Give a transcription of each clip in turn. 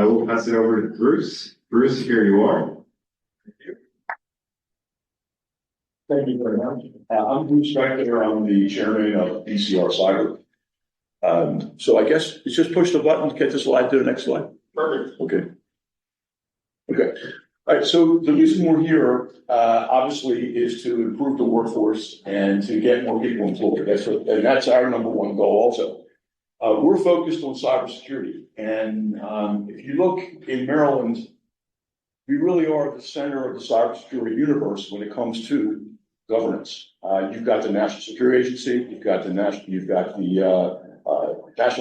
So we'll pass it over to Bruce. Bruce, here you are. Thank you very much. I'm Bruce Rector. I'm the chairman of BCR Cyber. So I guess it's just push the button to get the slide to the next slide. Perfect. Okay. All right. So the reason we're here, obviously, is to improve the workforce and to get more people employed. That's our number one goal also. We're focused on cybersecurity. And if you look in Maryland, we really are at the center of the cybersecurity universe when it comes to governance. You've got the National Security Agency, you've got the National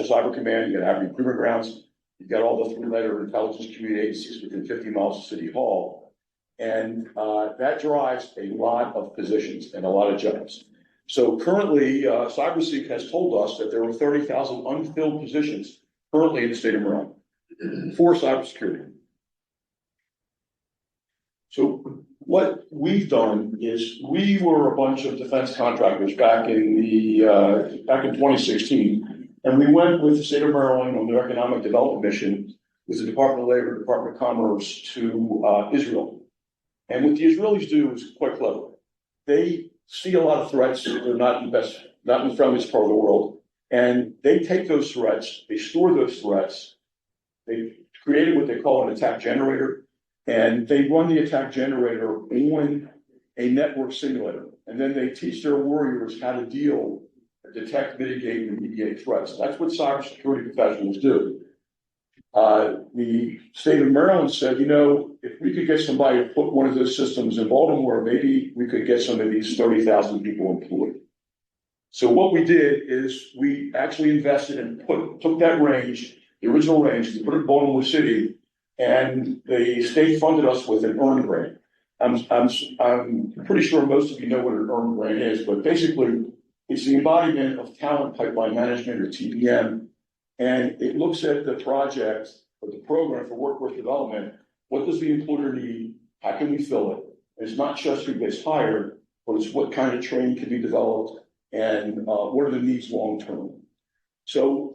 Cyber Command, you've got Happy Recruitment Grounds, you've got all the three-letter intelligence community agencies within 50 miles of City Hall. And that drives a lot of positions and a lot of jobs. So currently, CyberSeek has told us that there are 30,000 unfilled positions currently in the state of Maryland for cybersecurity. So what we've done is we were a bunch of defense contractors back in 2016, and we went with the state of Maryland on their economic development mission with the Department of Labor, Department of Commerce to Israel. And what the Israelis do is quite clever. They see a lot of threats. They're not in the friendliest part of the world. And they take those threats, they store those threats, they created what they call an attack generator, and they run the attack generator on a network simulator. And then they teach their warriors how to detect, mitigate, and remediate threats. That's what cybersecurity professionals do. The state of Maryland said, if we could get somebody to put one of those systems in Baltimore, maybe we could get some of these 30,000 people employed. So what we did is we actually invested and took that range, the original range, put it in Baltimore City, and the state funded us with an earned grant. I'm pretty sure most of you know what an earned grant is, but basically it's the embodiment of talent pipeline management, or TPM, and it looks at the project or the program for workforce development. What does the employer need? How can we fill it? And it's not just who gets hired, but it's what kind of training can be developed and what are the needs long term. So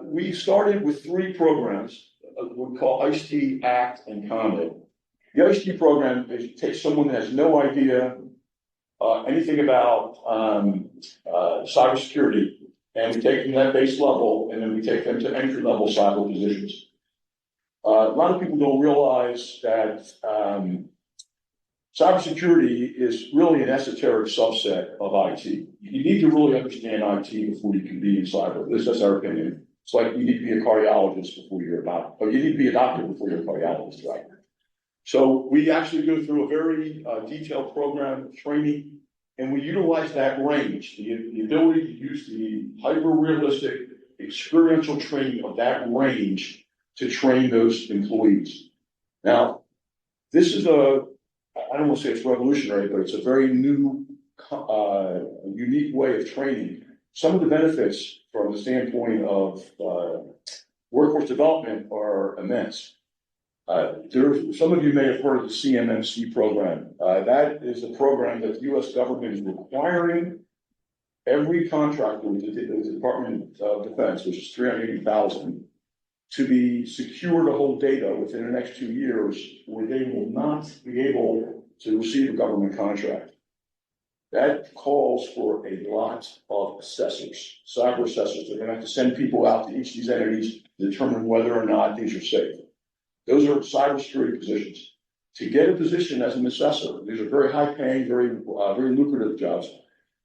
we started with 3 programs we call ICE-T, ACT, and COMET. The ICE-T program is takes someone that has no idea anything about cybersecurity, and we take them to that base level, and then we take them to entry-level cyber positions. A lot of people don't realize that cybersecurity is really an esoteric subset of IT. You need to really understand IT before you can be in cyber. At least that's our opinion. It's like you need to be a cardiologist before you're a doctor, or you need to be a doctor before you're a cardiologist, right? So we actually go through a very detailed program of training, and we utilize that range, the ability to use the hyper-realistic experiential training of that range to train those employees. Now, this is I don't want to say it's revolutionary, but it's a very new, unique way of training. Some of the benefits from the standpoint of workforce development are immense. Some of you may have heard of the CMMC program. That is a program that the U.S. government is requiring every contractor with the Department of Defense, which is 380,000, to be secure to hold data within the next 2 years, where they will not be able to receive a government contract. That calls for a lot of assessors, cyber assessors. They're going to have to send people out to each of these entities to determine whether or not these are safe. Those are cybersecurity positions. To get a position as an assessor, these are very high-paying, very lucrative jobs.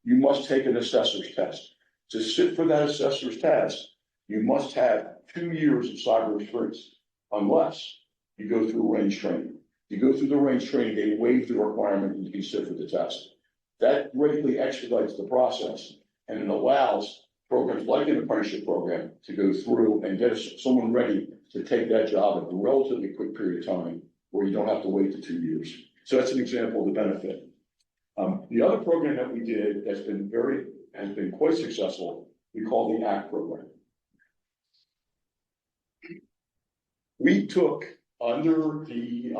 You must take an assessor's test. To sit for that assessor's test, you must have 2 years of cyber experience, unless you go through range training. If you go through the range training, they waive the requirement and you can sit for the test. That greatly expedites the process, and it allows programs like an apprenticeship program to go through and get someone ready to take that job in a relatively quick period of time, where you don't have to wait the 2 years. So that's an example of the benefit. The other program that we did has been quite successful. We call the ACT program. We took, under the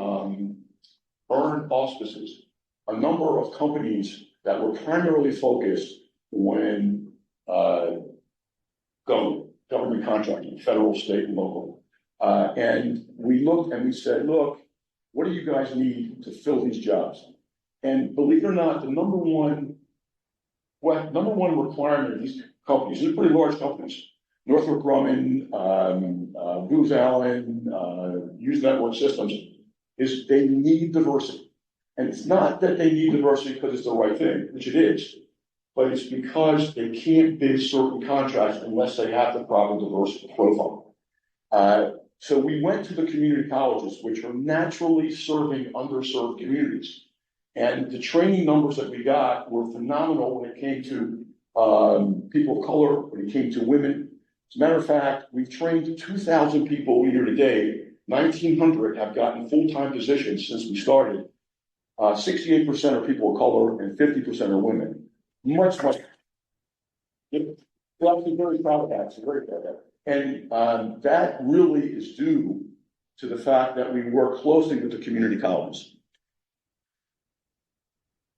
earned auspices, a number of companies that were primarily focused on government contracting, federal, state, and local. And we looked and we said, look, what do you guys need to fill these jobs? And believe it or not, the number one requirement of these companies, these are pretty large companies, Northrop Grumman, Booz Allen, Hughes Network Systems, is they need diversity. And it's not that they need diversity because it's the right thing, which it is, but it's because they can't bid certain contracts unless they have the proper diversity profile. So we went to the community colleges, which are naturally serving underserved communities. And the training numbers that we got were phenomenal when it came to people of color, when it came to women. As a matter of fact, we've trained 2,000 people year to date. 1,900 have gotten full-time positions since we started. 68% are people of color and 50% are women. Much. We're actually very proud of that. So very proud of that. And that really is due to the fact that we work closely with the community colleges.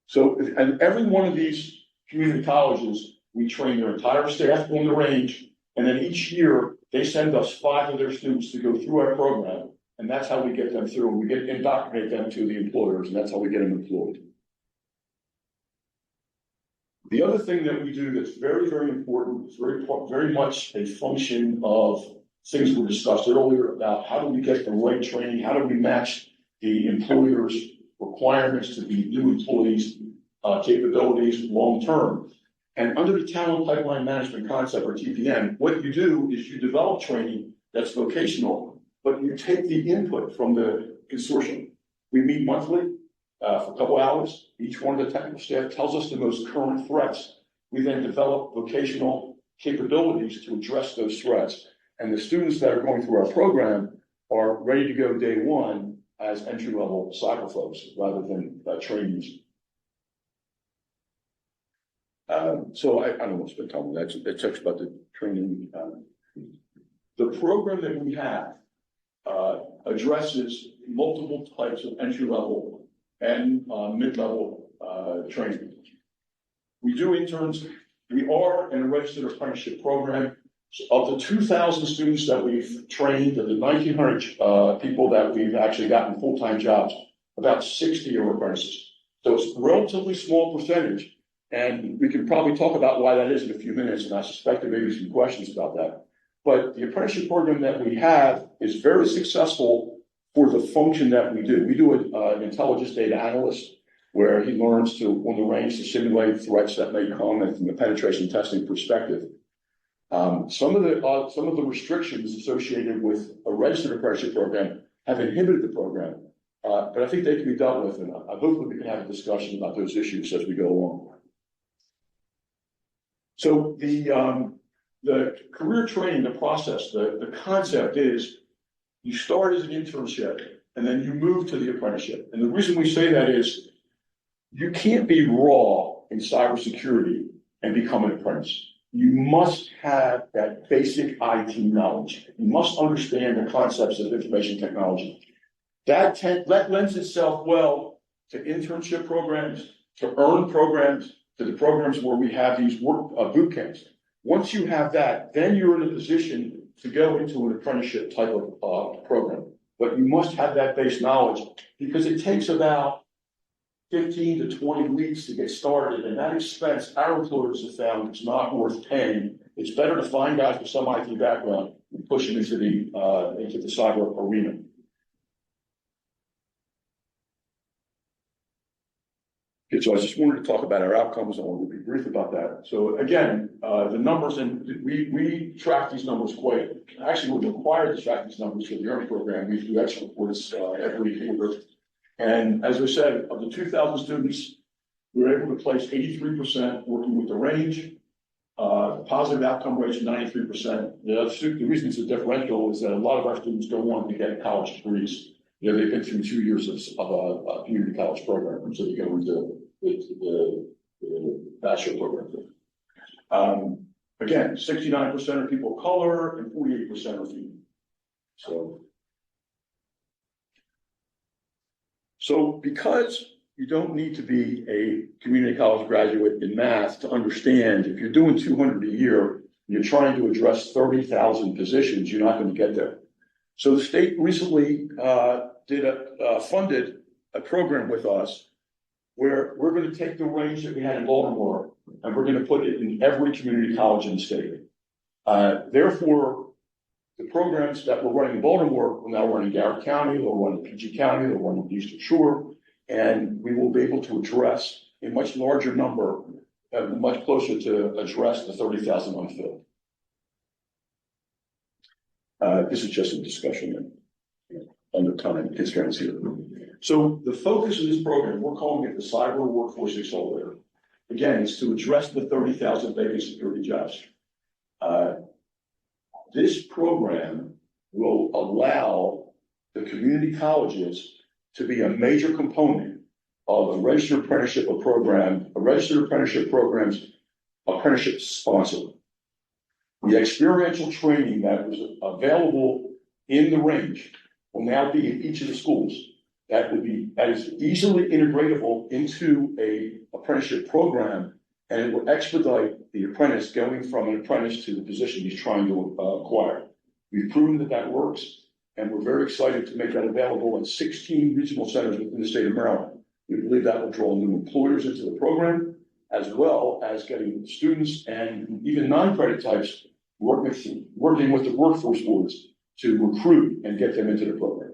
So, and every one of these community colleges, we train their entire staff on the range, and then each year they send us 5 of their students to go through our program, and that's how we get them through. We get indoctrinate them to the employers, and that's how we get them employed. The other thing that we do that's very, very important, is very much a function of things we discussed earlier about how do we get the right training, how do we match the employer's requirements to be new employees' capabilities long term. And under the Talent Pipeline Management Concept, or TPM, what you do is you develop training that's vocational, but you take the input from the consortium. We meet monthly for a couple hours. Each one of the technical staff tells us the most current threats. We then develop vocational capabilities to address those threats. And the students that are going through our program are ready to go day one as entry-level cyber folks rather than trainees. So I don't want to spend time on that. It talks about the training. The program that we have addresses multiple types of entry-level and mid-level training. We do interns. We are in a registered apprenticeship program. So of the 2,000 students that we've trained, of the 1,900 people that we've actually gotten full-time jobs, about 60 are apprentices. So it's a relatively small percentage. And we can probably talk about why that is in a few minutes, and I suspect there may be some questions about that. But the apprenticeship program that we have is very successful for the function that we do. We do an intelligence data analyst, where he learns to, on the range, to simulate threats that may come, and from the penetration testing perspective. Some of the restrictions associated with a registered apprenticeship program have inhibited the program, but I think they can be dealt with, and hopefully we can have a discussion about those issues as we go along. So the career training, the process, the concept is you start as an internship and then you move to the apprenticeship. And the reason we say that is you can't be raw in cybersecurity and become an apprentice. You must have that basic IT knowledge. You must understand the concepts of information technology. That lends itself well to internship programs, to earn programs, to the programs where we have these boot camps. Once you have that, then you're in a position to go into an apprenticeship type of program. But you must have that base knowledge because it takes about 15 to 20 weeks to get started. And that expense, our employers have found, is not worth paying. It's better to find guys with some IT background and push them into the cyber arena. Okay, so I just wanted to talk about our outcomes. I want to be brief about that. So again, the numbers, and we track these numbers actually we're required to track these numbers for the EARN program. We do extra reports every year. And as I said, of the 2,000 students, we were able to place 83% working with the range. The positive outcome rate is 93%. The reason it's a differential is that a lot of our students don't want to get college degrees. You know, they've been through 2 years of a community college program, and so they go into the bachelor program. Again, 69% are people of color and 48% are female. So because you don't need to be a community college graduate in math to understand, if you're doing 200 a year, and you're trying to address 30,000 positions, you're not going to get there. So the state recently funded a program with us where we're going to take the range that we had in Baltimore and we're going to put it in every community college in the state. Therefore, the programs that we're running in Baltimore will now run in Garrett County, they'll run in PG County, they'll run in the Eastern Shore, and we will be able to address a much larger number, much closer to address the 30,000 unfilled. This is just a discussion under time constraints here. So the focus of this program, we're calling it the Cyber Workforce Accelerator. Again, it's to address the 30,000 vacant security jobs. This program will allow the community colleges to be a major component of a registered apprenticeship program, a registered apprenticeship program's apprenticeship sponsor. The experiential training that was available in the range will now be in each of the schools. That is easily integratable into a apprenticeship program, and it will expedite the apprentice going from an apprentice to the position he's trying to acquire. We've proven that that works, and we're very excited to make that available in 16 regional centers within the state of Maryland. We believe that will draw new employers into the program, as well as getting students and even non-credit types working with the workforce boards to recruit and get them into the program.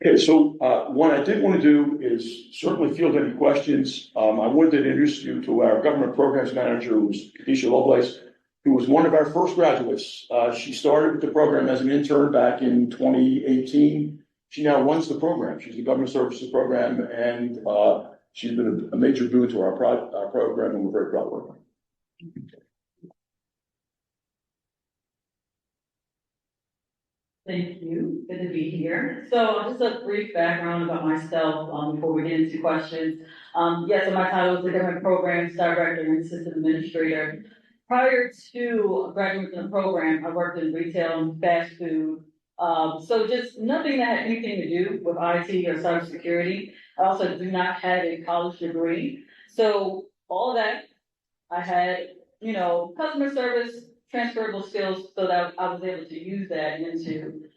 Okay, so what I did want to do is certainly field any questions. I wanted to introduce you to our government programs manager, who's Kadisha Lovelace, who was one of our first graduates. She started with the program as an intern back in 2018. She now runs the program. She's the government services program, and she's been a major boon to our program, and we're very proud of her. Thank you. Good to be here. So just a brief background about myself before we get into questions. Yes, so my title is the Government Programs Director and Assistant Administrator. Prior to graduating from the program, I worked in retail and fast food. So just nothing that had anything to do with IT or cybersecurity. I also do not have a college degree. So all of that, I had, customer service, transferable skills, so that I was able to use that into,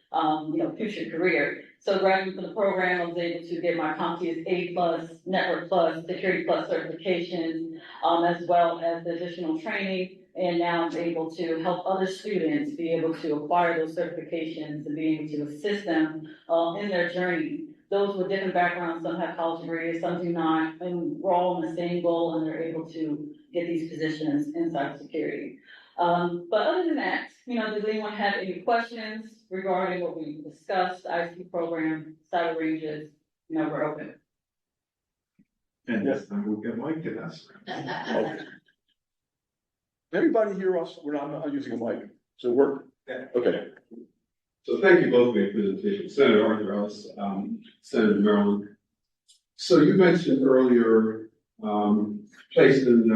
future career. So graduating from the program, I was able to get my CompTIA A+, Network Plus, Security Plus certifications, as well as additional training. And now I'm able to help other students be able to acquire those certifications and be able to assist them in their journey. Those with different backgrounds, some have college degrees, some do not, and we're all in the same goal, and they're able to get these positions in cybersecurity. But other than that, does anyone have any questions regarding what we discussed, IC program, cyber ranges? We're open. And this time we'll get Mike to ask. Okay. Everybody hear us? I'm not using a mic. So we're, okay. So thank you both for your presentation. Senator Arthur Ellis, Senator Maryland. So you mentioned earlier placing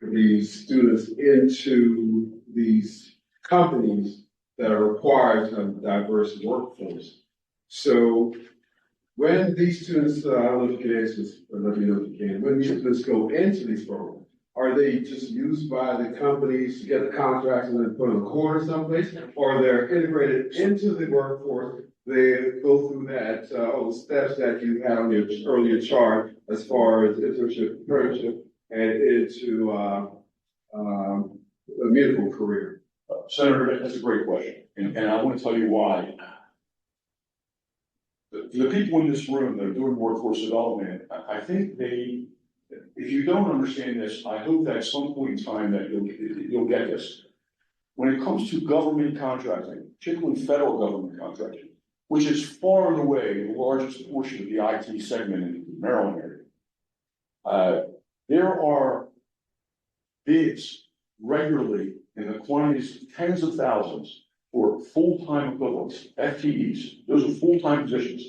these students into these companies that are required to have a diverse workforce. So when these students, I don't know if you can answer this, or let me know if you can, when these students go into these programs, are they just used by the companies to get the contracts and then put in a corner someplace, or they're integrated into the workforce? They go through that all the steps that you had on your earlier chart as far as internship, apprenticeship, and into a meaningful career. Senator, that's a great question, and I want to tell you why. The people in this room that are doing workforce development, I think if you don't understand this, I hope that at some point in time that you'll get this. When it comes to government contracting, particularly federal government contracting, which is far and away the largest portion of the IT segment in the Maryland area, there are bids regularly in the quantities of tens of thousands for full-time equivalents, FTEs. Those are full-time positions.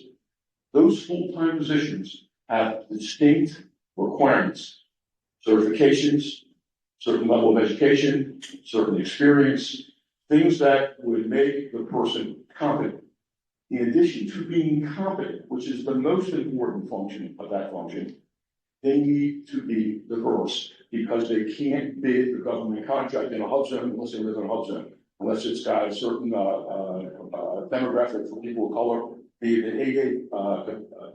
Those full-time positions have distinct requirements, certifications, certain level of education, certain experience, things that would make the person competent. In addition to being competent, which is the most important function of that function, they need to be diverse because they can't bid the government contract in a hub zone unless they live in a hub zone, unless it's got a certain demographic for people of color, be it an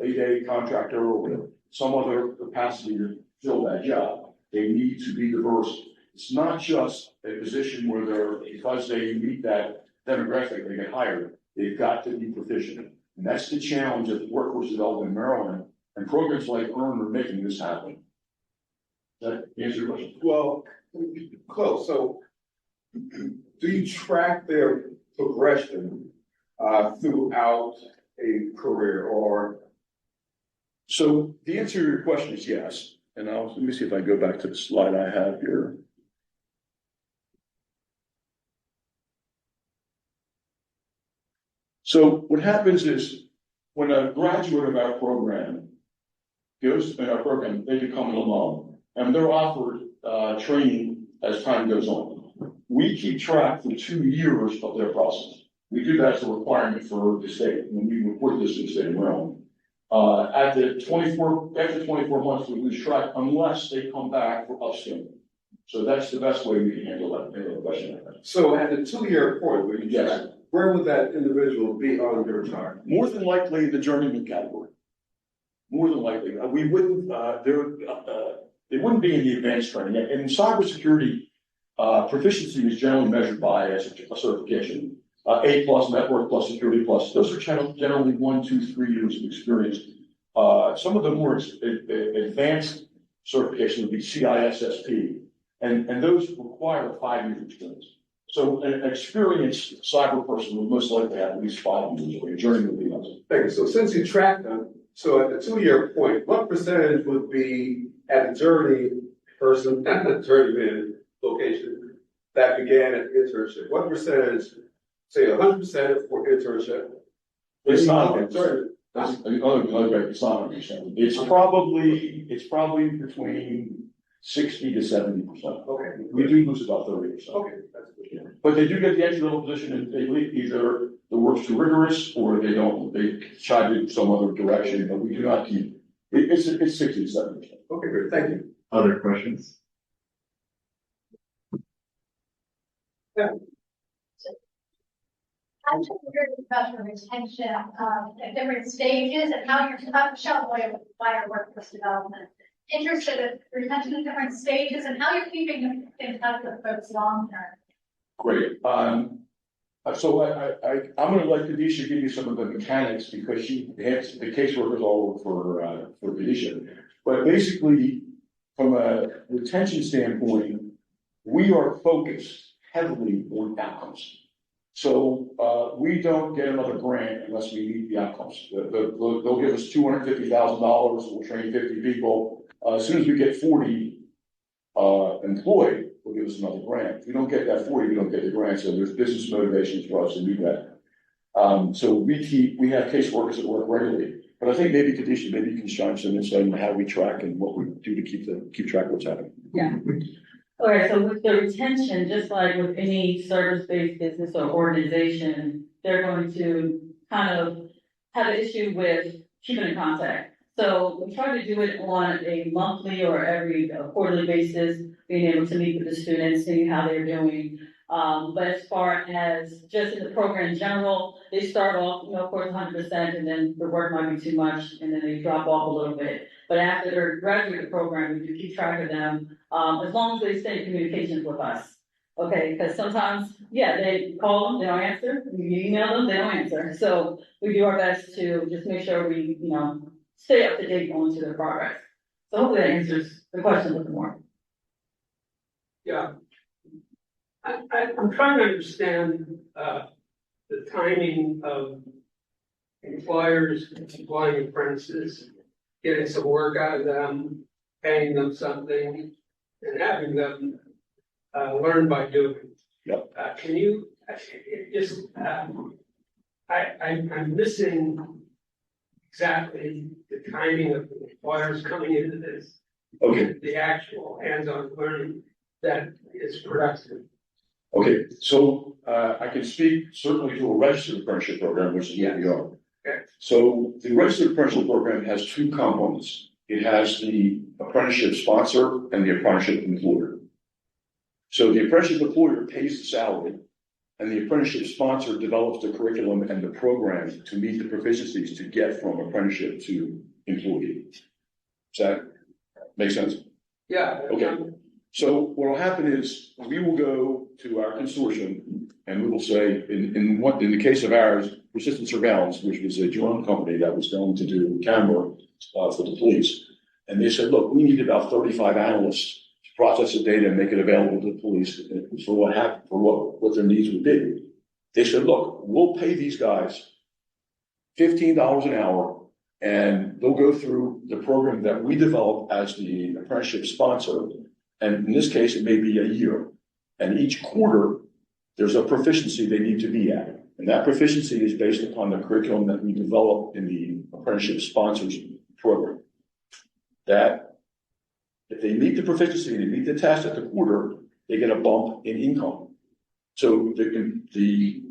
8A contractor or some other capacity to fill that job. They need to be diverse. It's not just a position where because they meet that demographic, they get hired. They've got to be proficient. And that's the challenge of workforce development in Maryland. And programs like EARN are making this happen. Does that answer your question? Well, close. So, do you track their progression throughout a career, or? So the answer to your question is yes. And let me see if I go back to the slide I have here. So what happens is when a graduate of our program goes in our program, they become an alum, and they're offered training as time goes on. We keep track for 2 years of their process. We do that as a requirement for the state, and we report this to the state of Maryland. After 24 months, we lose track unless they come back for upskilling. So that's the best way we can handle that question. So at the 2-year point where you Yes. track, where would that individual be on your chart? More than likely the journeyman category. More than likely, we wouldn't. They wouldn't be in the advanced training. And in cybersecurity, proficiency is generally measured by a certification. A+ network plus security plus. Those are generally 1, 2, 3 years of experience. Some of the more advanced certification would be CISSP, and those require 5 years experience. So an experienced cyber person would most likely have at least 5 years, or your journey would be less. Thank you. So since you track them, so at the 2-year point, what percentage would be at the journey person at the journeyman location that began at internship? What percentage, say 100% for internship? It's not 100%. It's not 100%. It's probably between 60 to 70%. Okay. We do lose about 30%. Okay, that's good. But they do get the entry level position, and they leave either the work's too rigorous or they don't. They try to some other direction, but we do not keep. It's 60 to 70%. Okay, great. Thank you. Other questions? I'm just wondering about your retention at different stages and how you're Michelle Boyle with Fire Workforce Development. Interested in retention at different stages and how you're keeping in touch with folks long term. Great. So I'm going to let Kadisha give you some of the mechanics because she has the caseworkers all over for Kadisha. But basically, from a retention standpoint, we are focused heavily on outcomes. So we don't get another grant unless we meet the outcomes. They'll give us $250,000. We'll train 50 people. As soon as we get 40 employed, they'll give us another grant. If we don't get that 40, we don't get the grant. So there's business motivations for us to do that. So we have caseworkers that work regularly. But I think maybe Kadisha, maybe you can shine some insight on how we track and what we do to keep track of what's happening. Yeah. All right, so with the retention, just like with any service-based business or organization, they're going to kind of have an issue with keeping in contact. So we try to do it on a monthly or every quarterly basis, being able to meet with the students, seeing how they're doing. But as far as just in the program in general, they start off, of course, 100%, and then the work might be too much, and then they drop off a little bit. But after their graduate program, we do keep track of them, as long as they stay in communications with us. Okay, because sometimes, they call them, they don't answer. We email them, they don't answer. So we do our best to just make sure we, stay up to date on to their progress. So hopefully that answers the question a little more. Yeah. I'm trying to understand the timing of employers employing apprentices, getting some work out of them, paying them something, and having them learn by doing. Yep. Can you just? I'm missing exactly the timing of the employers coming into this. Okay. The actual hands-on learning that is productive. Okay, so I can speak certainly to a registered apprenticeship program, which is what we are. Okay. So the registered apprenticeship program has 2 components. it has the apprenticeship sponsor and the apprenticeship employer. So the apprenticeship employer pays the salary, and the apprenticeship sponsor develops the curriculum and the program to meet the proficiencies to get from apprenticeship to employee. Does that make sense? Yeah. Okay. So what will happen is we will go to our consortium and we will say, in the case of ours, Persistent Surveillance, which was a drone company that was going to do camera for the police. And they said, look, we need about 35 analysts to process the data and make it available to the police for what their needs would be. They said, look, we'll pay these guys $15 an hour, and they'll go through the program that we develop as the apprenticeship sponsor. And in this case, it may be a year. And each quarter, there's a proficiency they need to be at. And that proficiency is based upon the curriculum that we develop in the apprenticeship sponsors program. That if they meet the proficiency, they meet the test at the quarter, they get a bump in income. So the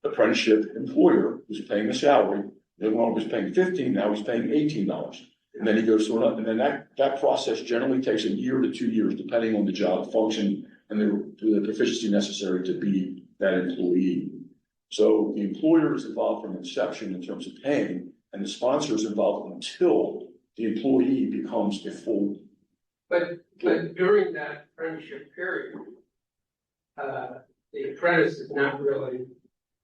apprenticeship employer who's paying the salary, no longer was paying $15, now he's paying $18. And then he goes through it, and then that process generally takes a year to 2 years, depending on the job function and the proficiency necessary to be that employee. So the employer is involved from inception in terms of paying, and the sponsor is involved until the employee becomes a full. But during that apprenticeship period, the apprentice is not really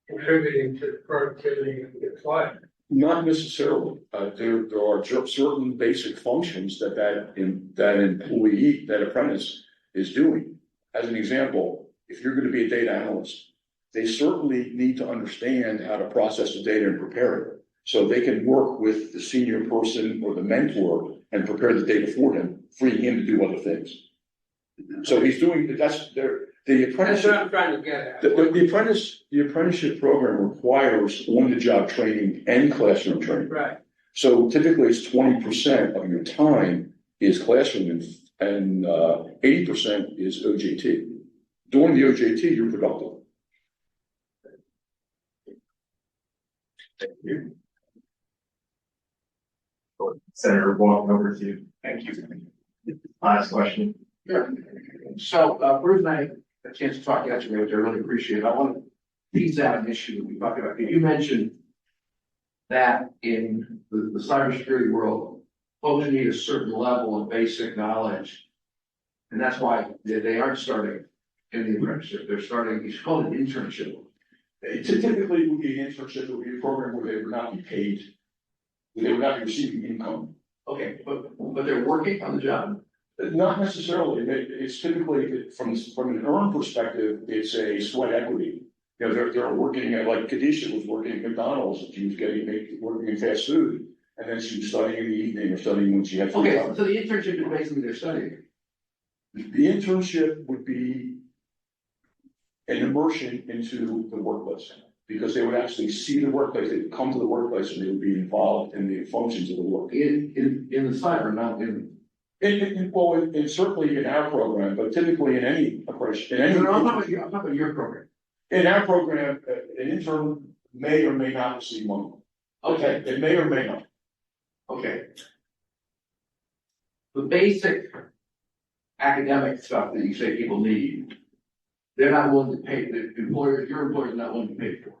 contributing to the productivity of the employer. Not necessarily. There are certain basic functions that employee, that apprentice is doing. As an example, if you're going to be a data analyst, they certainly need to understand how to process the data and prepare it. So they can work with the senior person or the mentor and prepare the data for him, freeing him to do other things. So he's doing, the apprenticeship. That's what I'm trying to get at. The apprenticeship program requires on-the-job training and classroom training. Right. So typically it's 20% of your time is classroom and 80% is OJT. During the OJT, you're productive. Thank you. Senator Walton, over to you. Thank you. Last question. Yeah. So, Bruce and I had a chance to talk yesterday, which I really appreciate. I want to tease out an issue that we talked about. You mentioned that in the cybersecurity world, folks need a certain level of basic knowledge. And that's why they aren't starting in the apprenticeship. They're starting, it's called an internship. Typically, it would be an internship. It would be a program where they would not be paid. They would not be receiving income. Okay, but they're working on the job? Not necessarily. It's typically, from an earned perspective, it's a sweat equity. You know, they're working at, like Kadisha was working at McDonald's. She was working in fast food, and then she was studying in the evening or studying when she had free time. Okay, so the internship is basically their studying. The internship would be an immersion into the workplace, because they would actually see the workplace. They would come to the workplace and they would be involved in the functions of the work. In the cyber, not in. Certainly in our program, but typically in any approach. I'm talking about your program. In our program, an intern may or may not receive money. Okay. It may or may not. Okay. The basic academic stuff that you say people need, they're not willing to pay. The employer, your employer is not willing to pay for,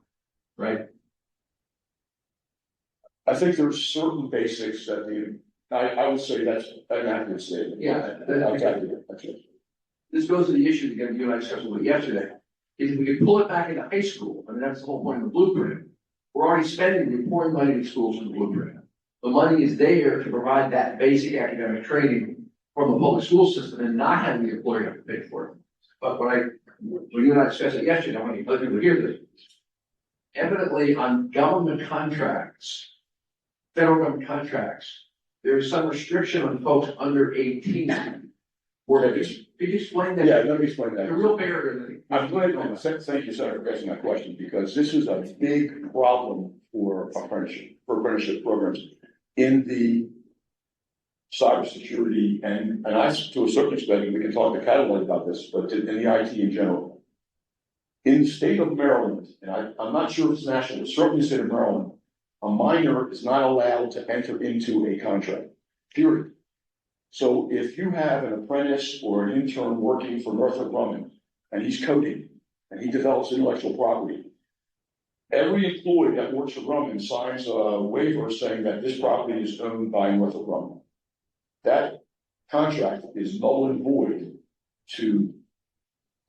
right? I think there's certain basics that I would say that's an accurate statement. Yeah. Okay. This goes to the issue again you and I discussed with yesterday. Is we can pull it back into high school. I mean, that's the whole point of the blueprint. We're already spending the pouring money in schools for the blueprint. The money is there to provide that basic academic training from the public school system and not having the employer have to pay for it. But when you and I discussed it yesterday, I want to let people hear this. Evidently, on government contracts, federal government contracts, there is some restriction on folks under 18. Could you explain that? Yeah, let me explain that. The real barrier. I'm glad. Thank you, Senator, for asking that question, because this is a big problem for apprenticeship programs in the cybersecurity and I, to a certain extent, we can talk to Catalan about this, but in the IT in general. In the state of Maryland, and I'm not sure if it's national, but certainly the state of Maryland, a minor is not allowed to enter into a contract. period. So if you have an apprentice or an intern working for Northrop Grumman, and he's coding, and he develops intellectual property, every employee that works for Grumman signs a waiver saying that this property is owned by Northrop Grumman. That contract is null and void to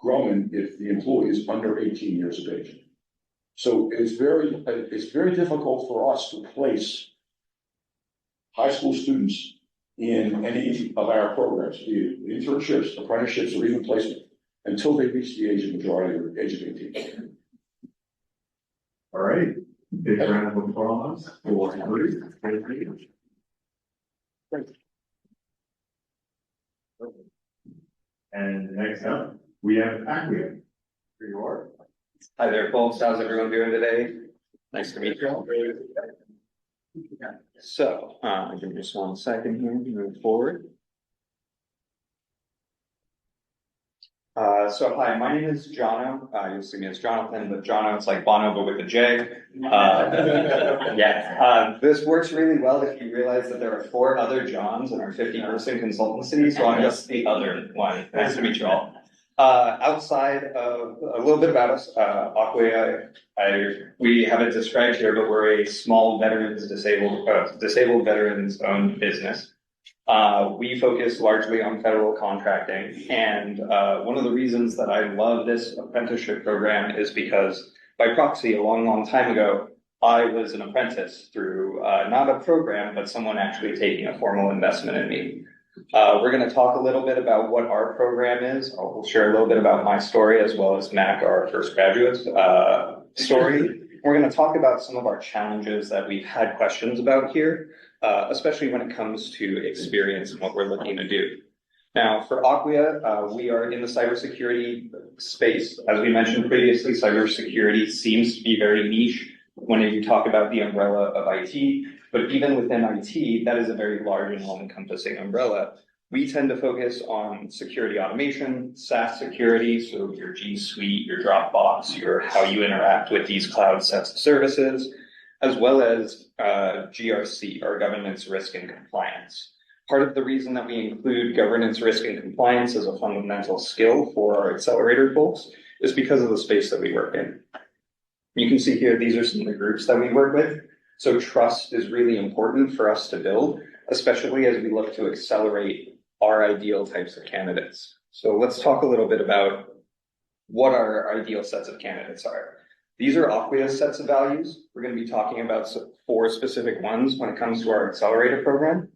Grumman if the employee is under 18 years of age. So it's very difficult for us to place high school students in any of our programs, be it internships, apprenticeships, or even placement, until they reach the age of majority or age of 18. All right, big round of applause for Henry. Thank you. And next up, we have Acquia. Here you are. Hi there, folks. How's everyone doing today? Nice to meet you all. So, give me just 1 second here to move forward. So hi, my name is Jono. You'll see me as Jonathan, but Jono, it's like Bono, but with a J. This works really well if you realize that there are 4 other Johns in our 50-person consultancy, so I'm just the other one. Nice to meet you all. Outside of a little bit about us, Acquia, we have it described here, but we're a small disabled veterans owned business. We focus largely on federal contracting, and one of the reasons that I love this apprenticeship program is because by proxy, a long time ago, I was an apprentice through not a program, but someone actually taking a formal investment in me. We're going to talk a little bit about what our program is. I'll share a little bit about my story as well as Mac, our first graduate's story. We're going to talk about some of our challenges that we've had questions about here, especially when it comes to experience and what we're looking to do. Now, for Acquia, we are in the cybersecurity space. As we mentioned previously, cybersecurity seems to be very niche when you talk about the umbrella of IT. But even within IT, that is a very large and all-encompassing umbrella. We tend to focus on security automation, SaaS security, so your G Suite, your Dropbox, how you interact with these cloud sets of services, as well as GRC, or governance, risk, and compliance. Part of the reason that we include governance, risk, and compliance as a fundamental skill for our accelerator folks is because of the space that we work in. You can see here, these are some of the groups that we work with. So trust is really important for us to build, especially as we look to accelerate our ideal types of candidates. So let's talk a little bit about what our ideal sets of candidates are. These are Acquia's sets of values. We're going to be talking about 4 specific ones when it comes to our accelerator program.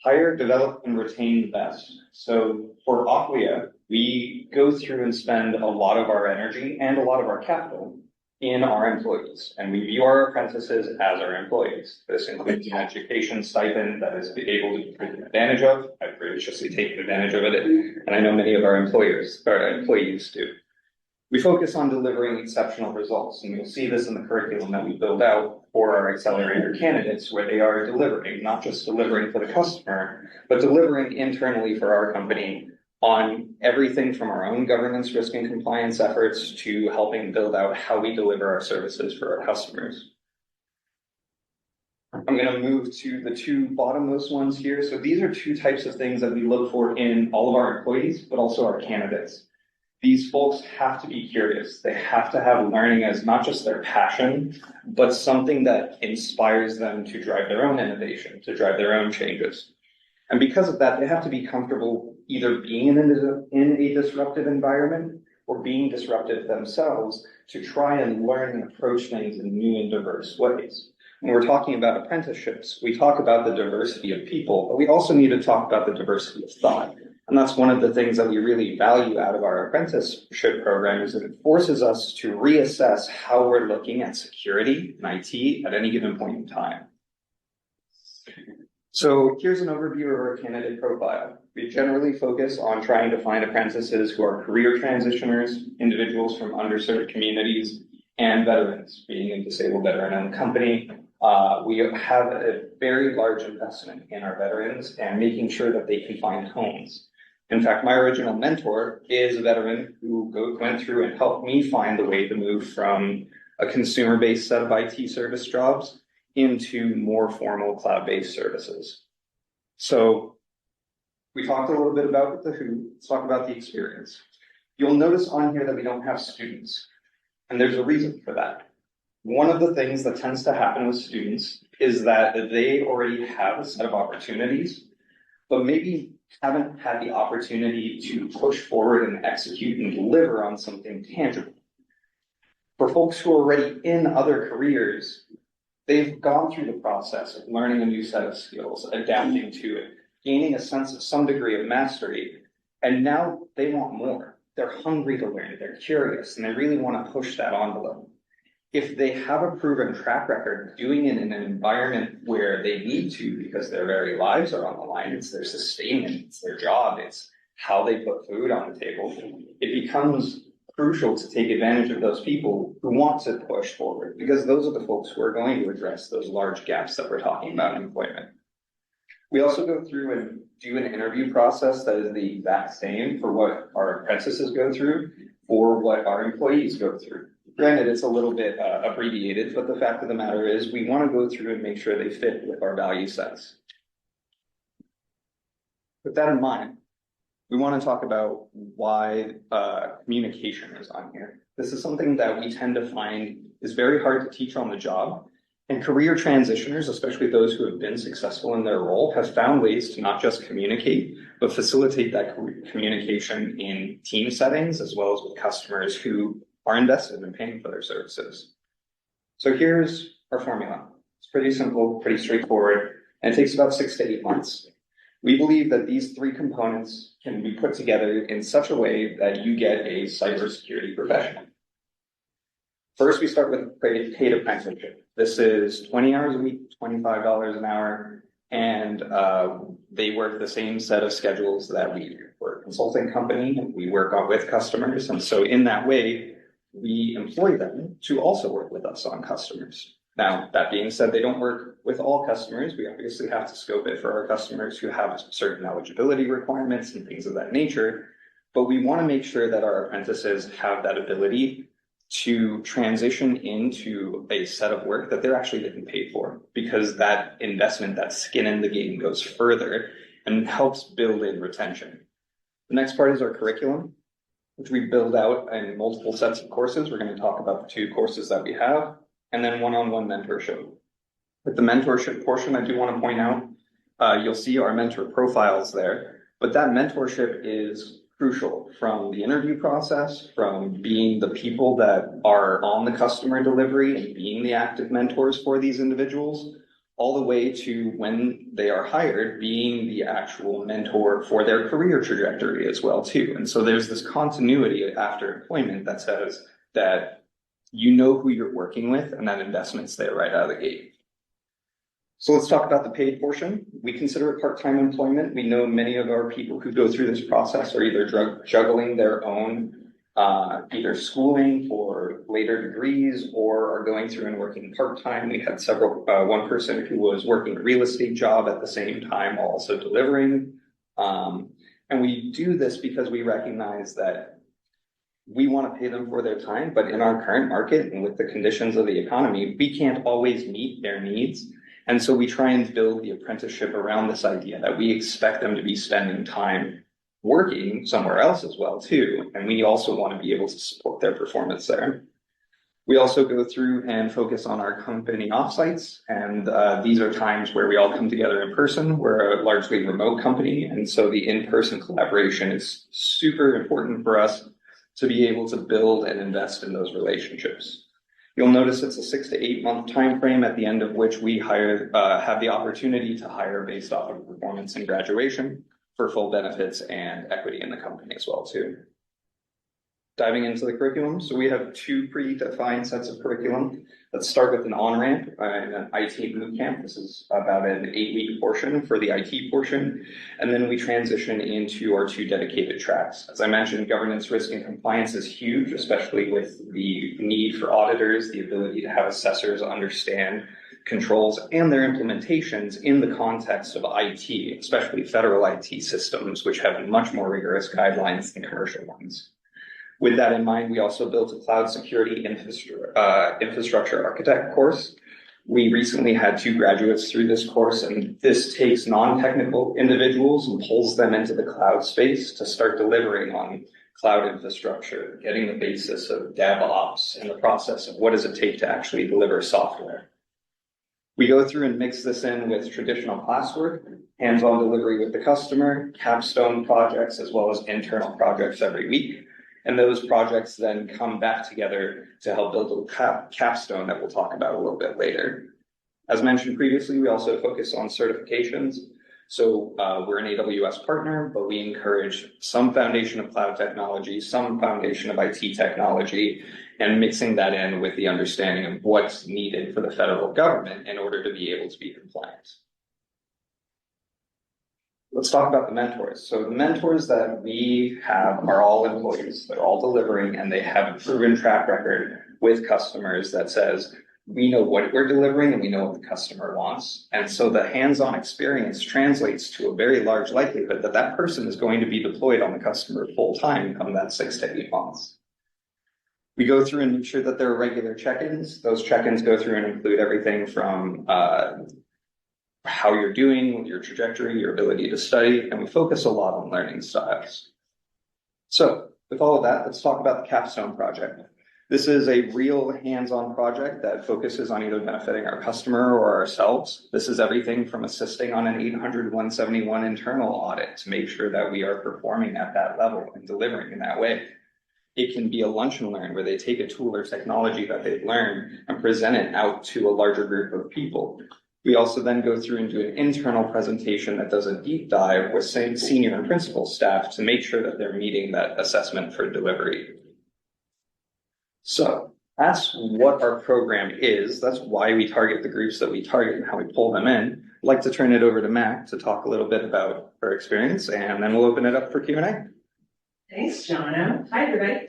Hire, develop, and retain the best. So for Acquia, we go through and spend a lot of our energy and a lot of our capital in our employees, and we view our apprentices as our employees. This includes an education stipend that is able to be taken advantage of. I've graciously taken advantage of it, and I know many of our employees do. We focus on delivering exceptional results, and you'll see this in the curriculum that we build out for our accelerator candidates, where they are delivering, not just delivering for the customer, but delivering internally for our company on everything from our own governance, risk, and compliance efforts to helping build out how we deliver our services for our customers. I'm going to move to the 2 bottommost ones here. So these are 2 types of things that we look for in all of our employees, but also our candidates. These folks have to be curious. They have to have learning as not just their passion, but something that inspires them to drive their own innovation, to drive their own changes. And because of that, they have to be comfortable either being in a disruptive environment or being disruptive themselves to try and learn and approach things in new and diverse ways. When we're talking about apprenticeships, we talk about the diversity of people, but we also need to talk about the diversity of thought. And that's one of the things that we really value out of our apprenticeship program, is that it forces us to reassess how we're looking at security and IT at any given point in time. So here's an overview of our candidate profile. We generally focus on trying to find apprentices who are career transitioners, individuals from underserved communities, and veterans. Being a disabled veteran-owned company, we have a very large investment in our veterans and making sure that they can find homes. In fact, my original mentor is a veteran who went through and helped me find the way to move from a consumer-based set of IT service jobs into more formal cloud-based services. So we talked a little bit about the who, let's talk about the experience. You'll notice on here that we don't have students, and there's a reason for that. One of the things that tends to happen with students is that they already have a set of opportunities, but maybe haven't had the opportunity to push forward and execute and deliver on something tangible. For folks who are already in other careers, they've gone through the process of learning a new set of skills, adapting to it, gaining a sense of some degree of mastery, and now they want more. They're hungry to learn, they're curious, and they really want to push that envelope. If they have a proven track record of doing it in an environment where they need to because their very lives are on the line, it's their sustainment, it's their job, it's how they put food on the table, it becomes crucial to take advantage of those people who want to push forward, because those are the folks who are going to address those large gaps that we're talking about in employment. We also go through and do an interview process that is the exact same for what our apprentices go through or what our employees go through. Granted, it's a little bit abbreviated, but the fact of the matter is we want to go through and make sure they fit with our value sets. With that in mind, we want to talk about why communication is on here. This is something that we tend to find is very hard to teach on the job. And career transitioners, especially those who have been successful in their role, have found ways to not just communicate, but facilitate that communication in team settings, as well as with customers who are invested in paying for their services. So here's our formula. It's pretty simple, pretty straightforward, and it takes about 6 to 8 months. We believe that these 3 components can be put together in such a way that you get a cybersecurity professional. First, we start with paid apprenticeship. This is 20 hours a week, $25 an hour, and they work the same set of schedules that we do. We're a consulting company, and we work with customers, and so in that way, we employ them to also work with us on customers. Now, that being said, they don't work with all customers. We obviously have to scope it for our customers who have certain eligibility requirements and things of that nature, but we want to make sure that our apprentices have that ability to transition into a set of work that they're actually getting paid for, because that investment, that skin in the game, goes further and helps build in retention. The next part is our curriculum, which we build out in multiple sets of courses. We're going to talk about the 2 courses that we have, and then one-on-one mentorship. With the mentorship portion, I do want to point out, you'll see our mentor profiles there, but that mentorship is crucial from the interview process, from being the people that are on the customer delivery and being the active mentors for these individuals, all the way to when they are hired, being the actual mentor for their career trajectory as well too. And so there's this continuity after employment that says that you know who you're working with and that investment's there right out of the gate. So let's talk about the paid portion. We consider it part-time employment. We know many of our people who go through this process are either juggling their own either schooling for later degrees or are going through and working part-time. We had one person who was working a real estate job at the same time while also delivering. And we do this because we recognize that we want to pay them for their time, but in our current market and with the conditions of the economy, we can't always meet their needs. And so we try and build the apprenticeship around this idea that we expect them to be spending time working somewhere else as well too. And we also want to be able to support their performance there. We also go through and focus on our company offsites. And these are times where we all come together in person. We're a largely remote company. And so the in-person collaboration is super important for us to be able to build and invest in those relationships. You'll notice it's a 6 to 8 month time frame at the end of which we have the opportunity to hire based off of performance and graduation for full benefits and equity in the company as well too. Diving into the curriculum, so we have 2 predefined sets of curriculum. Let's start with an on-ramp and an IT boot camp. This is about an 8-week portion for the IT portion. And then we transition into our 2 dedicated tracks. As I mentioned, governance, risk, and compliance is huge, especially with the need for auditors, the ability to have assessors understand controls and their implementations in the context of IT, especially federal IT systems, which have much more rigorous guidelines than commercial ones. With that in mind, we also built a cloud security infrastructure architect course, We recently had 2 graduates through this course, and this takes non-technical individuals and pulls them into the cloud space to start delivering on cloud infrastructure, getting the basis of DevOps and the process of what does it take to actually deliver software. We go through and mix this in with traditional classwork, hands-on delivery with the customer, capstone projects, as well as internal projects every week. And those projects then come back together to help build a capstone that we'll talk about a little bit later. As mentioned previously, we also focus on certifications. So we're an AWS partner, but we encourage some foundation of cloud technology, some foundation of IT technology, and mixing that in with the understanding of what's needed for the federal government in order to be able to be compliant. Let's talk about the mentors. So the mentors that we have are all employees. They're all delivering, and they have a proven track record with customers that says, we know what we're delivering and we know what the customer wants. And so the hands-on experience translates to a very large likelihood that that person is going to be deployed on the customer full time come that 6 to 8 months. We go through and make sure that there are regular check-ins. Those check-ins go through and include everything from how you're doing, your trajectory, your ability to study, and we focus a lot on learning styles. So with all of that, let's talk about the capstone project. This is a real hands-on project that focuses on either benefiting our customer or ourselves. This is everything from assisting on an 800-171 internal audit to make sure that we are performing at that level and delivering in that way. It can be a lunch and learn where they take a tool or technology that they've learned and present it out to a larger group of people. We also then go through and do an internal presentation that does a deep dive with senior and principal staff to make sure that they're meeting that assessment for delivery. So that's what our program is. That's why we target the groups that we target and how we pull them in. I'd like to turn it over to Mac to talk a little bit about her experience, and then we'll open it up for Q&A. Thanks, Jono. Hi, everybody.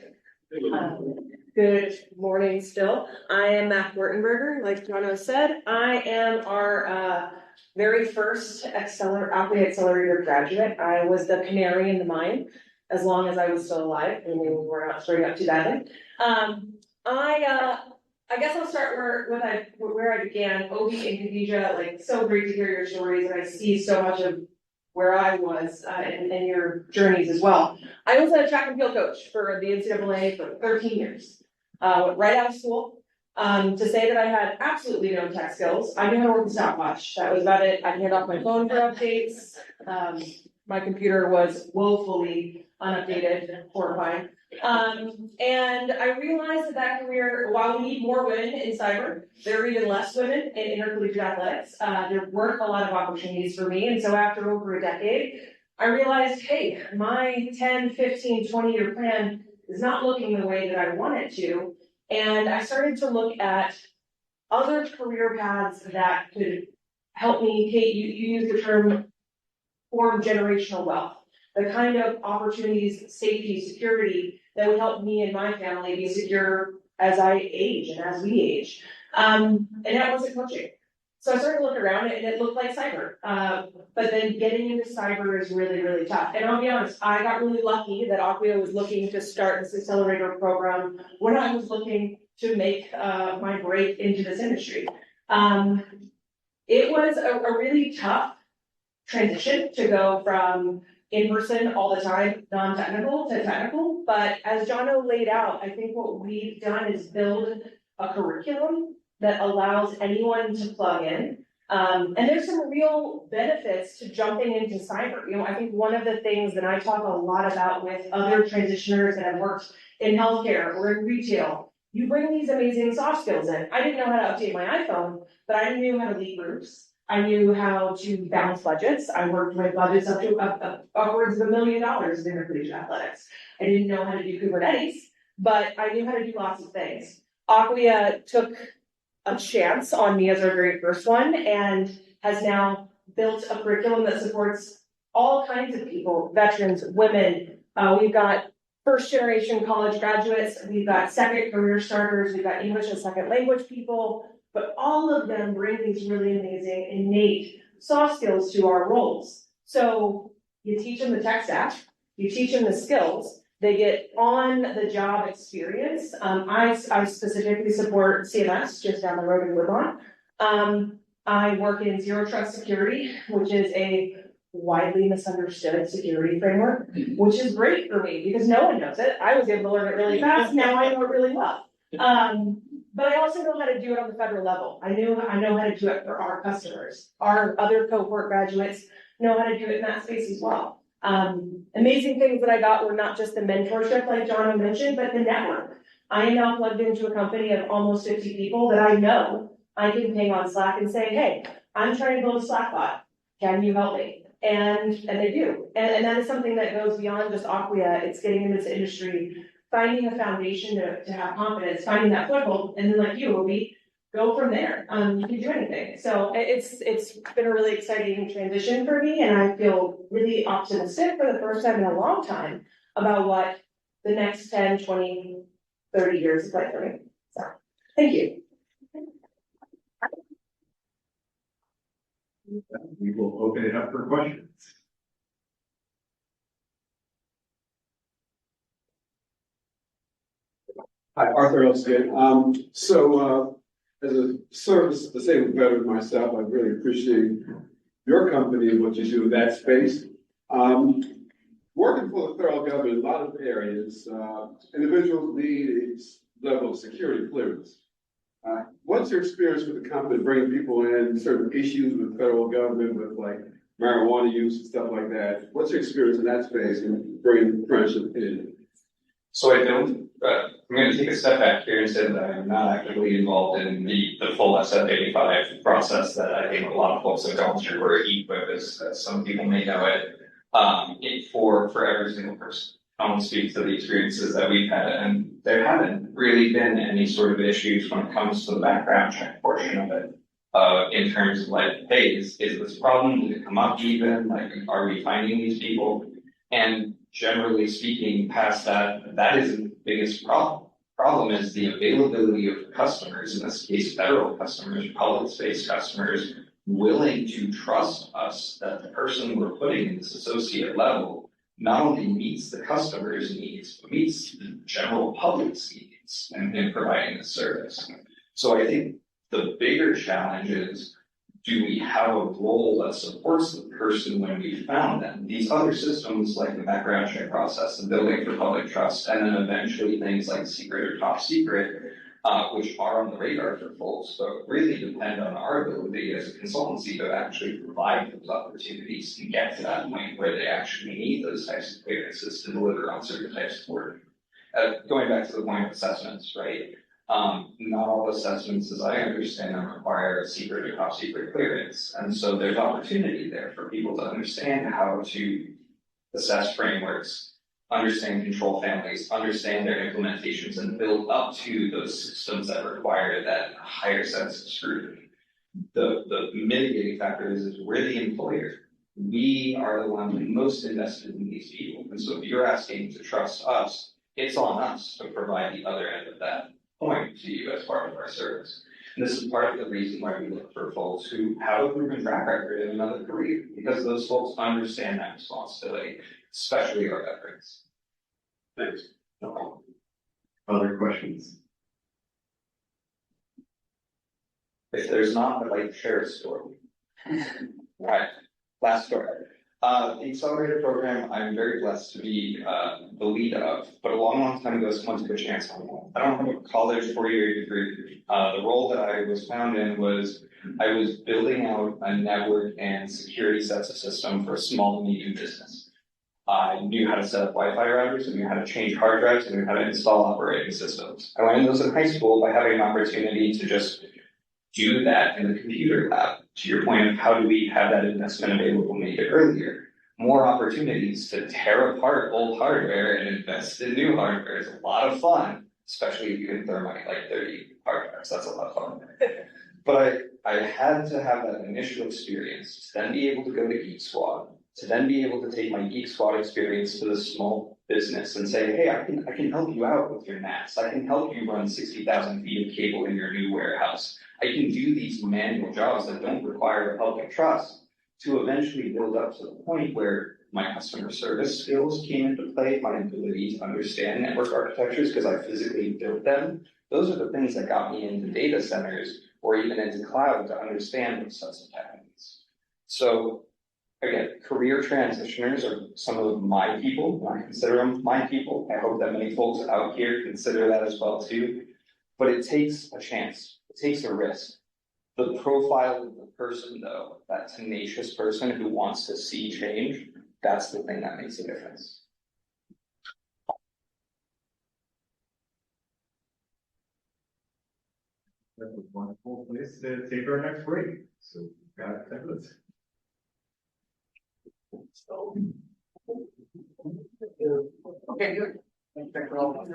Good morning still. I am Mac Wertenberger, like Jono said. I am our very first Accelerator graduate. I was the canary in the mine as long as I was still alive, and we were not starting up too badly. I guess I'll start where I began. Obi and Khadija, like, so great to hear your stories, and I see so much of where I was and your journeys as well. I was a track and field coach for the NCAA for 13 years. Went right out of school. To say that I had absolutely no tech skills, I knew how to work a stopwatch. That was about it. I hand off my phone for updates. My computer was woefully unupdated and horrifying. And I realized that career, while we need more women in cyber, there are even less women in intercollegiate athletics. There weren't a lot of opportunities for me. And so after over a decade, I realized, hey, my 10, 15, 20-year plan is not looking the way that I want it to. And I started to look at other career paths that could help me. Kate, you used the term form generational wealth. The kind of opportunities, safety, security that would help me and my family be secure as I age and as we age. And that wasn't coaching. So I started to look around it and it looked like cyber. But then getting into cyber is really, really tough. And I'll be honest, I got really lucky that Acquia was looking to start this accelerator program when I was looking to make my break into this industry. It was a really tough transition to go from in-person all the time, non-technical to technical. But as Jono laid out, I think what we've done is build a curriculum that allows anyone to plug in. And there's some real benefits to jumping into cyber. You know, I think one of the things that I talk a lot about with other transitioners that have worked in healthcare or in retail, you bring these amazing soft skills in. I didn't know how to update my iPhone, but I knew how to lead groups. I knew how to balance budgets. I worked with budgets up to upwards of $1 million in intercollegiate athletics. I didn't know how to do Kubernetes, but I knew how to do lots of things. Acquia took a chance on me as our very first one and has now built a curriculum that supports all kinds of people, veterans, women. We've got first generation college graduates. We've got second career starters. We've got English as second language people. But all of them bring these really amazing innate soft skills to our roles. So you teach them the tech stack, you teach them the skills, they get on the job experience. I specifically support CMS just down the road in Woodlawn. I work in zero trust security, which is a widely misunderstood security framework, which is great for me because no one knows it. I was able to learn it really fast. Now I know it really well. But I also know how to do it on the federal level. I know how to do it for our customers. Our other cohort graduates know how to do it in that space as well. Amazing things that I got were not just the mentorship like John mentioned, but the network. I am now plugged into a company of almost 50 people that I know I can ping on Slack and say, hey, I'm trying to build a Slack bot. Can you help me? And they do. And that is something that goes beyond just Acquia. It's getting into this industry, finding a foundation to have confidence, finding that foothold, and then like you, Obi, go from there. You can do anything. So it's been a really exciting transition for me, and I feel really optimistic for the first time in a long time about what the next 10, 20, 30 years is like for me. So thank you. We will open it up for questions. Hi, Arthur Elskin. As a service disabled veteran myself, I really appreciate your company and what you do in that space. Working for the federal government in a lot of areas, individuals need a level of security clearance. What's your experience with the company bringing people in certain issues with the federal government, with like marijuana use and stuff like that? What's your experience in that space and bringing friendship in? So I don't, I'm going to take a step back here and say that I am not actively involved in the full SF-85 process that I think a lot of folks have gone through or EQIP, as some people may know it, for every single person. I want to speak to the experiences that we've had, and there haven't really been any sort of issues when it comes to the background check portion of it. In terms of like, hey, is this a problem? Did it come up even? Like, are we finding these people? And generally speaking, past that, that isn't the biggest problem. Problem is the availability of customers, in this case, federal customers, public space customers, willing to trust us that the person we're putting in this associate level not only meets the customer's needs, but meets the general public's needs in providing this service. So I think the bigger challenge is, do we have a role that supports the person when we found them? These other systems like the background check process, the building for public trust, and then eventually things like secret or top secret, which are on the radar for folks, but really depend on our ability as a consultancy to actually provide those opportunities to get to that point where they actually need those types of clearances to deliver on certain types of work. Going back to the point of assessments, right? Not all assessments, as I understand them, require a secret or top secret clearance. And so there's opportunity there for people to understand how to assess frameworks, understand control families, understand their implementations, and build up to those systems that require that higher sense of scrutiny. The mitigating factor is we're the employer. We are the ones most invested in these people. And so if you're asking to trust us, it's on us to provide the other end of that point to you as part of our service. And this is part of the reason why we look for folks who have a proven track record in another career, because those folks understand that responsibility, especially our veterans. Thanks. No problem. Other questions? If there's not, I'd like to share a story. Right, last story. The accelerator program, I'm very blessed to be the lead of, but a long time ago, someone took a chance on me. I don't have a college 4-year degree. The role that I was found in was I was building out a network and security sets of system for a small and medium business. I knew how to set up Wi-Fi routers, I knew how to change hard drives, I knew how to install operating systems. I learned those in high school by having an opportunity to just do that in the computer lab. To your point of how do we have that investment available made earlier? More opportunities to tear apart old hardware and invest in new hardware is a lot of fun, especially if you can thermite like 30 hard drives. That's a lot of fun. But I had to have that initial experience to then be able to go to Geek Squad, to then be able to take my Geek Squad experience to the small business and say, hey, I can help you out with your NAS. I can help you run 60,000 feet of cable in your new warehouse. I can do these manual jobs that don't require public trust, to eventually build up to the point where my customer service skills came into play, my ability to understand network architectures because I physically built them. Those are the things that got me into data centers or even into cloud to understand those sets of techniques. So again, career transitioners are some of my people. I consider them my people. I hope that many folks out here consider that as well too. But it takes a chance. It takes a risk. The profile of the person, though, that tenacious person who wants to see change, that's the thing that makes a difference. That's a wonderful place to take our next break. So we've got 10 minutes. Okay, good. Thank you for all.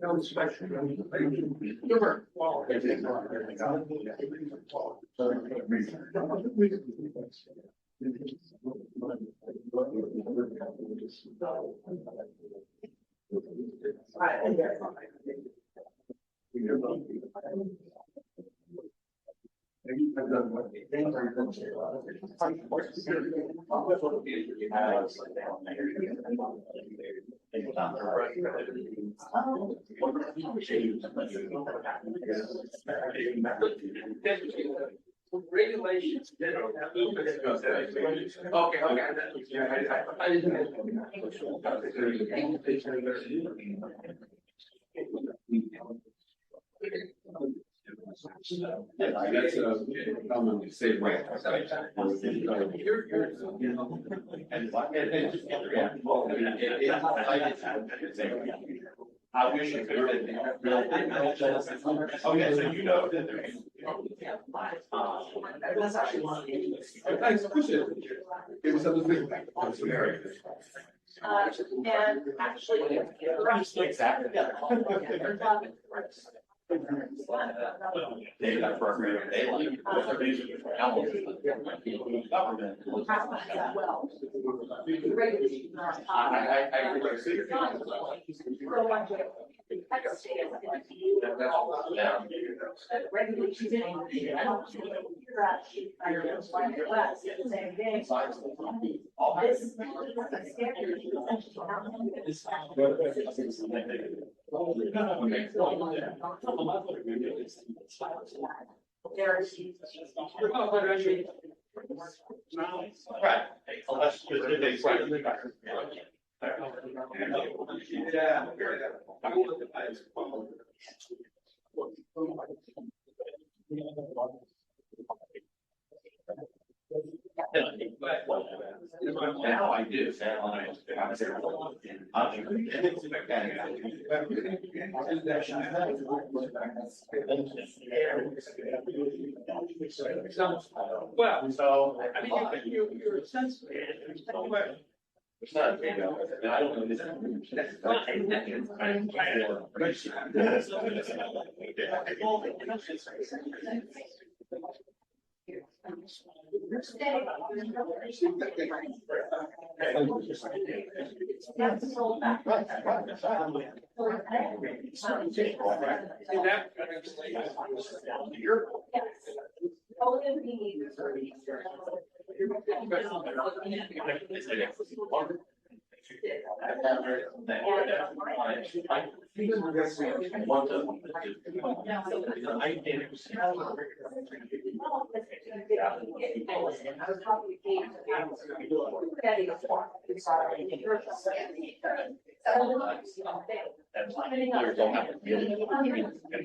No special. Super. Regulations. Okay, I didn't That's I'm gonna say right. I wish it could have been. Okay, so you know that there's. That's actually one of the. It was something. And actually. Exactly. They got program, they like. Government. Well. Regulations. I don't see it. You're actually, I don't like it less, the same thing. This is the standard. Right, unless specific. Now I do. Well, So, I mean, you're sensitive. it's not a big deal. I don't know this.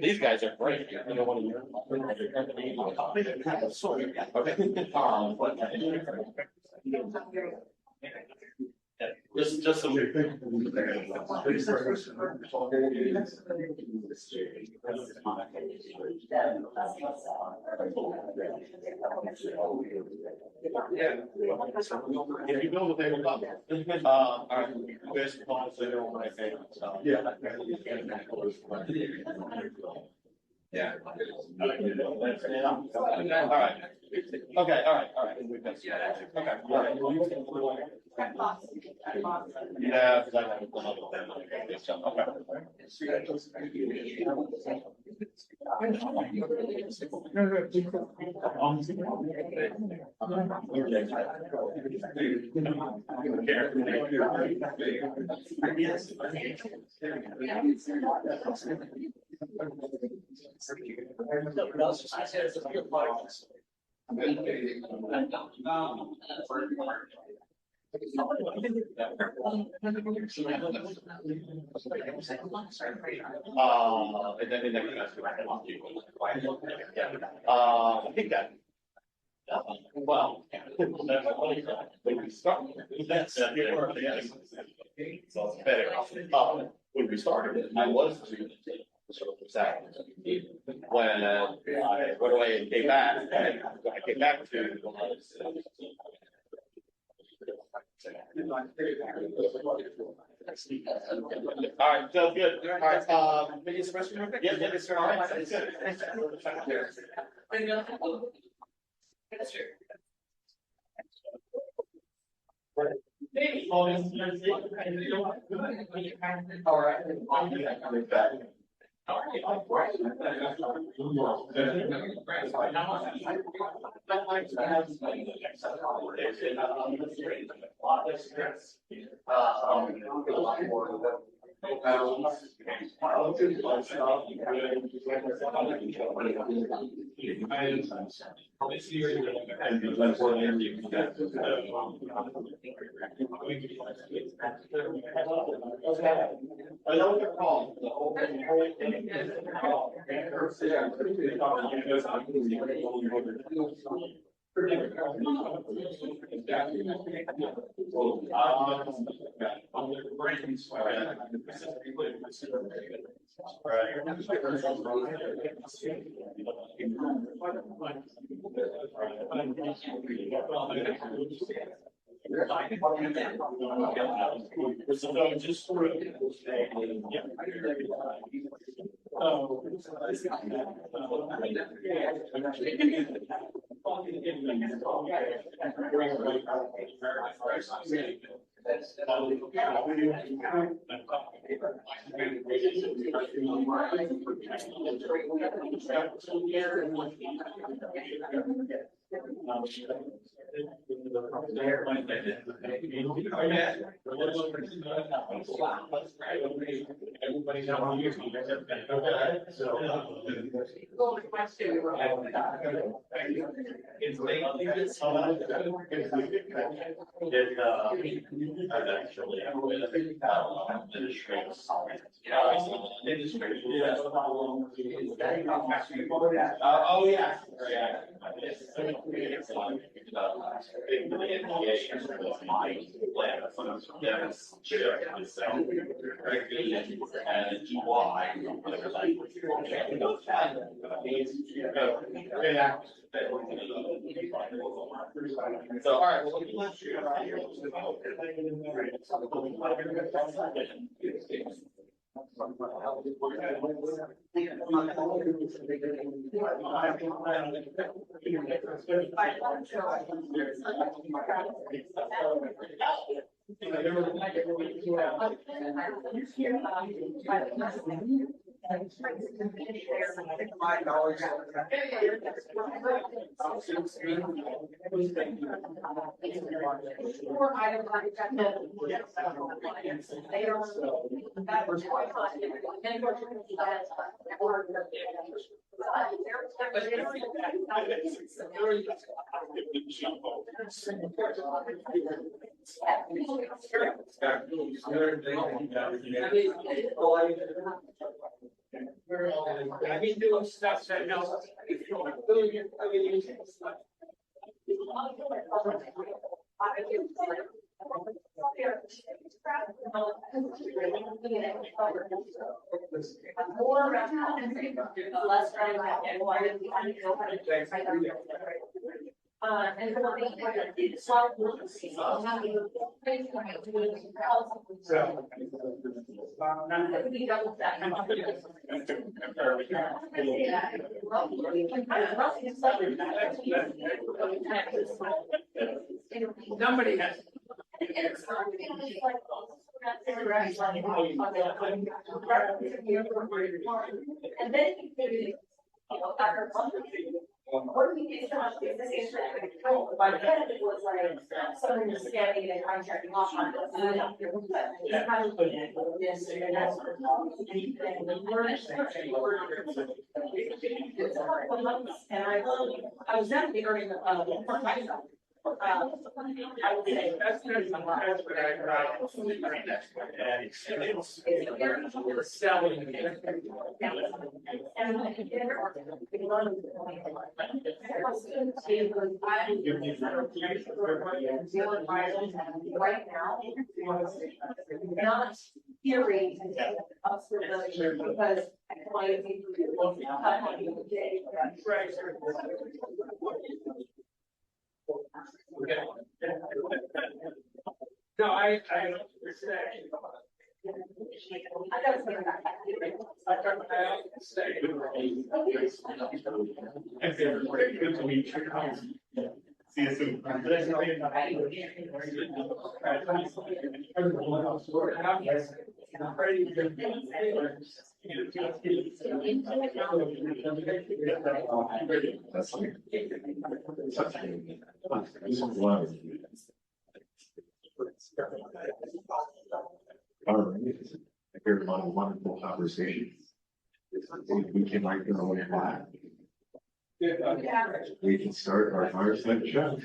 These guys are great. You know, one of your. Just some. If you know what they were about. Best policy on my favorite. Yeah. Yeah. All right. Okay, all right. Okay. All right. Yeah, because I have I think that. Well, when we start, that's so it's better. When we started, I was sort of sad when I went away and came back. And I came back to. All right, so good. All right, maybe it's the rest of your yeah, it's all right. It's good. All right. I know what they're called. The whole thing Everybody's on you. It's late. Oh, yeah. So, all right, well, let's I've been doing stuff that no. Somebody has. It's like. And then what we did so much is this is by the end it was like someone was scanning and contracting off on this. And I was definitely earning myself. I would say that's what right now, not theory because No, I respect. Good to meet you. See you soon. All right. I heard a lot of wonderful conversations. We can write them away live. We can start our fireside chat.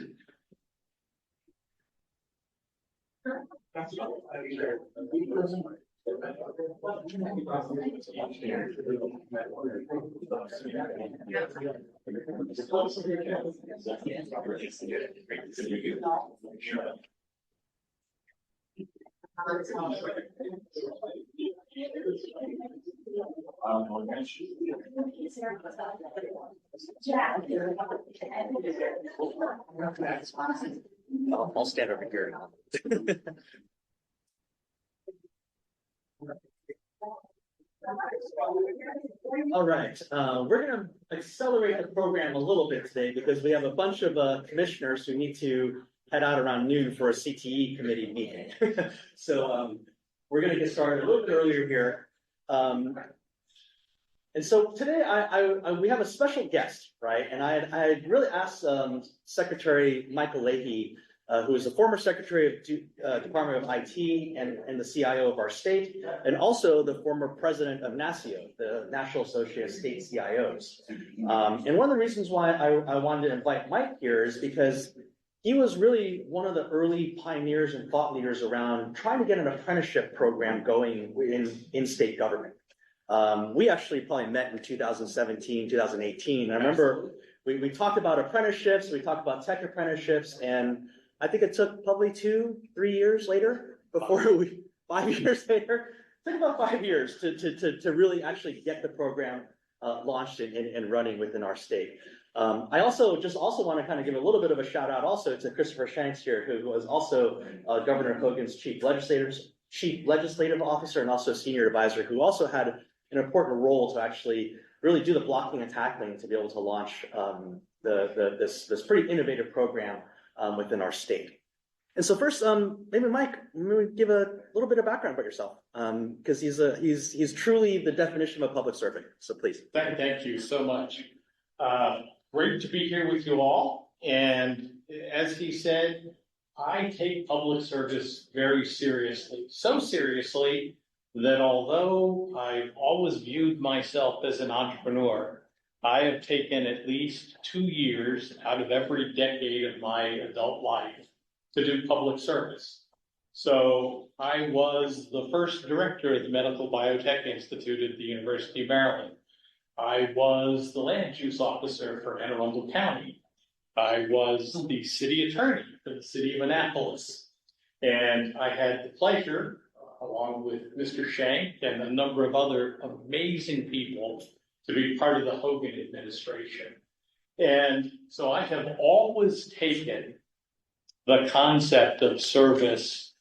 I'll stand over here. All right, we're going to accelerate the program a little bit today because we have a bunch of commissioners who need to head out around noon for a CTE committee meeting. So we're going to get started a little bit earlier here. And so today we have a special guest, right? And I had really asked Secretary Michael Leahy, who is the former Secretary of Department of IT and the CIO of our state, and also the former president of NASCIO, the National Association of State CIOs. And one of the reasons why I wanted to invite Mike here is because he was really one of the early pioneers and thought leaders around trying to get an apprenticeship program going in state government. We actually probably met in 2017, 2018. I remember we talked about apprenticeships, we talked about tech apprenticeships, and I think it took probably 2-3 years later before 5 years later, it took about 5 years to really actually get the program launched and running within our state. I also want to kind of give a little bit of a shout out also to Christopher Shanks here, who was also Governor Hogan's chief legislative officer and also senior advisor, who also had an important role to actually really do the blocking and tackling to be able to launch this pretty innovative program within our state. And so first, maybe Mike, maybe give a little bit of background about yourself, because he's truly the definition of a public servant. So please. Thank you so much. Great to be here with you all. And as he said, I take public service very seriously. So seriously that although I've always viewed myself as an entrepreneur, I have taken at least 2 years out of every decade of my adult life to do public service. So I was the first director of the Medical Biotech Institute at the University of Maryland. I was the land use officer for Anne Arundel County. I was the city attorney for the city of Annapolis. And I had the pleasure, along with Mr. Shank and a number of other amazing people, to be part of the Hogan administration. And so I have always taken the concept of service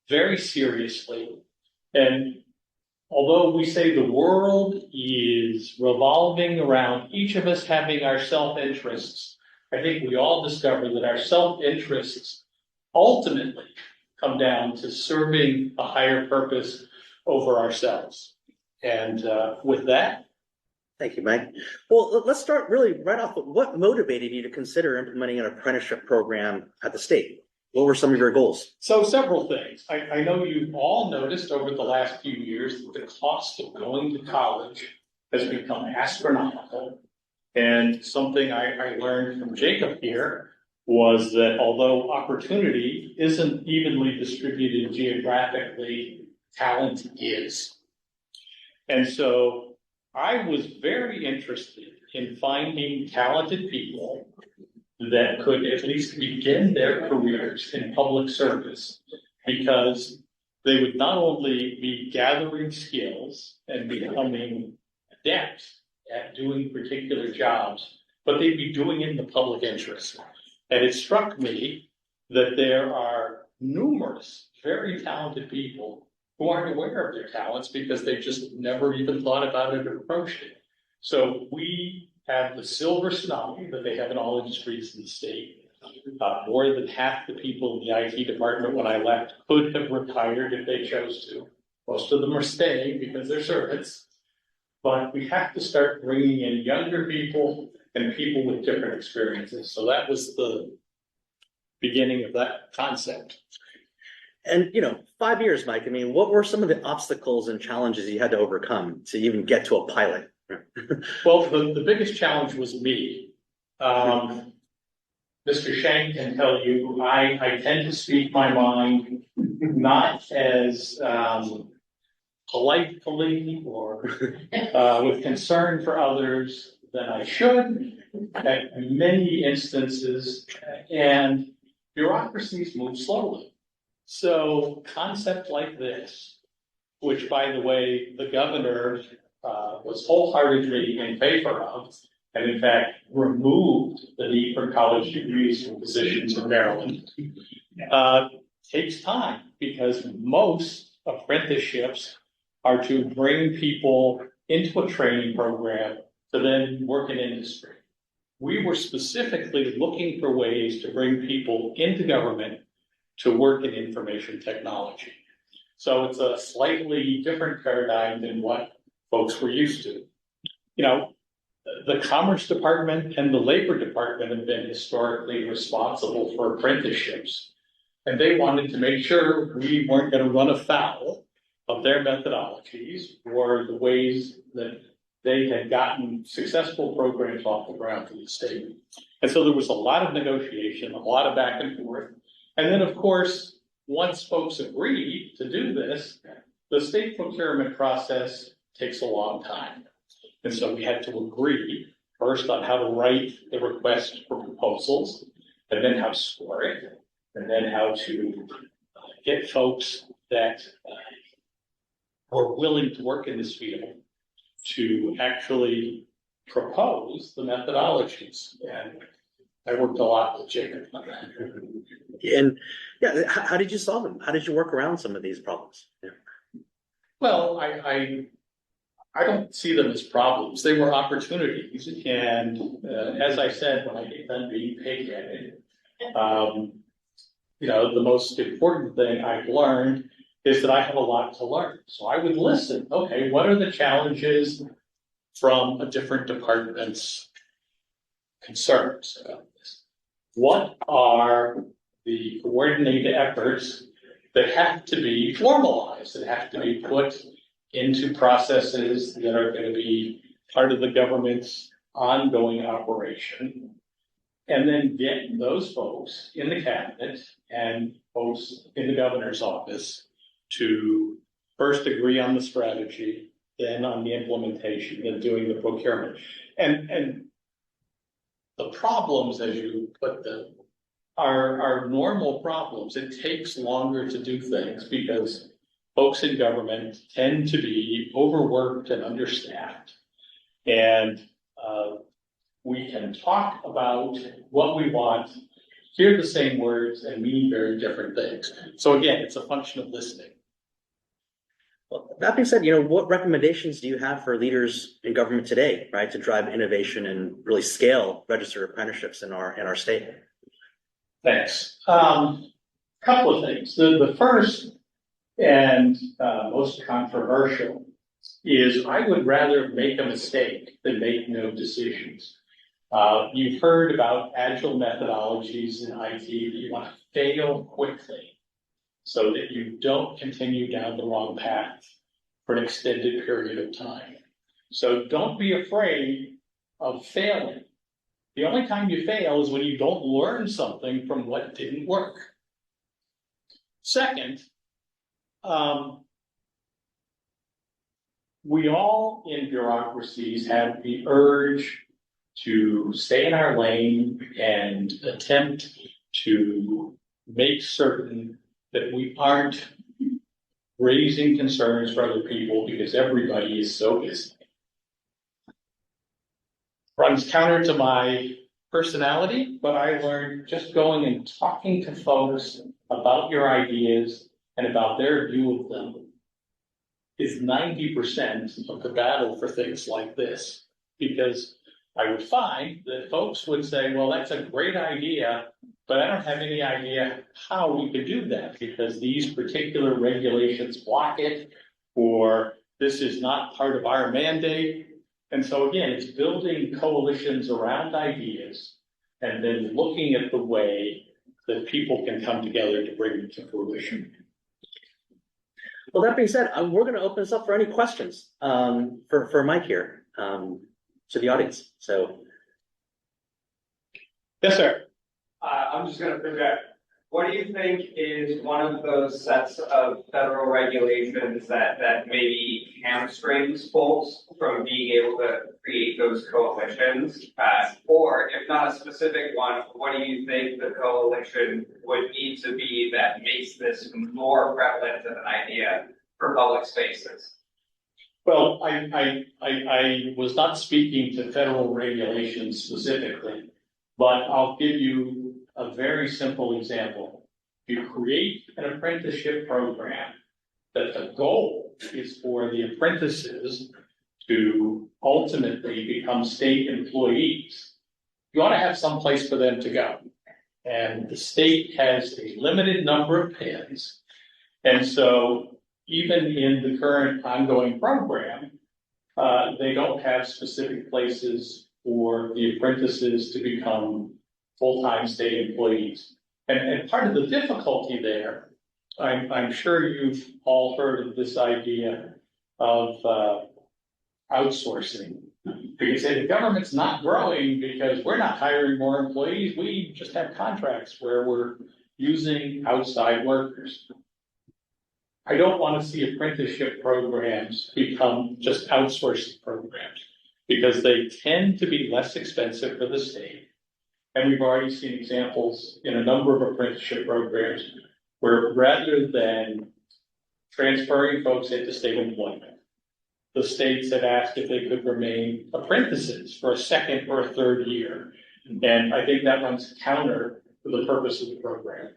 very seriously. And although we say the world is revolving around each of us having our self-interests, I think we all discover that our self-interests ultimately come down to serving a higher purpose over ourselves. And with that, Thank you, Mike. Well, let's start really right off. What motivated you to consider implementing an apprenticeship program at the state? What were some of your goals? so several things. I know you've all noticed over the last few years that the cost of going to college has become astronomical. And something I learned from Jacob here was that although opportunity isn't evenly distributed geographically, talent is. And so I was very interested in finding talented people that could at least begin their careers in public service, because they would not only be gathering skills and becoming adept at doing particular jobs, but they'd be doing it in the public interest. And it struck me that there are numerous very talented people who aren't aware of their talents because they've just never even thought about it or approached it. So we have the silver tsunami that they have in all industries in the state. More than half the people in the IT department when I left could have retired if they chose to. Most of them are staying because they're servants. But we have to start bringing in younger people and people with different experiences. So that was the beginning of that concept. And, 5 years, Mike, I mean, what were some of the obstacles and challenges you had to overcome to even get to a pilot? Well, the biggest challenge was me. Mr. Shank can tell you, I tend to speak my mind not as politely or with concern for others than I should at many instances, and bureaucracies move slowly. So concept like this, which by the way, the governor was wholeheartedly in favor of, and in fact removed the need for college degrees from positions in Maryland, takes time because most apprenticeships are to bring people into a training program to then work in industry. We were specifically looking for ways to bring people into government to work in information technology. So it's a slightly different paradigm than what folks were used to. The Commerce Department and the Labor Department have been historically responsible for apprenticeships. And they wanted to make sure we weren't going to run afoul of their methodologies or the ways that they had gotten successful programs off the ground for the state. And so there was a lot of negotiation, a lot of back and forth. And then, of course, once folks agreed to do this, the state procurement process takes a long time. And so we had to agree first on how to write the request for proposals, and then how to score it, and then how to get folks that were willing to work in this field to actually propose the methodologies. And I worked a lot with Jacob on that. And how did you solve them? How did you work around some of these problems? Yeah. Well, I don't see them as problems. They were opportunities. And as I said, when I get done being pig-headed, the most important thing I've learned is that I have a lot to learn. So I would listen. Okay, what are the challenges from a different department's concerns about this? What are the coordinated efforts that have to be formalized, that have to be put into processes that are going to be part of the government's ongoing operation? And then get those folks in the cabinet and folks in the governor's office to first agree on the strategy, then on the implementation, then doing the procurement. And the problems, as you put them, are normal problems. It takes longer to do things because folks in government tend to be overworked and understaffed. And we can talk about what we want, hear the same words, and mean very different things. So again, it's a function of listening. Well, that being said, what recommendations do you have for leaders in government today, right, to drive innovation and really scale registered apprenticeships in our state? Thanks. Couple of things. The first and most controversial is I would rather make a mistake than make no decisions. You've heard about agile methodologies in IT that you want to fail quickly so that you don't continue down the wrong path for an extended period of time. So don't be afraid of failing. The only time you fail is when you don't learn something from what didn't work. Second, we all in bureaucracies have the urge to stay in our lane and attempt to make certain that we aren't raising concerns for other people because everybody is so busy. Runs counter to my personality, but I learned just going and talking to folks about your ideas and about their view of them is 90% of the battle for things like this. Because I would find that folks would say, well, that's a great idea, but I don't have any idea how we could do that because these particular regulations block it, or this is not part of our mandate. And so again, it's building coalitions around ideas and then looking at the way that people can come together to bring it to fruition. Well, that being said, we're going to open this up for any questions for Mike here to the audience. So, yes, sir. I'm just going to project. What do you think is one of those sets of federal regulations that maybe hamstrings folks from being able to create those coalitions? Or if not a specific one, what do you think the coalition would need to be that makes this more prevalent of an idea for public spaces? Well, I was not speaking to federal regulations specifically, but I'll give you a very simple example. You create an apprenticeship program that the goal is for the apprentices to ultimately become state employees. You ought to have some place for them to go. And the state has a limited number of pins. And so even in the current ongoing program, they don't have specific places for the apprentices to become full-time state employees. And part of the difficulty there, I'm sure you've all heard of this idea of outsourcing. You say the government's not growing because we're not hiring more employees. We just have contracts where we're using outside workers. I don't want to see apprenticeship programs become just outsourcing programs because they tend to be less expensive for the state. And we've already seen examples in a number of apprenticeship programs where rather than transferring folks into state employment, the states have asked if they could remain apprentices for a second or a third year. And I think that runs counter to the purpose of the program.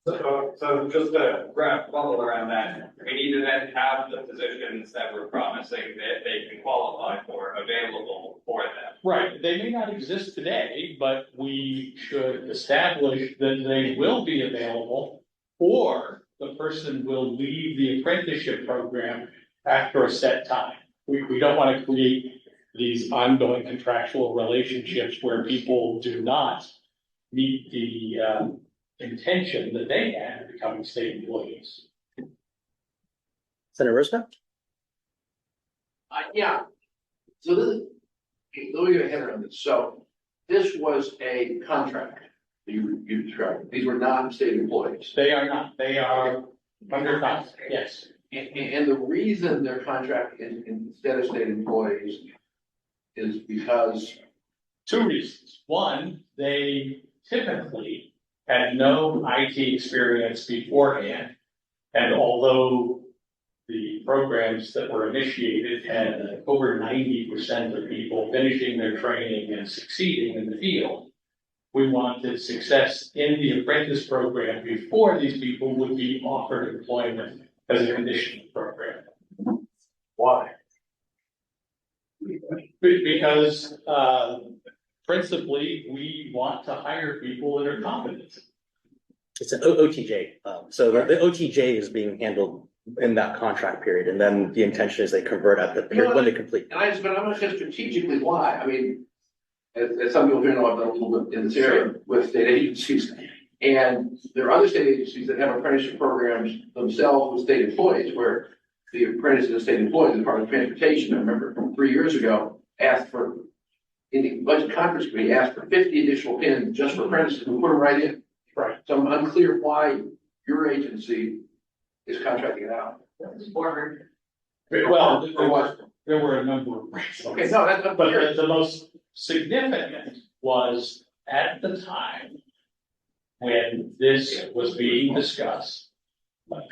So just to wrap bubble around that, we need to then have the positions that we're promising that they can qualify for available for them. Right. They may not exist today, but we should establish that they will be available, or the person will leave the apprenticeship program after a set time. We don't want to create these ongoing contractual relationships where people do not meet the intention that they had of becoming state employees. Senator Risco? Yeah. So this is, let me get a head around this. So this was a contract that you described. These were non-state employees. They are not. They are under contract. Yes. And the reason they're contract instead of state employees is because two reasons. One, they typically had no IT experience beforehand, and although the programs that were initiated had over 90% of people finishing their training and succeeding in the field, we wanted success in the apprentice program before these people would be offered employment as a conditional program. Why? Because principally, we want to hire people that are competent. It's an OTJ. So the OTJ is being handled in that contract period, and then the intention is they convert at the period when they complete. And but I'm gonna say strategically why, I mean, as some people here know, I've done a little bit in this area with state agencies. And there are other state agencies that have apprenticeship programs themselves with state employees, where the apprentice is a state employee, the Department of Transportation, I remember 3 years ago, asked for, in the budget conference committee, asked for 50 additional pins just for apprentices, and we put them right in. Right. So I'm unclear why your agency is contracting it out. Forward. Well, Or what? there were a number of reasons. Okay, no, that's, But the most significant was at the time when this was being discussed,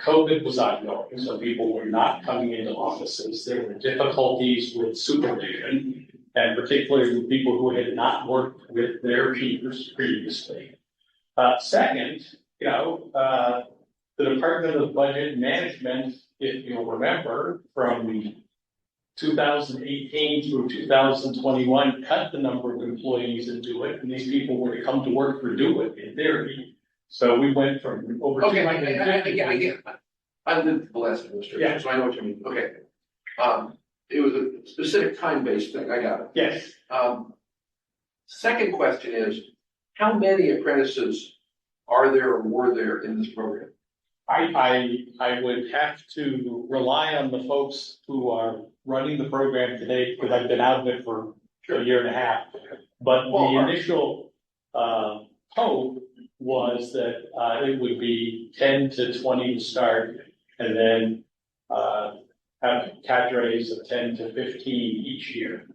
COVID was ongoing, so people were not coming into offices. There were difficulties with supervision, and particularly with people who had not worked with their peers previously. Second, the Department of Budget Management, if you'll remember, from 2018 through 2021, cut the number of employees that do it, and these people were to come to work for do it in theory. So we went from over. Okay, I get. I lived the last administration, so I know what you mean. Okay. It was a specific time-based thing. I got it. Yes. Second question is, how many apprentices are there or were there in this program? I would have to rely on the folks who are running the program today, because I've been out of it for a year and a half. But the initial hope was that it would be 10 to 20 to start, and then have cadres of 10 to 15 each year.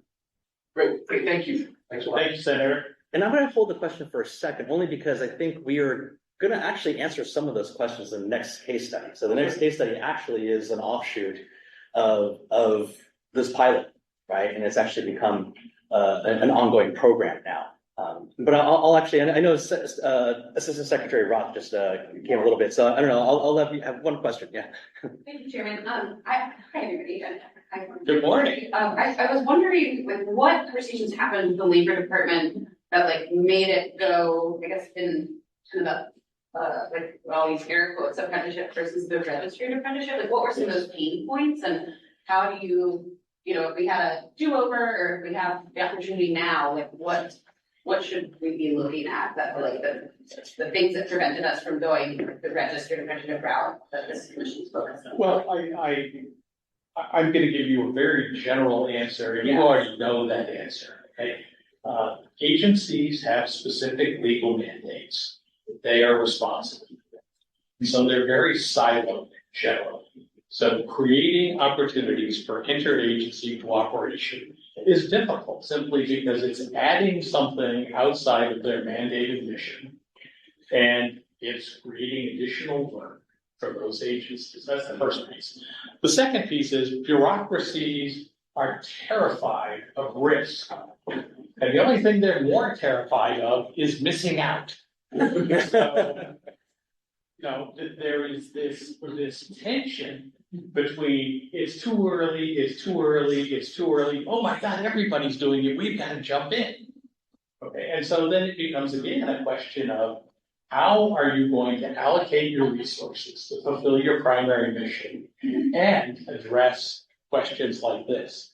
Great, thank you. Thanks a lot. Thanks, Senator. And I'm going to hold the question for a second, only because I think we are going to actually answer some of those questions in the next case study. So the next case study actually is an offshoot of this pilot, right? And it's actually become an ongoing program now. But I'll actually, I know Assistant Secretary Roth just came a little bit, so I don't know. I'll let you have one question. Yeah. Thank you, Chairman. Hi, everybody. Good morning. I was wondering, like, what conversations happened with the Labor Department that made it go, I guess, in kind of all these air quotes, apprenticeship versus the registered apprenticeship. What were some of those pain points, and how do you, if we had a do-over, or if we have the opportunity now, what should we be looking at that the things that prevented us from going the registered apprenticeship route that this commission is focused on? Well, I'm going to give you a very general answer, and you already know that answer. Okay? Agencies have specific legal mandates that they are responsible for. So they're very siloed generally. So creating opportunities for interagency cooperation is difficult, simply because it's adding something outside of their mandated mission, and it's creating additional work for those agencies. That's the first piece. The second piece is bureaucracies are terrified of risk. And the only thing they're more terrified of is missing out. So, there is this tension between it's too early. Oh my God, everybody's doing it. We've got to jump in. Okay, and so then it becomes again a question of how are you going to allocate your resources to fulfill your primary mission and address questions like this.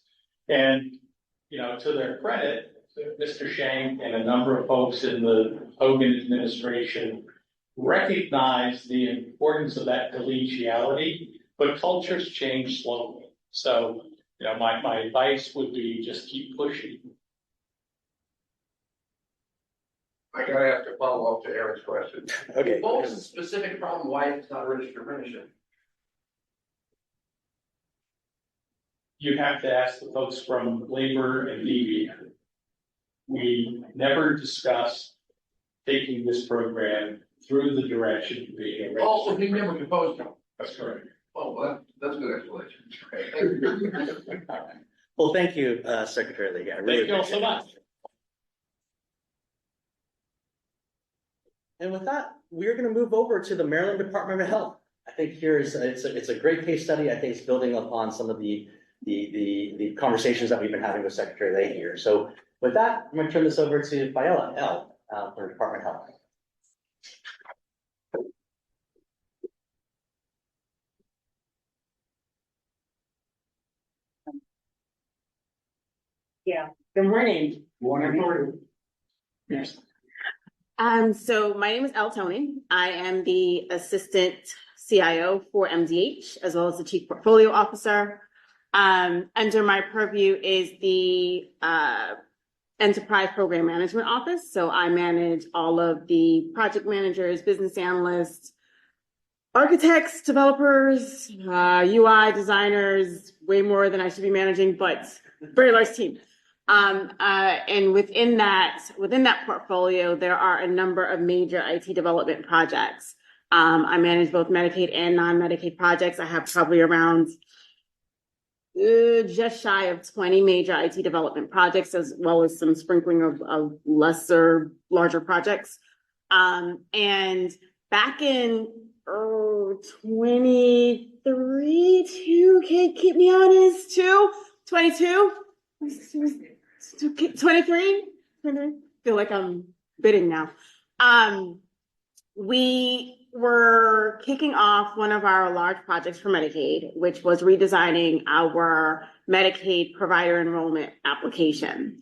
And to their credit, Mr. Shank and a number of folks in the Hogan administration recognize the importance of that collegiality, but cultures change slowly. So, my advice would be just keep pushing. I gotta have to follow up to Aaron's question. Okay. What was the specific problem why it's not a registered apprenticeship? You have to ask the folks from labor and DVM. We never discussed taking this program through the direction of being a registered. Oh, we never proposed it. That's correct. Oh, well, that's a good explanation. Well, thank you, Secretary Lee. I really Thank you all so appreciate much. it. And with that, we're going to move over to the Maryland Department of Health. I think here is it's a great case study. I think it's building upon some of the conversations that we've been having with Secretary Lay here. So with that, I'm going to turn this over to Fiella L. For Department of Health. Yeah. Good morning. Morning. Yes. So my name is Elle Tony. I am the assistant CIO for MDH, as well as the chief portfolio officer. Under my purview is the enterprise program management office. So I manage all of the project managers, business analysts, architects, developers, UI designers, way more than I should be managing, but very large team. And within that portfolio, there are a number of major IT development projects. I manage both Medicaid and non-Medicaid projects. I have probably around just shy of 20 major IT development projects, as well as some sprinkling of larger projects. And back in 23, keep me honest, 22, 23, feel like I'm bidding now. We were kicking off one of our large projects for Medicaid, which was redesigning our Medicaid provider enrollment application.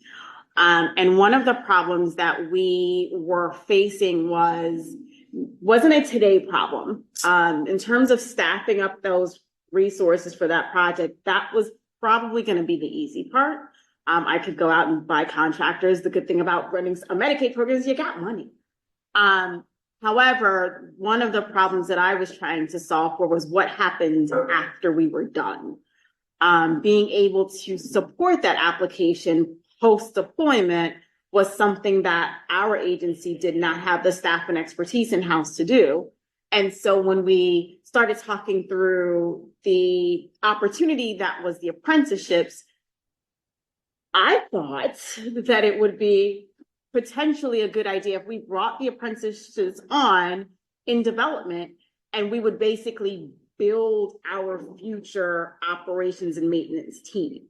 And one of the problems that we were facing wasn't a today problem. In terms of staffing up those resources for that project, that was probably going to be the easy part. I could go out and buy contractors. The good thing about running a Medicaid program is you got money. However, one of the problems that I was trying to solve for was what happened after we were done. Being able to support that application post-deployment was something that our agency did not have the staff and expertise in-house to do. And so when we started talking through the opportunity that was the apprenticeships, I thought that it would be potentially a good idea if we brought the apprentices on in development, and we would basically build our future operations and maintenance team.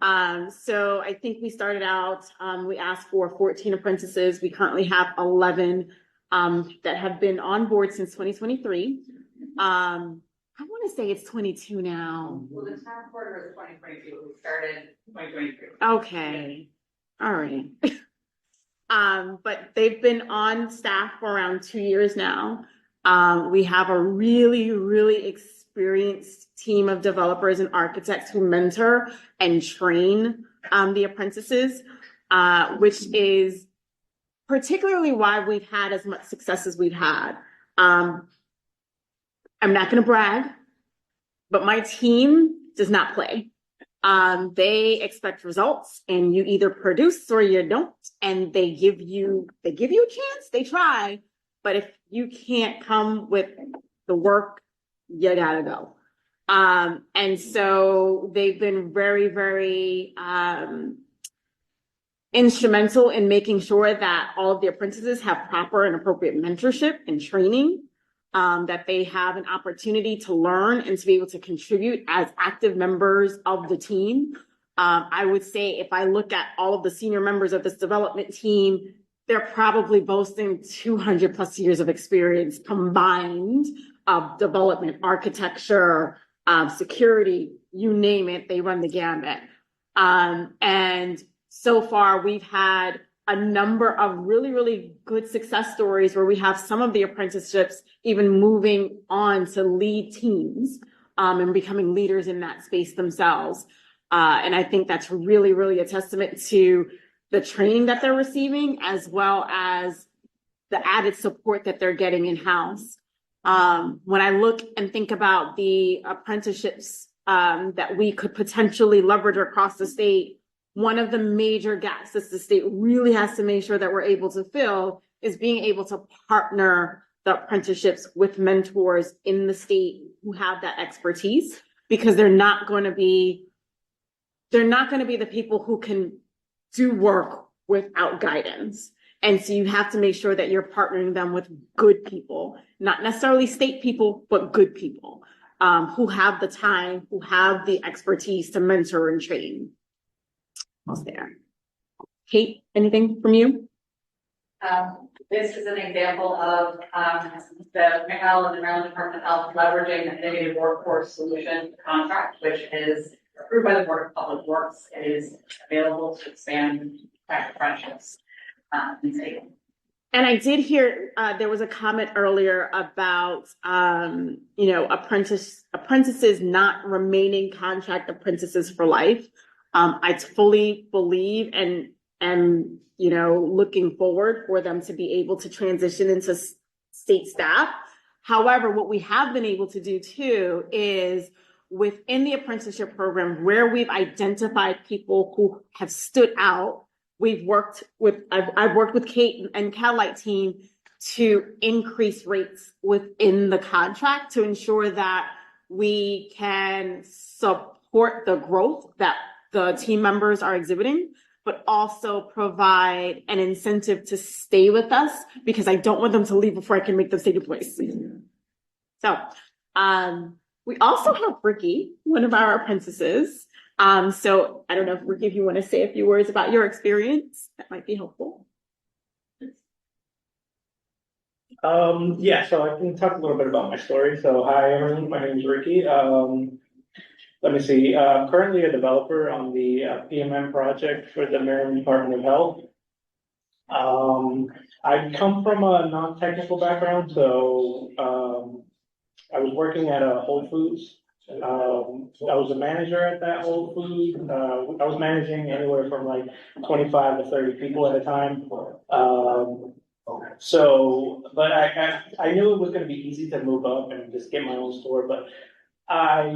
So I think we started out, we asked for 14 apprentices. We currently have 11 that have been on board since 2023. I want to say it's 22 now. Well, the time quarter was 2022. We started 2023. Okay. All right. But they've been on staff for around 2 years now. We have a really, really experienced team of developers and architects who mentor and train the apprentices, which is particularly why we've had as much success as we've had. I'm not going to brag, but my team does not play. They expect results, and you either produce or you don't, and they give you a chance. They try, but if you can't come with the work, you gotta go. And so they've been very, very instrumental in making sure that all of the apprentices have proper and appropriate mentorship and training, that they have an opportunity to learn and to be able to contribute as active members of the team. I would say if I look at all of the senior members of this development team, they're probably boasting 200 plus years of experience combined of development, architecture, security, you name it, they run the gamut. And so far we've had a number of really, really good success stories where we have some of the apprenticeships even moving on to lead teams and becoming leaders in that space themselves. And I think that's really, really a testament to the training that they're receiving, as well as the added support that they're getting in-house. When I look and think about the apprenticeships that we could potentially leverage across the state, one of the major gaps that the state really has to make sure that we're able to fill is being able to partner the apprenticeships with mentors in the state who have that expertise, because they're not going to be the people who can do work without guidance. And so you have to make sure that you're partnering them with good people, not necessarily state people, but good people who have the time, who have the expertise to mentor and train. Almost there. Kate, anything from you? This is an example of the McAllen and the Maryland Department of Health leveraging the Integrated Workforce Solution contract, which is approved by the Board of Public Works. It is available to expand tech apprenticeships in the state. And I did hear, there was a comment earlier about, apprentices not remaining contract apprentices for life. I fully believe and looking forward for them to be able to transition into state staff. However, what we have been able to do too is within the apprenticeship program where we've identified people who have stood out, I've worked with Kate and Catalyte team to increase rates within the contract to ensure that we can support the growth that the team members are exhibiting, but also provide an incentive to stay with us because I don't want them to leave before I can make them stay employees. So, we also have Ricky, one of our apprentices. So I don't know if Ricky, if you want to say a few words about your experience, that might be helpful. Yeah, so I can talk a little bit about my story. So hi everyone, my name is Ricky. Let me see, currently a developer on the PMM project for the Maryland Department of Health. I come from a non-technical background, so I was working at a Whole Foods. I was a manager at that Whole Foods. I was managing anywhere from like 25 to 30 people at a time. But I knew it was going to be easy to move up and just get my own store, but I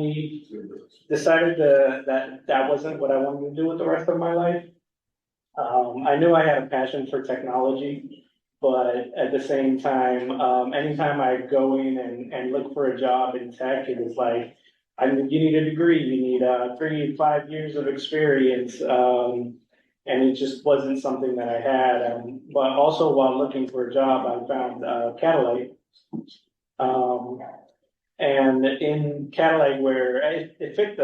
decided that wasn't what I wanted to do with the rest of my life. I knew I had a passion for technology, but at the same time, anytime I go in and look for a job in tech, it was like, you need a degree, you need 3 to 5 years of experience, and it just wasn't something that I had. But also while looking for a job, I found Catalyte. And in Catalyte, where it fit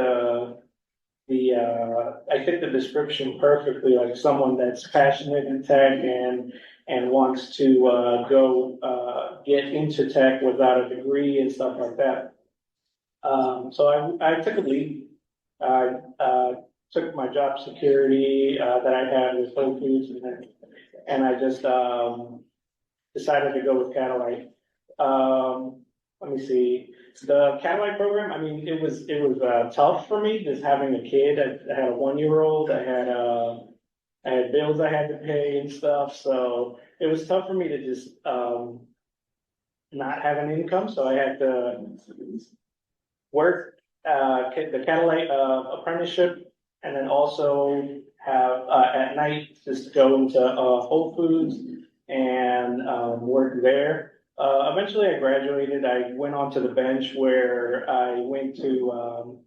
I fit the description perfectly, like someone that's passionate in tech and wants to go get into tech without a degree and stuff like that. So I took a leap. I took my job security that I had with Whole Foods, and I just decided to go with Catalyte. Let me see. The Catalyte program, I mean, it was tough for me just having a kid. I had a 1-year-old. I had bills I had to pay and stuff. So it was tough for me to just not have an income. So I had to work the Catalyte apprenticeship, and then also have at night just go into Whole Foods and work there. Eventually I graduated. I went onto the bench where I went to,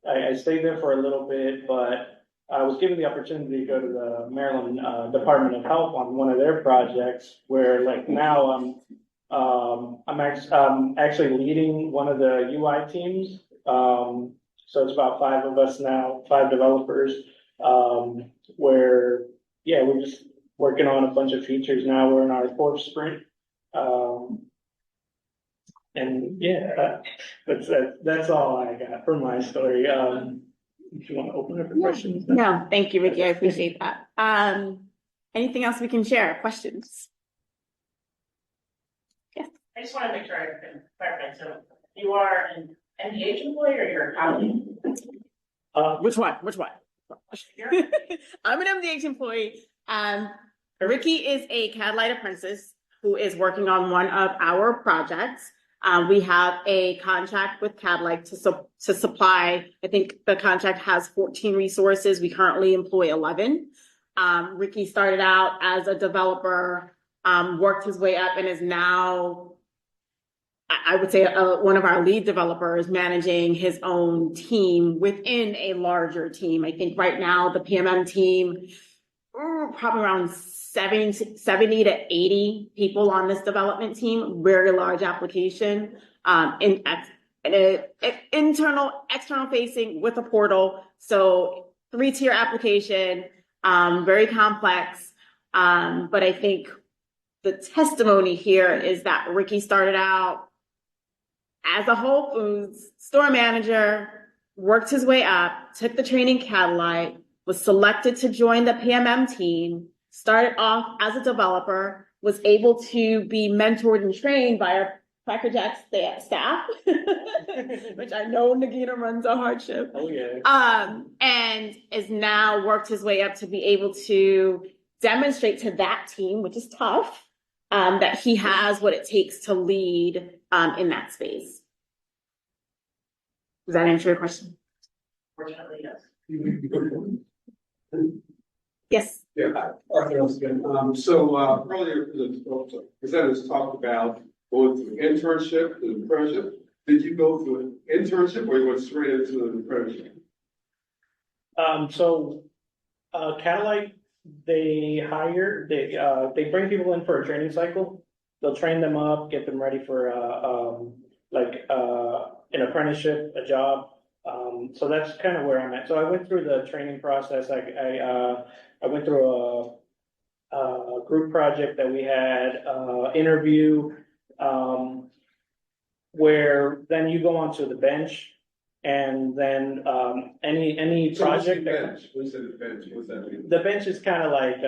I stayed there for a little bit, but I was given the opportunity to go to the Maryland Department of Health on one of their projects where like now I'm actually leading one of the UI teams. So it's about 5 of us now, 5 developers, where, yeah, we're just working on a bunch of features now. We're in our 4th sprint. And yeah, that's all I got for my story. If you want to open up for questions. No, thank you, Ricky. I appreciate that. Anything else we can share? Questions? Yes. I just want to make sure I can clarify. So you are an MDH employee or you're a colleague? Which one? I'm an MDH employee. Ricky is a Catalyte apprentice who is working on one of our projects. We have a contract with Catalyte to supply, I think the contract has 14 resources. We currently employ 11. Ricky started out as a developer, worked his way up, and is now, I would say, one of our lead developers managing his own team within a larger team. I think right now the PMM team, probably around 70 to 80 people on this development team, very large application, internal, external facing with a portal. So 3-tier application, very complex. But I think the testimony here is that Ricky started out as a Whole Foods store manager, worked his way up, took the training catalyte, was selected to join the PMM team, started off as a developer, was able to be mentored and trained by our Cracker Jack staff, which I know Nagina runs a hardship. Oh, yeah. And is now worked his way up to be able to demonstrate to that team, which is tough, that he has what it takes to lead in that space. Does that answer your question? Fortunately, yes. Yes. Yeah, Arthur, once again. Earlier, the presenters talked about going through internship and apprenticeship. Did you go through an internship or you went straight into an apprenticeship? Catalyte, they bring people in for a training cycle. They'll train them up, get them ready for an apprenticeship, a job. So that's kind of where I'm at. So I went through the training process. I went through a group project that we had, interview, where then you go onto the bench, and then any project. What's the bench? What's that mean? The bench is kind of like,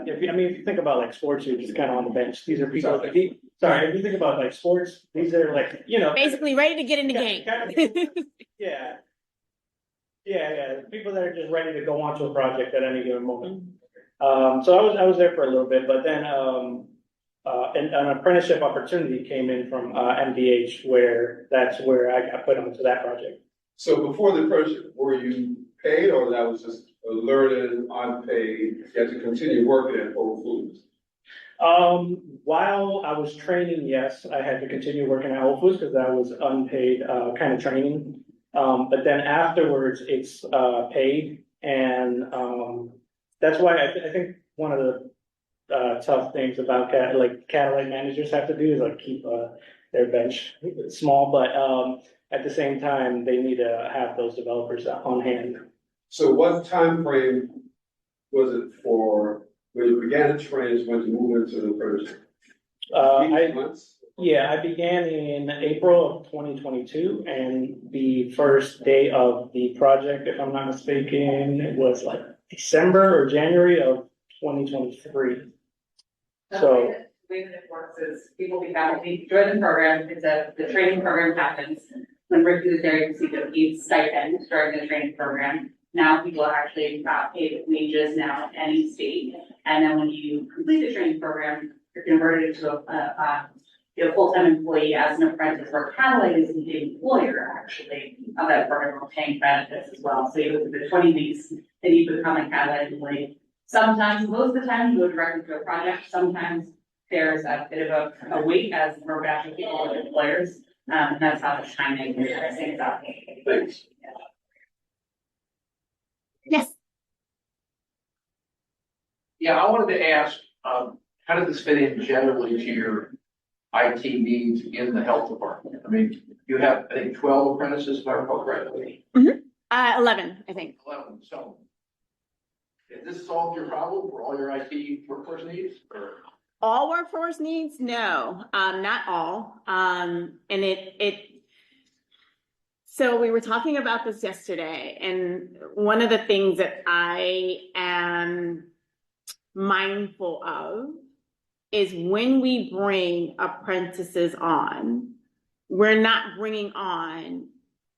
if you think about like sports, you're just kind of on the bench. These are people. If you think about like sports, these are like, basically ready to get in the game. Yeah. People that are just ready to go onto a project at any given moment. So I was there for a little bit, but then an apprenticeship opportunity came in from MDH, that's where I got put onto that project. So before the apprenticeship, were you paid, or that was just a learning unpaid? You had to continue working at Whole Foods. While I was training, yes, I had to continue working at Whole Foods because that was unpaid kind of training. But then afterwards, it's paid, and that's why I think one of the tough things about Catalyte managers have to do is keep their bench small, but at the same time, they need to have those developers on hand. So what time frame was it for when you began to train when you moved into the apprenticeship? I began in April of 2022, and the first day of the project, if I'm not mistaken, it was like December or January of 2023. So the way that it works is people join the program. The training program happens. When we're through the dairy procedure, you stipend during the training program. Now people are actually paid wages now in any state. And then when you complete the training program, you're converted to a full-time employee as an apprentice, where Catalyte is the employer actually of that program, paying benefits as well. So you go through the 20 weeks and you become a Catalyte employee. Sometimes, most of the time, you go directly to a project. Sometimes there's a bit of a wait as we're matching people with employers. And that's how the timing is out. Thanks. Yes. Yeah, I wanted to ask, how did this fit in generally to your IT needs in the health department? I mean, you have, I think, 12 apprentices, if I recall correctly. 11, I think. 11. So, is this solve your problem for all your IT workforce needs? Or? All workforce needs? No, not all. So we were talking about this yesterday, and one of the things that I am mindful of is when we bring apprentices on, we're not bringing on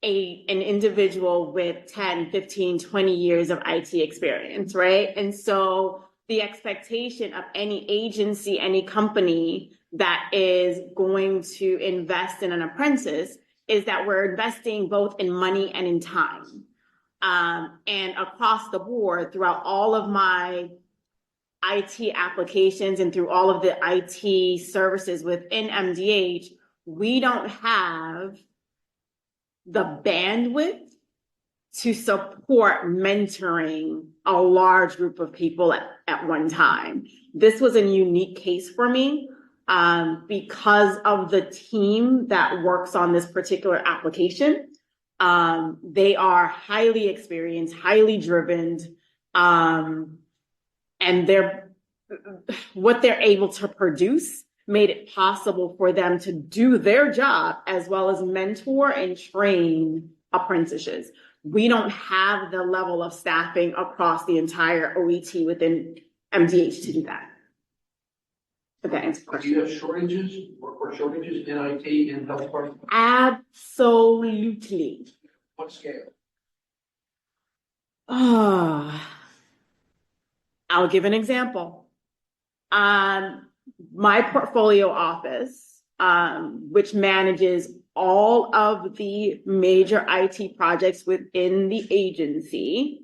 an individual with 10, 15, 20 years of IT experience, right? And so the expectation of any agency, any company that is going to invest in an apprentice is that we're investing both in money and in time. And across the board, throughout all of my IT applications and through all of the IT services within MDH, we don't have the bandwidth to support mentoring a large group of people at one time. This was a unique case for me because of the team that works on this particular application. They are highly experienced, highly driven, and what they're able to produce made it possible for them to do their job as well as mentor and train apprentices. We don't have the level of staffing across the entire OET within MDH to do that. Okay. Do you have shortages, workforce shortages in IT in health department? Absolutely. What scale? I'll give an example. My portfolio office, which manages all of the major IT projects within the agency,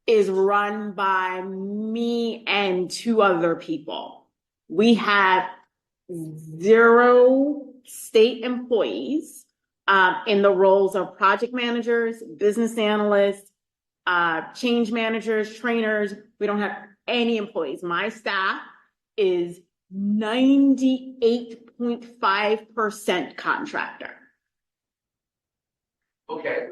is run by me and 2 other people. We have 0 state employees in the roles of project managers, business analysts, change managers, trainers. We don't have any employees. My staff is 98.5% contractor. Okay,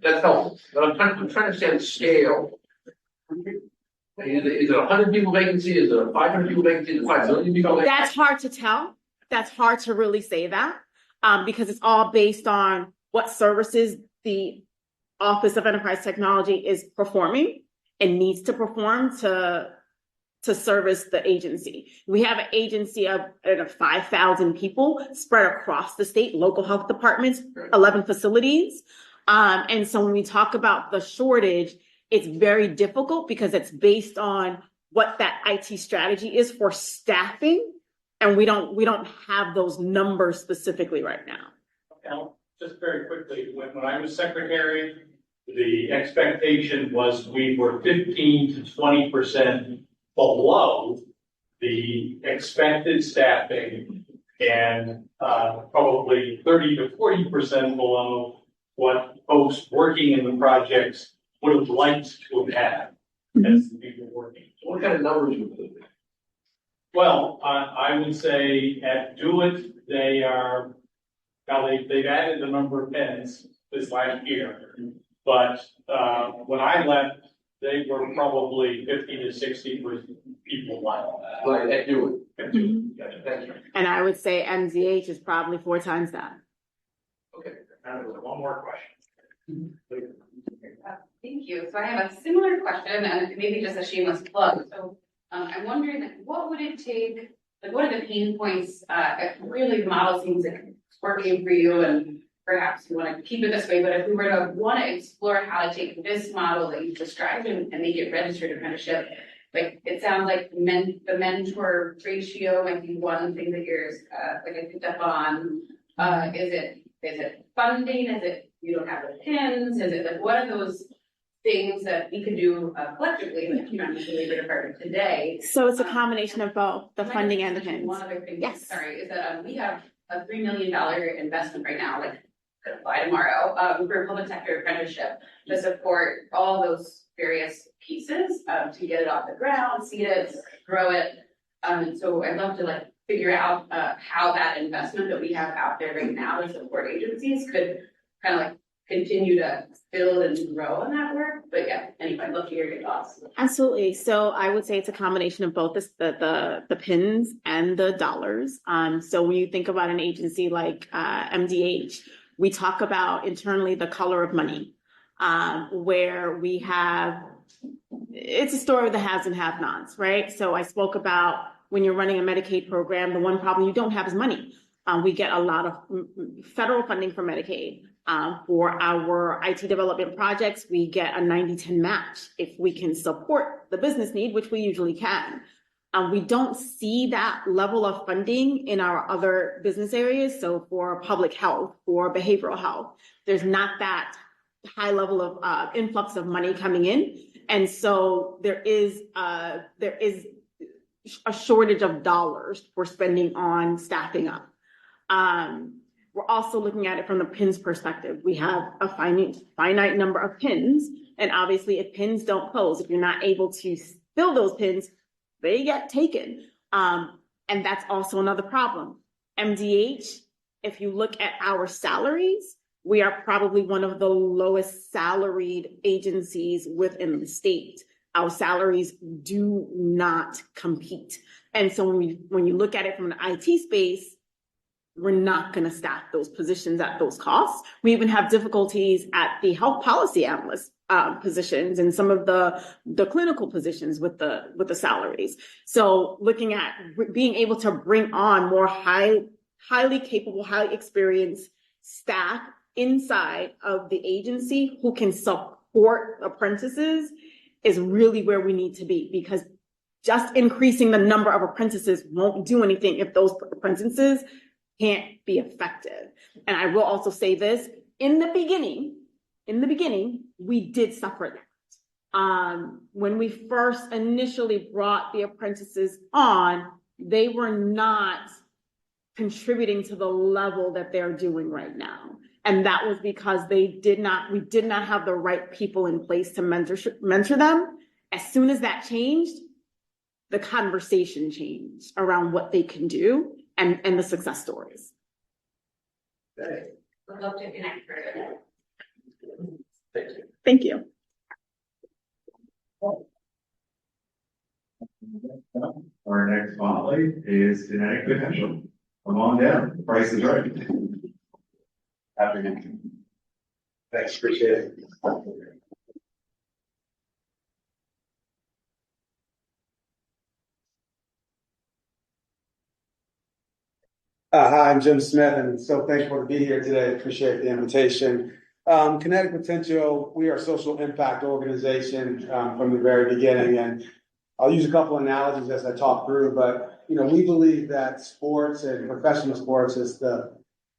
that's helpful, but I'm trying to understand the scale. Is it 100 people vacancy? Is it 500 people vacancy? Is it 5 million people vacancy? That's hard to tell. That's hard to really say that because it's all based on what services the Office of Enterprise Technology is performing and needs to perform to service the agency. We have an agency of 5,000 people spread across the state, local health departments, 11 facilities. And so when we talk about the shortage, it's very difficult because it's based on what that IT strategy is for staffing. And we don't have those numbers specifically right now. Now, just very quickly, when I was secretary, the expectation was we were 15 to 20% below the expected staffing and probably 30 to 40% below what folks working in the projects would have liked to have had as the people working. So what kind of numbers would it be? Well, I would say at Do It, they've added the number of pens this last year. But when I left, they were probably 50 to 60 people left. Like at Do It. At Do It. Gotcha. Thank you. And I would say MDH is probably 4 times that. Okay. Now, one more question. Thank you. So I have a similar question and maybe just a shameless plug. So I'm wondering, like, what would it take, like, what are the pain points, if really the model seems like it's working for you and perhaps you want to keep it this way, but if we were to want to explore how to take this model that you described and make it registered apprenticeship, like, it sounds like the mentor ratio might be one thing that you're, like I picked up on. Is it funding? Is it you don't have the pins? Is it like, what are those things that we could do collectively, like, you know, in the labor department today? So it's a combination of both the funding and the pins. One other thing, yes, sorry, is that we have a $3 million investment right now, like, could apply tomorrow, for a public sector apprenticeship to support all those various pieces to get it off the ground, seed it, grow it. So I'd love to, like, figure out how that investment that we have out there right now to support agencies could kind of like continue to build and grow in that work. But yeah, anyway, I'd love to hear your thoughts. Absolutely. So I would say it's a combination of both the pins and the dollars. So when you think about an agency like MDH, we talk about internally the color of money, where we have, it's a story of the haves and have-nots, right? So I spoke about when you're running a Medicaid program, the one problem you don't have is money. We get a lot of federal funding for Medicaid. For our IT development projects, we get a 90-10 match if we can support the business need, which we usually can. We don't see that level of funding in our other business areas. So for public health, for behavioral health, there's not that high level of influx of money coming in. And so there is a shortage of dollars for spending on staffing up. We're also looking at it from the pins perspective. We have a finite number of pins, and obviously if pins don't close, if you're not able to fill those pins, they get taken. And that's also another problem. MDH, if you look at our salaries, we are probably one of the lowest salaried agencies within the state. Our salaries do not compete. And so when you look at it from an IT space, we're not going to staff those positions at those costs. We even have difficulties at the health policy analyst positions and some of the clinical positions with the salaries. So looking at being able to bring on more highly capable, highly experienced staff inside of the agency who can support apprentices is really where we need to be, because just increasing the number of apprentices won't do anything if those apprentices can't be effective. And I will also say this, in the beginning, we did suffer that. When we first initially brought the apprentices on, they were not contributing to the level that they're doing right now. And that was because we did not have the right people in place to mentor them. As soon as that changed, the conversation changed around what they can do and the success stories. Would love to connect further. Thank you. Our next spotlight is Kinetic Potential. Come on down, the price is right. Happy to. Thanks, appreciate it. Hi, I'm Jim Smith, and so thankful to be here today. Appreciate the invitation. Kinetic Potential, we are a social impact organization from the very beginning, and I'll use a couple analogies as I talk through, but we believe that sports and professional sports is the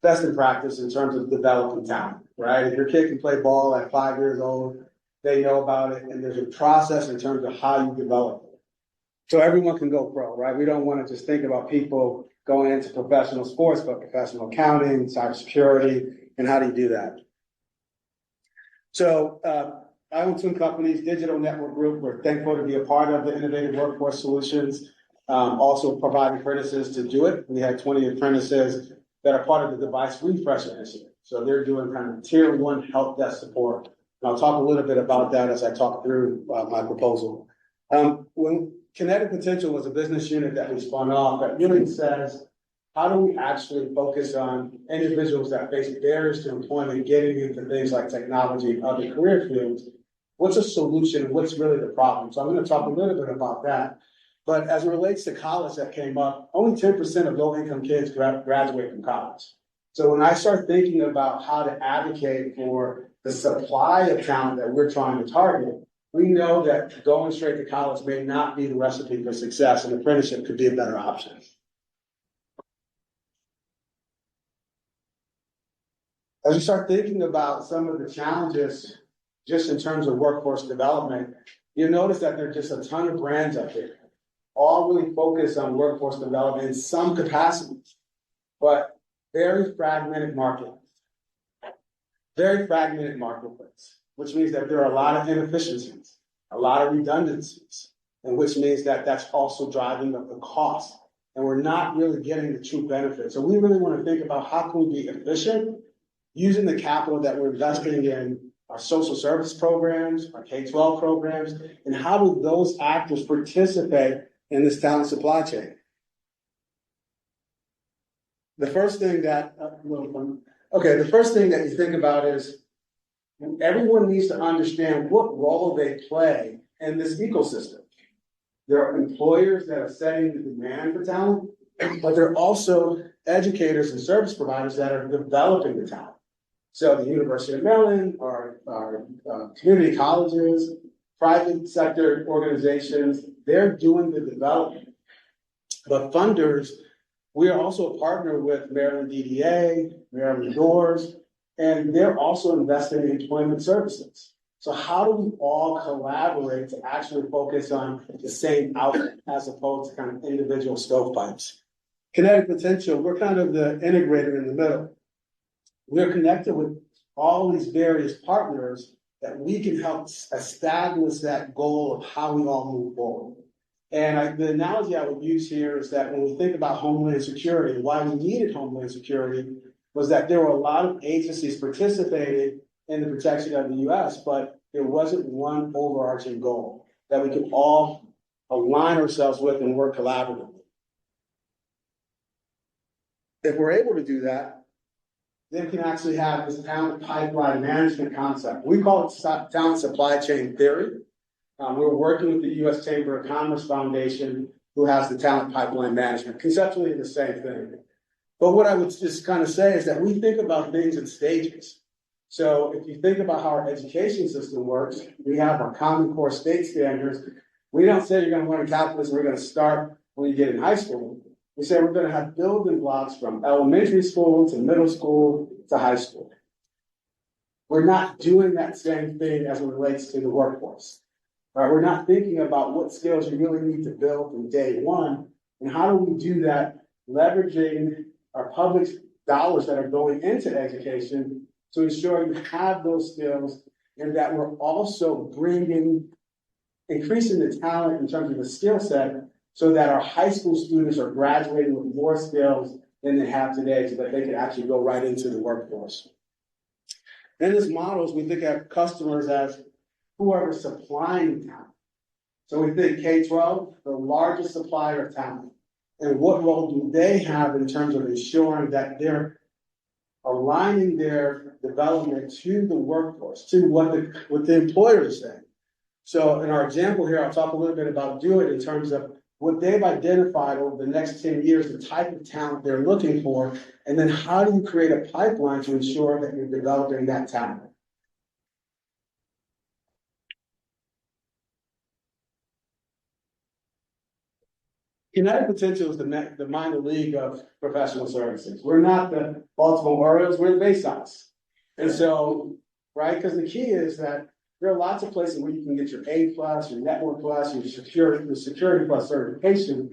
best in practice in terms of developing talent, right? If your kid can play ball at 5 years old, they know about it, and there's a process in terms of how you develop it. So everyone can go pro, right? We don't want to just think about people going into professional sports, but professional accounting, cybersecurity, and how do you do that? So I own two companies, Digital Network Group. We're thankful to be a part of the Innovative Workforce Solutions, also providing apprentices to do it. We had 20 apprentices that are part of the device refresh initiative. So they're doing kind of tier 1 help desk support. And I'll talk a little bit about that as I talk through my proposal. When Kinetic Potential was a business unit that we spun off that really says, how do we actually focus on individuals that face barriers to employment, getting into things like technology and other career fields? What's a solution? What's really the problem? So I'm going to talk a little bit about that. But as it relates to college that came up, only 10% of low-income kids graduate from college. So when I start thinking about how to advocate for the supply of talent that we're trying to target, we know that going straight to college may not be the recipe for success, and apprenticeship could be a better option. As we start thinking about some of the challenges, just in terms of workforce development, you'll notice that there are just a ton of brands up there, all really focused on workforce development in some capacity, but very fragmented market. Very fragmented marketplace, which means that there are a lot of inefficiencies, a lot of redundancies, and which means that that's also driving up the cost. And we're not really getting the true benefit. So we really want to think about how can we be efficient using the capital that we're investing in our social service programs, our K-12 programs, and how do those actors participate in this talent supply chain? The first thing that you think about is everyone needs to understand what role they play in this ecosystem. There are employers that are setting the demand for talent, but there are also educators and service providers that are developing the talent. So the University of Maryland, our community colleges, private sector organizations, they're doing the development. But funders, we are also a partner with Maryland DDA, Maryland Doors, and they're also investing in employment services. So how do we all collaborate to actually focus on the same outcome as opposed to kind of individual stovepipes? Kinetic Potential, we're kind of the integrator in the middle. We're connected with all these various partners that we can help establish that goal of how we all move forward. And the analogy I would use here is that when we think about Homeland Security, why we needed Homeland Security was that there were a lot of agencies participating in the protection of the U.S., but there wasn't one overarching goal that we could all align ourselves with and work collaboratively. if we're able to do that, then we can actually have this talent pipeline management concept. We call it talent supply chain theory. We're working with the U.S. Chamber of Commerce Foundation, who has the talent pipeline management, conceptually the same thing. But what I would just kind of say is that we think about things in stages. So if you think about how our education system works, we have our Common Core state standards. We don't say you're going to learn calculus and we're going to start when you get in high school. We say we're going to have building blocks from elementary school to middle school to high school. We're not doing that same thing as it relates to the workforce. Right? We're not thinking about what skills you really need to build from day one, and how do we do that, leveraging our public dollars that are going into education to ensure you have those skills, and that we're also increasing the talent in terms of the skill set so that our high school students are graduating with more skills than they have today so that they can actually go right into the workforce. In this models, we think of customers as whoever supplying talent. So we think K-12, the largest supplier of talent. And what role do they have in terms of ensuring that they're aligning their development to the workforce, to what the employer is saying. So in our example here, I'll talk a little bit about Do It in terms of what they've identified over the next 10 years, the type of talent they're looking for, and then how do you create a pipeline to ensure that you're developing that talent. Kinetic Potential is the minor league of professional services. We're not the Baltimore Orioles, we're the Bay Sox. And so, right, because the key is that there are lots of places where you can get your A+, your Network+, your Security Plus certification,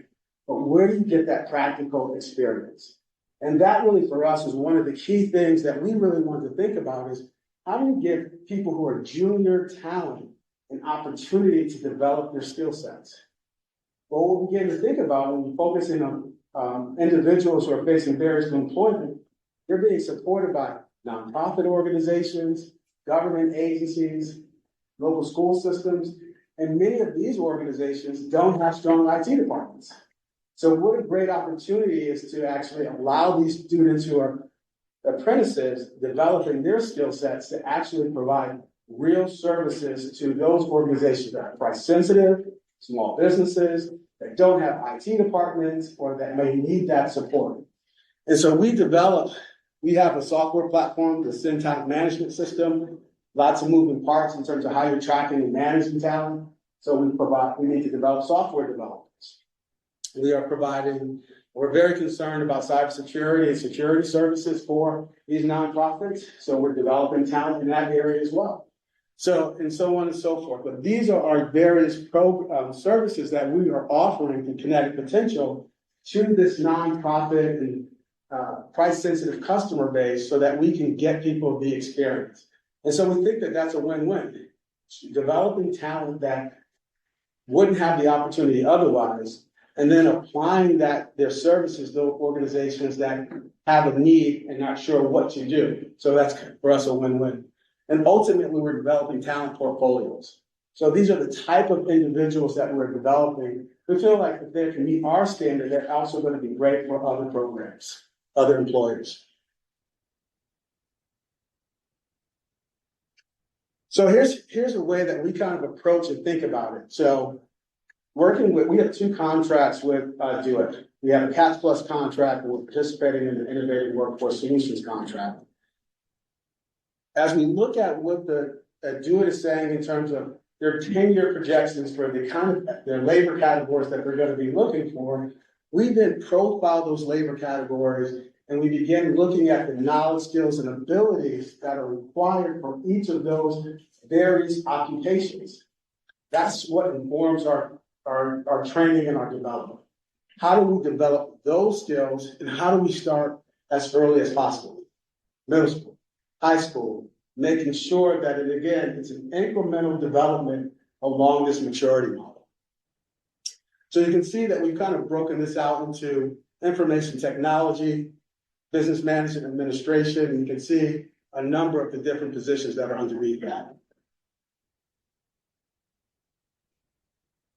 but where do you get that practical experience? And that really for us is one of the key things that we really want to think about is how do you give people who are junior talent an opportunity to develop their skill sets? Well, what we begin to think about when we focus in on individuals who are facing barriers to employment, they're being supported by nonprofit organizations, government agencies, local school systems, and many of these organizations don't have strong IT departments. So what a great opportunity is to actually allow these students who are apprentices developing their skill sets to actually provide real services to those organizations that are price sensitive, small businesses that don't have IT departments or that may need that support. And so we have a software platform, the SIN Talent Management System, lots of moving parts in terms of how you're tracking and managing talent. So we need to develop software developers. We're very concerned about cybersecurity and security services for these nonprofits. So we're developing talent in that area as well. So, and so on and so forth. But these are our various services that we are offering to Kinetic Potential to this nonprofit and price-sensitive customer base so that we can get people the experience. And so we think that that's a win-win. Developing talent that wouldn't have the opportunity otherwise, and then applying their services to organizations that have a need and not sure what to do. So that's, for us, a win-win. And ultimately, we're developing talent portfolios. So these are the type of individuals that we're developing. We feel like if they can meet our standard, they're also going to be great for other programs, other employers. So here's a way that we kind of approach and think about it. So we have 2 contracts with Do It. We have a CATS Plus contract, and we're participating in the Innovative Workforce Solutions contract. As we look at what the Do It is saying in terms of their 10-year projections for their labor categories that they're going to be looking for, we then profile those labor categories and we begin looking at the knowledge, skills, and abilities that are required for each of those various occupations. That's what informs our training and our development. How do we develop those skills, and how do we start as early as possible? Middle school, high school, making sure that it's an incremental development along this maturity model. So you can see that we've kind of broken this out into information technology, business management, administration, and you can see a number of the different positions that are underneath that.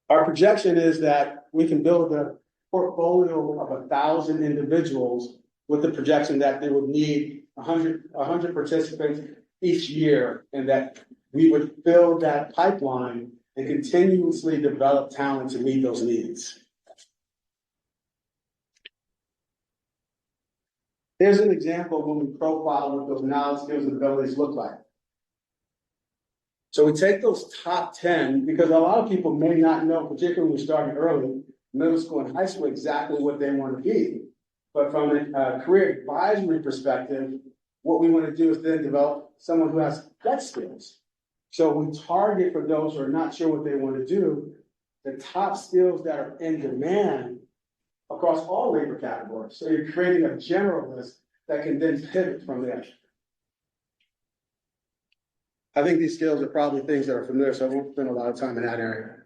Our projection is that we can build a portfolio of 1,000 individuals with the projection that they would need 100 participants each year, and that we would fill that pipeline and continuously develop talent to meet those needs. Here's an example of when we profile what those knowledge, skills, and abilities look like. So we take those top 10, because a lot of people may not know, particularly when we're starting early, middle school and high school, exactly what they want to be. But from a career advisory perspective, what we want to do is then develop someone who has flex skills. So we target for those who are not sure what they want to do, the top skills that are in demand across all labor categories. So you're creating a generalist that can then pivot from there. I think these skills are probably things that are familiar, so I won't spend a lot of time in that area.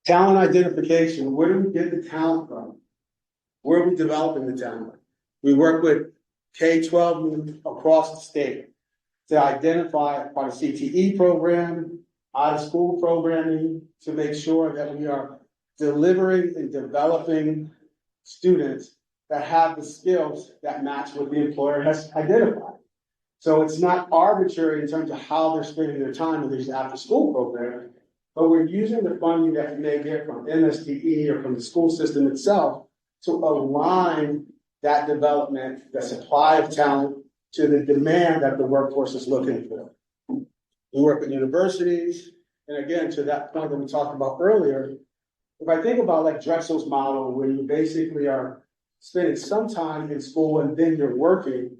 Talent identification, where do we get the talent from? Where are we developing the talent? We work with K-12 youth across the state to identify part of CTE program, out-of-school programming, to make sure that we are delivering and developing students that have the skills that match what the employer has identified. So it's not arbitrary in terms of how they're spending their time in these after-school programs, but we're using the funding that we may get from MSTE or from the school system itself to align that development, the supply of talent, to the demand that the workforce is looking for. We work with universities, and again, to that point that we talked about earlier, if I think about like Drexel's model, where you basically are spending some time in school and then you're working,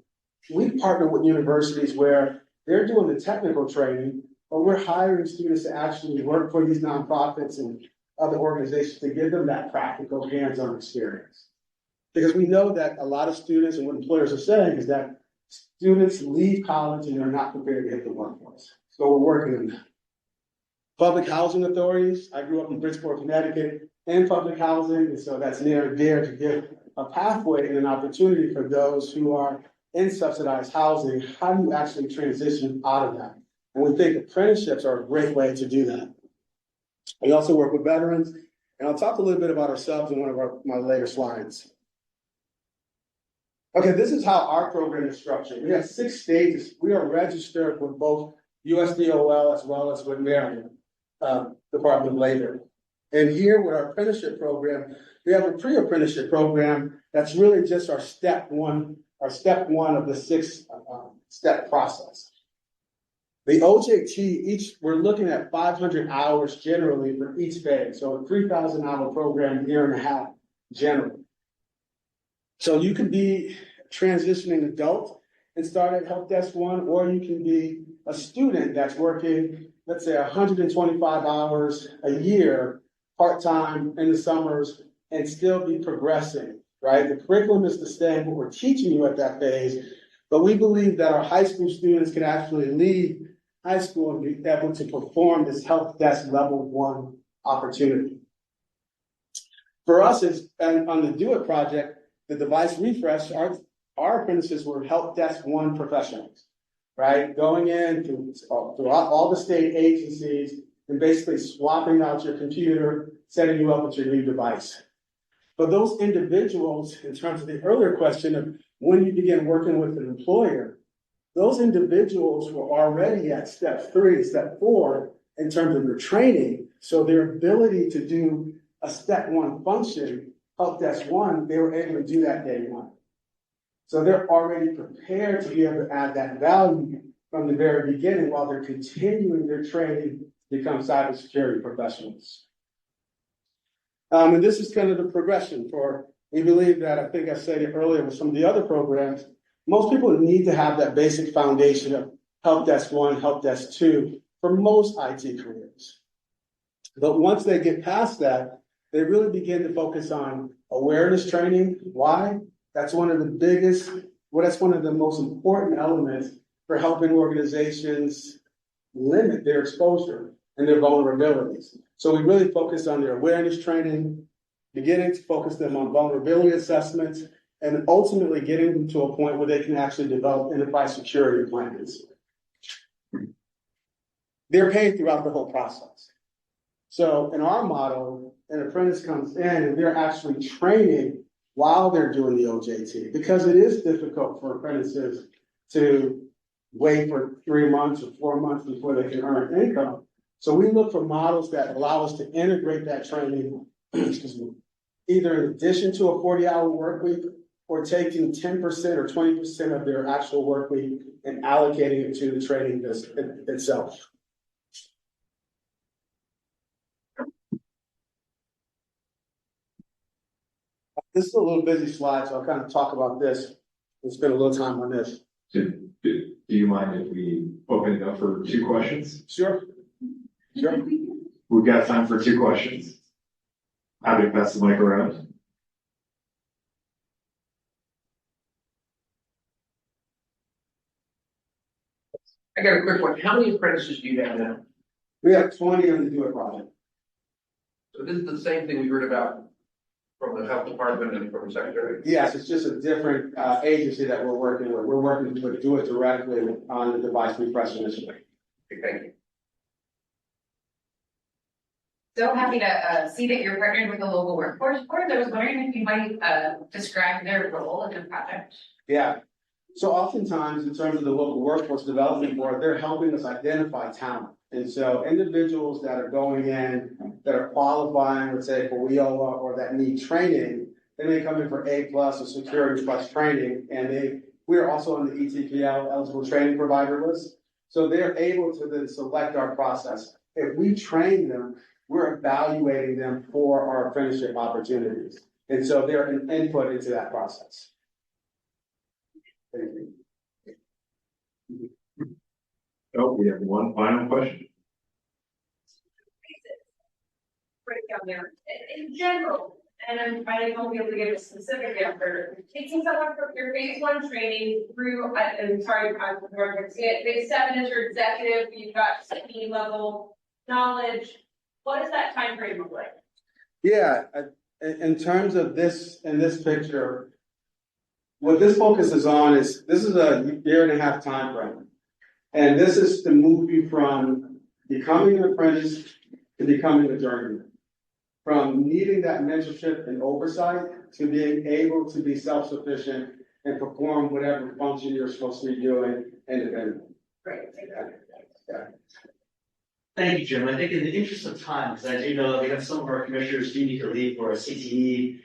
we partner with universities where they're doing the technical training, but we're hiring students to actually work for these nonprofits and other organizations to give them that practical hands-on experience. Because we know that a lot of students, and what employers are saying, is that students leave college and they're not prepared to hit the workforce. So we're working on that. Public housing authorities, I grew up in Bridgeport, Connecticut, in public housing, and so that's near and dear to give a pathway and an opportunity for those who are in subsidized housing. How do you actually transition out of that? And we think apprenticeships are a great way to do that. We also work with veterans, and I'll talk a little bit about ourselves in one of my later slides. Okay, this is how our program is structured. We have 6 stages. We are registered with both USDOL as well as with Maryland Department of Labor. And here with our apprenticeship program, we have a pre-apprenticeship program that's really just our step one of the 6-step process. The OJT, we're looking at 500 hours generally for each phase. So a 3,000-hour program, year and a half generally. So you can be a transitioning adult and start at Help Desk 1, or you can be a student that's working, let's say 125 hours a year, part-time in the summers, and still be progressing, right? The curriculum is the same, what we're teaching you at that phase, but we believe that our high school students can actually leave high school and be able to perform this Help Desk Level 1 opportunity. For us, on the Do It project, the device refresh, our apprentices were Help Desk 1 professionals, right? Going in throughout all the state agencies and basically swapping out your computer, setting you up with your new device. For those individuals, in terms of the earlier question of when you begin working with an employer, those individuals were already at step 3, step 4 in terms of their training. So their ability to do a step 1 function, Help Desk 1, they were able to do that day 1. So they're already prepared to be able to add that value from the very beginning while they're continuing their training to become cybersecurity professionals. And this is kind of the progression we believe that, I think I said it earlier with some of the other programs, most people need to have that basic foundation of Help Desk 1, Help Desk 2 for most IT careers. But once they get past that, they really begin to focus on awareness training. Why? That's one of the most important elements for helping organizations limit their exposure and their vulnerabilities. So we really focus on their awareness training, beginning to focus them on vulnerability assessments, and ultimately getting them to a point where they can actually develop enterprise security plans. They're paid throughout the whole process. So in our model, an apprentice comes in and they're actually training while they're doing the OJT, because it is difficult for apprentices to wait for 3 months or 4 months before they can earn income. So we look for models that allow us to integrate that training, excuse me, either in addition to a 40-hour work week or taking 10% or 20% of their actual work week and allocating it to the training itself. This is a little busy slide, so I'll kind of talk about this and spend a little time on this. Do you mind if we open it up for 2 questions? Sure. Sure. We've got time for 2 questions. Happy to pass the mic around. I got a quick one. How many apprentices do you have now? We have 20 on the Do It project. So this is the same thing we heard about from the health department and from the secretary? Yes, it's just a different agency that we're working with. We're working with Do It directly on the device refresh initiative. Okay, thank you. So happy to see that you're partnered with the local workforce board. I was wondering if you might describe their role in the project. Yeah. So oftentimes, in terms of the local workforce development board, they're helping us identify talent. And so individuals that are going in, that are qualifying, let's say for WIOA or that need training, they may come in for A+ or Security Plus training, and we're also on the ETPL eligible training provider list. So they're able to then select our process. If we train them, we're evaluating them for our apprenticeship opportunities. And so they're an input into that process. Thank you. Oh, we have one final question. Break down there. In general, and I won't be able to give a specific answer, taking someone from your phase 1 training through, I'm sorry, I'm referencing it, phase 7 is your executive, you've got CE level knowledge. What does that time frame look like? Yeah, in terms of this, in this picture, what this focuses on is, this is a 1.5-year time frame. And this is to move you from becoming an apprentice to becoming a journeyman. From needing that mentorship and oversight to being able to be self-sufficient and perform whatever function you're supposed to be doing independently. Great. Yeah. Thank you, Jim. I think in the interest of time, because I do know that we have some of our commissioners do need to leave for a CTE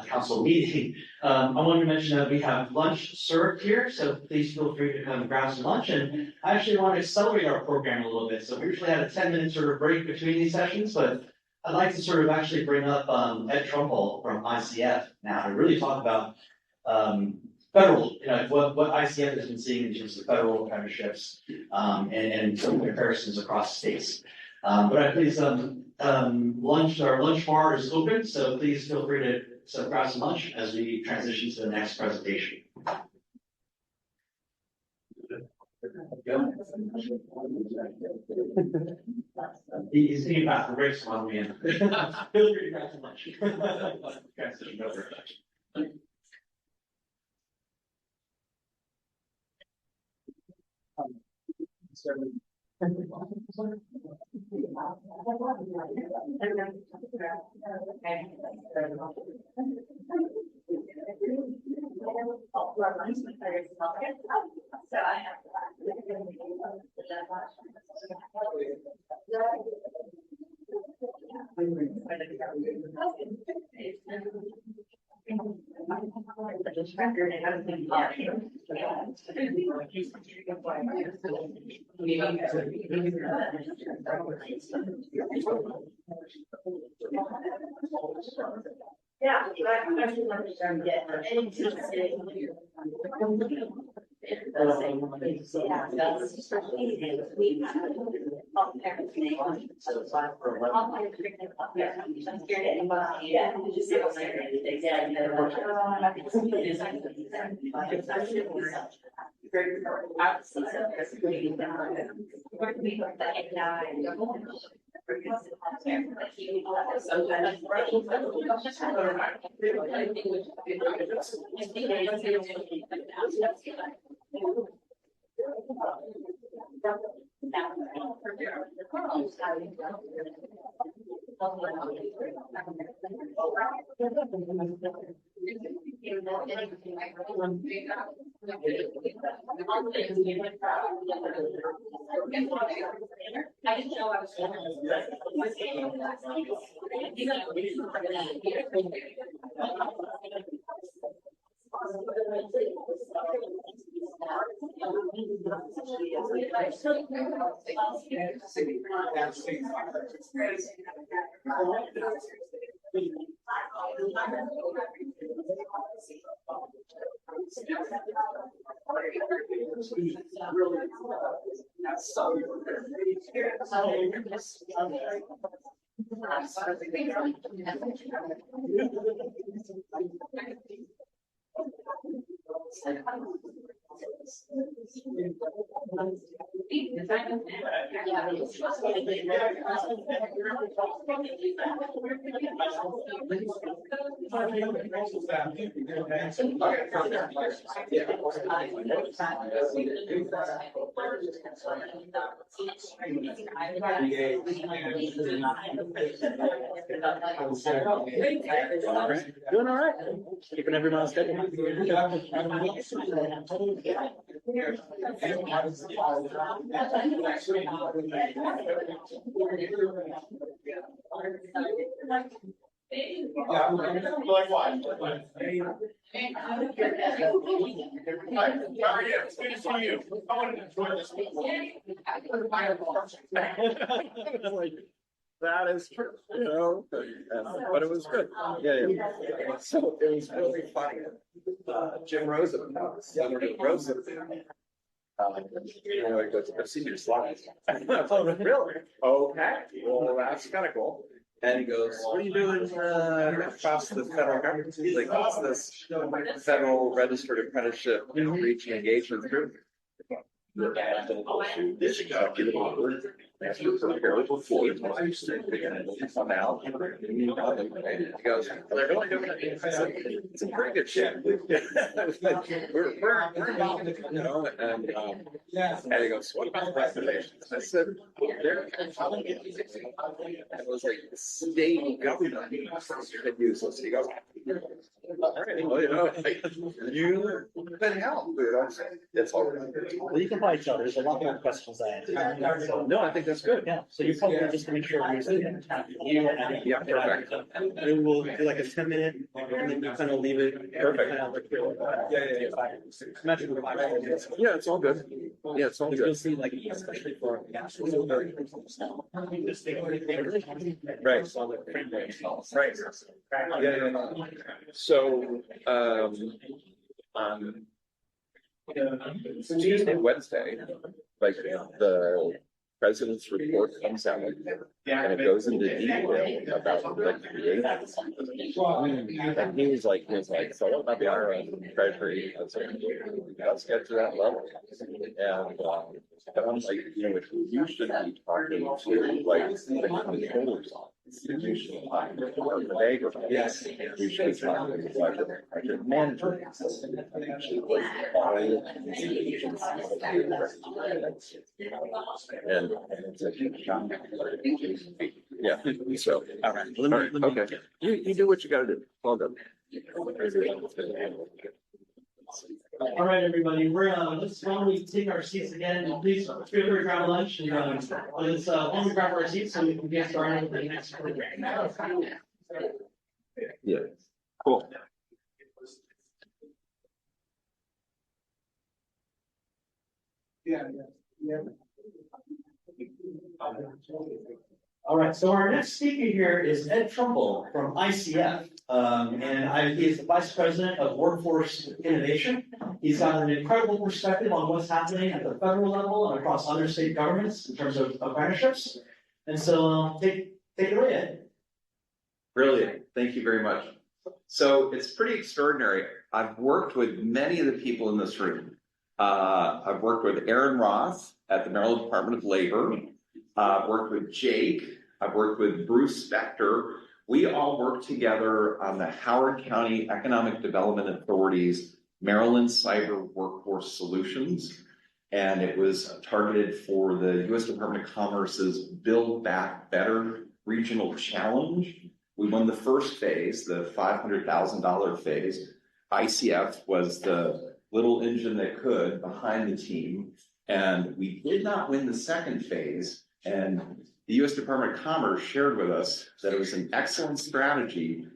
council meeting. I wanted to mention that we have lunch served here, so please feel free to come grab some lunch. And I actually want to accelerate our program a little bit. So we usually have a 10-minute sort of break between these sessions, but I'd like to sort of actually bring up Ed Trumbull from ICF now to really talk about federal, what ICF has been seeing in terms of federal apprenticeships and some comparisons across states. But I please, our lunch bar is open, so please feel free to grab some lunch as we transition to the next presentation. He's thinking about the race one man. Feel free to grab some lunch. Transition over. Yeah, I should understand. Doing all right. Keeping everyone on schedule. That is true, you know, but it was good. Yeah. So it was really funny. Jim Roosevelt, Senator Roosevelt. You know, he goes, I've seen your slides. Oh, really? Okay. Well, that's kind of cool. And he goes, what are you doing across the federal government? He's like, what's this federal registered apprenticeship outreach and engagement group? This executive order, that's your prepare before come out. He goes, well, they're really doing it. I said, it's a pretty good shit. We're involved, you know, and he goes, what about recommendations? I said, they're it was like the state government had used this. He goes, all right, well, you know, you've been helped, dude. I'm saying it's all right. Well, you can buy each other. There's a lot more questions I have. So, no, I think that's good. Yeah. So you probably just to make sure we're using Yeah, perfect. And we'll do like a 10-minute, and then you kind of leave it. Perfect. Imagine with 5 minutes. Yeah, it's all good. Yeah, it's all good. You'll see, like, especially for Right. Right. Yeah. So, Tuesday, Wednesday, like the president's report comes out and it goes into detail about like creating. And he was like, so what about the IRS and Treasury? I was like, let's get to that level. And I'm like, you know, you should be talking to like the controllers on. Yes, we should be talking to budget management. And it's a huge shock. Yeah, so, all right, okay. You do what you gotta do. Well done. All right, everybody, let's why don't we take our seats again, and please feel free to grab lunch, and let's why don't we grab our seats so we can get started with the next program. Yeah, cool. Yeah. All right, so our next speaker here is Ed Trumbull from ICF. He is the Vice President of Workforce Innovation. He's got an incredible perspective on what's happening at the federal level and across other state governments in terms of apprenticeships. And so take it away, Ed. Brilliant. Thank you very much. So it's pretty extraordinary. I've worked with many of the people in this room. I've worked with Aaron Roth at the Maryland Department of Labor. I've worked with Jake. I've worked with Bruce Spector. We all worked together on the Howard County Economic Development Authority's Maryland Cyber Workforce Solutions. And it was targeted for the U.S. Department of Commerce's Build Back Better regional challenge. We won the first phase, the $500,000 phase. ICF was the little engine that could behind the team. And we did not win the second phase. And the U.S. Department of Commerce shared with us that it was an excellent strategy.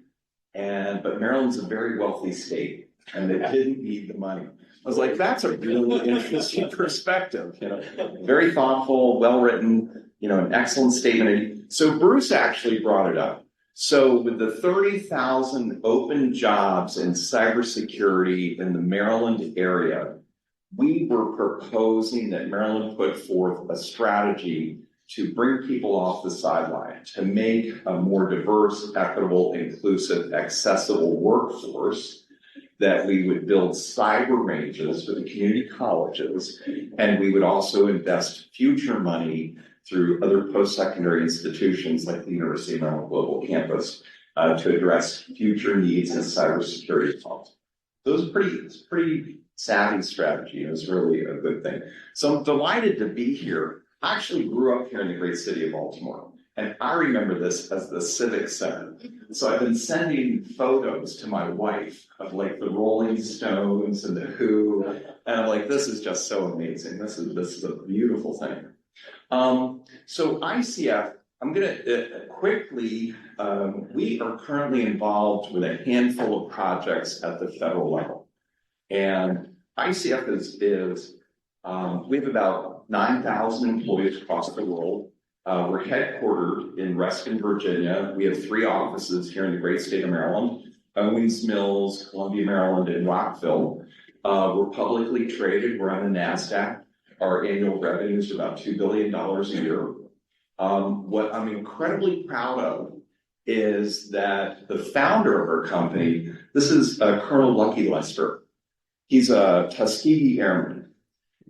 But Maryland's a very wealthy state and they didn't need the money. I was like, that's a really interesting perspective, very thoughtful, well-written, an excellent statement. So Bruce actually brought it up. So with the 30,000 open jobs in cybersecurity in the Maryland area, we were proposing that Maryland put forth a strategy to bring people off the sideline, to make a more diverse, equitable, inclusive, accessible workforce, that we would build cyber ranges for the community colleges, and we would also invest future money through other post-secondary institutions like the University of Maryland Global Campus to address future needs in cybersecurity policy. So it was pretty savvy strategy. It was really a good thing. So I'm delighted to be here. I actually grew up here in the great city of Baltimore, and I remember this as the Civic Center. So I've been sending photos to my wife of like the Rolling Stones and the Who, and I'm like, this is just so amazing. This is a beautiful thing. So ICF, I'm going to quickly, we are currently involved with a handful of projects at the federal level. And ICF we have about 9,000 employees across the world. We're headquartered in Reston, Virginia. We have 3 offices here in the great state of Maryland, Owings Mills, Columbia, Maryland, and Rockville. We're publicly traded. We're on the NASDAQ. Our annual revenue is about $2 billion a year. What I'm incredibly proud of is that the founder of our company, this is Colonel Lucky Lester. He's a Tuskegee Airman.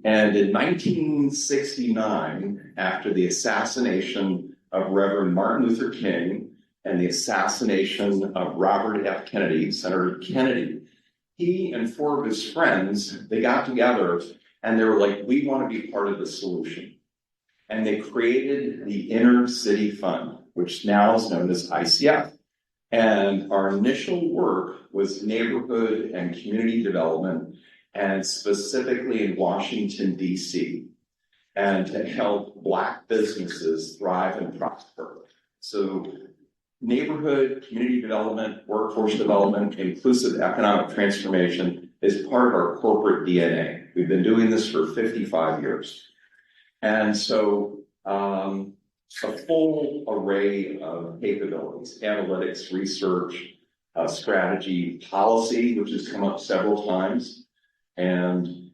And in 1969, after the assassination of Reverend Martin Luther King and the assassination of Robert F. Kennedy, Senator Kennedy, he and 4 of his friends, they got together and they were like, we want to be part of the solution. And they created the Inner City Fund, which now is known as ICF. And our initial work was neighborhood and community development, and specifically in Washington, D.C., and to help Black businesses thrive and prosper. So neighborhood, community development, workforce development, inclusive economic transformation is part of our corporate DNA. We've been doing this for 55 years. And so a full array of capabilities, analytics, research, strategy, policy, which has come up several times. And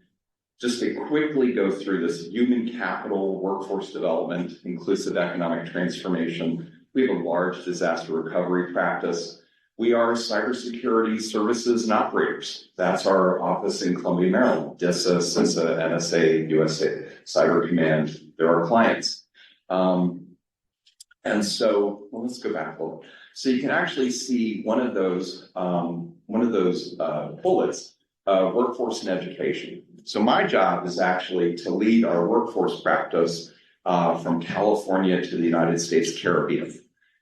just to quickly go through this: human capital, workforce development, inclusive economic transformation. We have a large disaster recovery practice. We are cybersecurity services and operators. That's our office in Columbia, Maryland. DISA, CISA, NSA, USA, Cyber Command. They're our clients. And so, well, let's go back a little. So you can actually see one of those bullets, workforce and education. So my job is actually to lead our workforce practice from California to the United States Caribbean.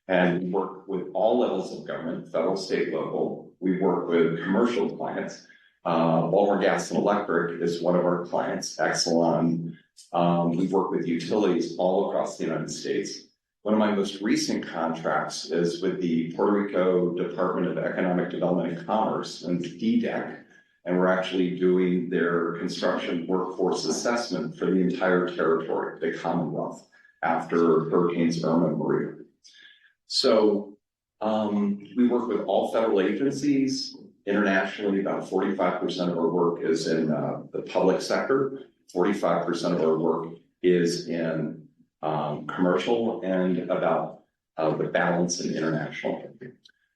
And we work with all levels of government, federal, state, local. We work with commercial clients. Baltimore Gas and Electric is one of our clients, Exelon. We work with utilities all across the United States. One of my most recent contracts is with the Puerto Rico Department of Economic Development and Commerce, and DDEC, and we're actually doing their construction workforce assessment for the entire territory, the Commonwealth, after Hurricanes Irma and Maria. So we work with all federal agencies. Internationally, about 45% of our work is in the public sector. 45% of our work is in commercial, and about the balance in international.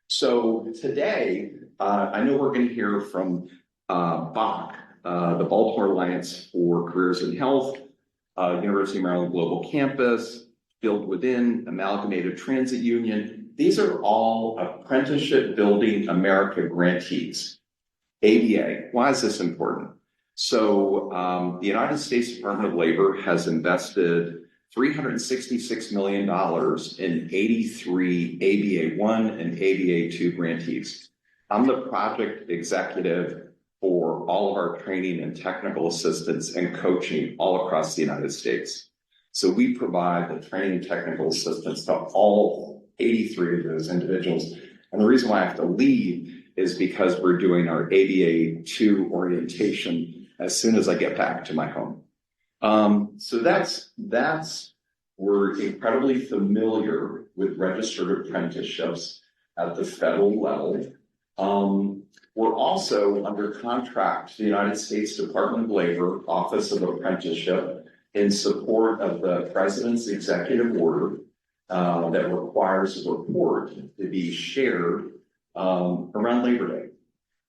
So today, I know we're going to hear from BAC, the Baltimore Alliance for Careers in Health, University of Maryland Global Campus, Build Within, Amalgamated Transit Union. These are all Apprenticeship Building America grantees. ABA, why is this important? So the United States Department of Labor has invested $366 million in 83 ABA1 and ABA2 grantees. I'm the project executive for all of our training and technical assistance and coaching all across the United States. So we provide the training and technical assistance to all 83 of those individuals. And the reason why I have to leave is because we're doing our ABA2 orientation as soon as I get back to my home. So we're incredibly familiar with registered apprenticeships at the federal level. We're also under contract to the United States Department of Labor, Office of Apprenticeship, in support of the President's executive order that requires a report to be shared around Labor Day.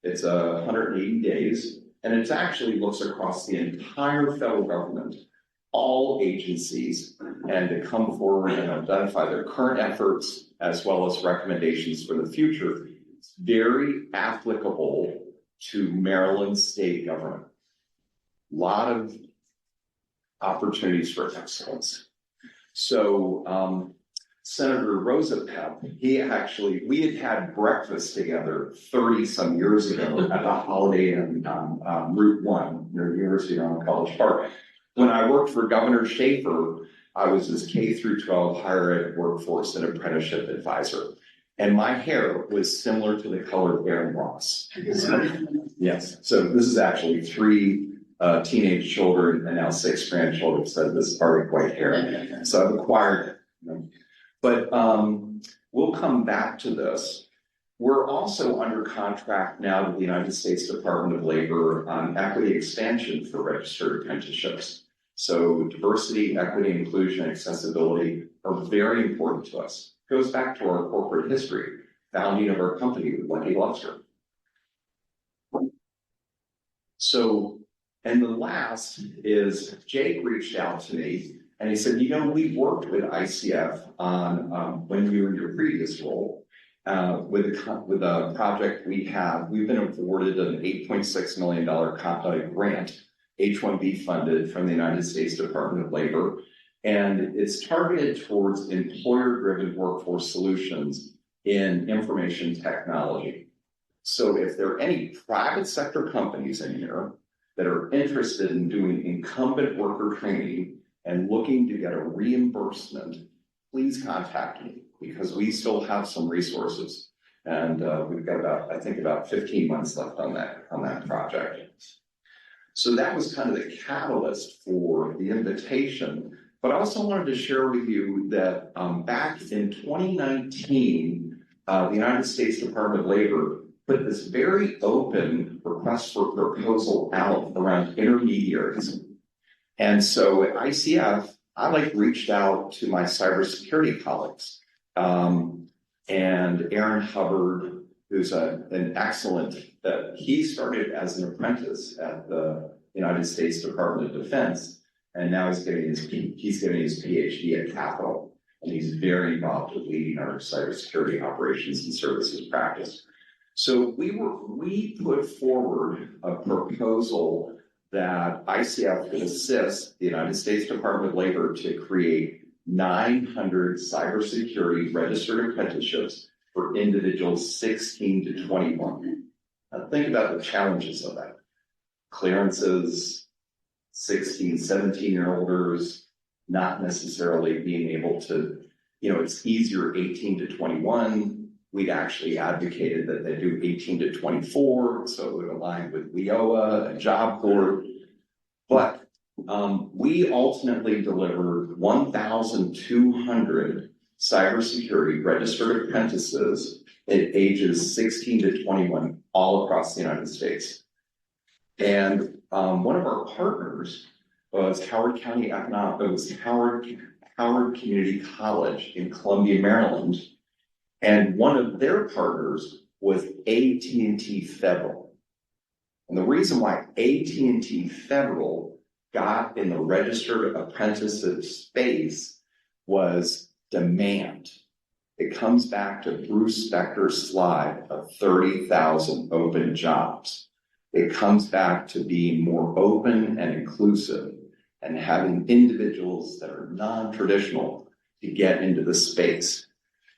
It's 180 days, and it actually looks across the entire federal government, all agencies, and to come forward and identify their current efforts as well as recommendations for the future. It's very applicable to Maryland state government. A lot of opportunities for excellence. So Senator Rosa Pep, we had breakfast together 30 some years ago at the Holiday Inn on Route 1 near the University of College Park. When I worked for Governor Schaefer, I was his K through 12 higher ed workforce and apprenticeship advisor. And my hair was similar to the color of Aaron Ross. Yes. So this is actually 3 teenage children and now 6 grandchildren, so this is already white hair. So I've acquired it. You know. But we'll come back to this. We're also under contract now with the United States Department of Labor on equity expansion for registered apprenticeships. So diversity, equity, inclusion, and accessibility are very important to us. It goes back to our corporate history, founding of our company with Wendy Luster. So, and the last is Jake reached out to me and he said, you know, we worked with ICF on when you were in your previous role with a project we've been awarded an $8.6 million grant, H-1B funded from the United States Department of Labor. And it's targeted towards employer-driven workforce solutions in information technology. So if there are any private sector companies in here that are interested in doing incumbent worker training and looking to get a reimbursement, please contact me because we still have some resources. And we've got about 15 months left on that project. So that was kind of the catalyst for the invitation. But I also wanted to share with you that back in 2019, the United States Department of Labor put this very open request for proposal out around intermediaries. And so at ICF, I reached out to my cybersecurity colleagues. And Aaron Hubbard, who's an excellent, he started as an apprentice at the United States Department of Defense, and now he's getting his PhD at Capitol, and he's very involved with leading our cybersecurity operations and services practice. So we put forward a proposal that ICF could assist the United States Department of Labor to create 900 cybersecurity registered apprenticeships for individuals 16 to 21. Now think about the challenges of that. Clearances, 16, 17-year-olders, not necessarily being able to, it's easier 18 to 21. We'd actually advocated that they do 18 to 24, so it would align with WIOA and Job Corps. But we ultimately delivered 1,200 cybersecurity registered apprentices at ages 16 to 21 all across the United States. And one of our partners was Howard Community College in Columbia, Maryland. And one of their partners was AT&T Federal. And the reason why AT&T Federal got in the registered apprenticeship space was demand. It comes back to Bruce Spector's slide of 30,000 open jobs. It comes back to being more open and inclusive. and having individuals that are non-traditional to get into the space.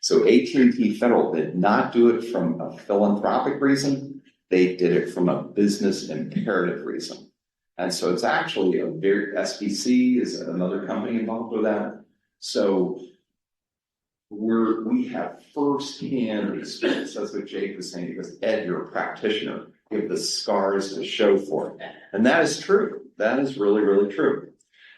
So AT&T Federal did not do it from a philanthropic reason. They did it from a business imperative reason. And so it's actually a very, SBC is another company involved with that. So we have firsthand experience. That's what Jake was saying, because Ed, you're a practitioner. You have the scars to show for it. And that is true. That is really, really true.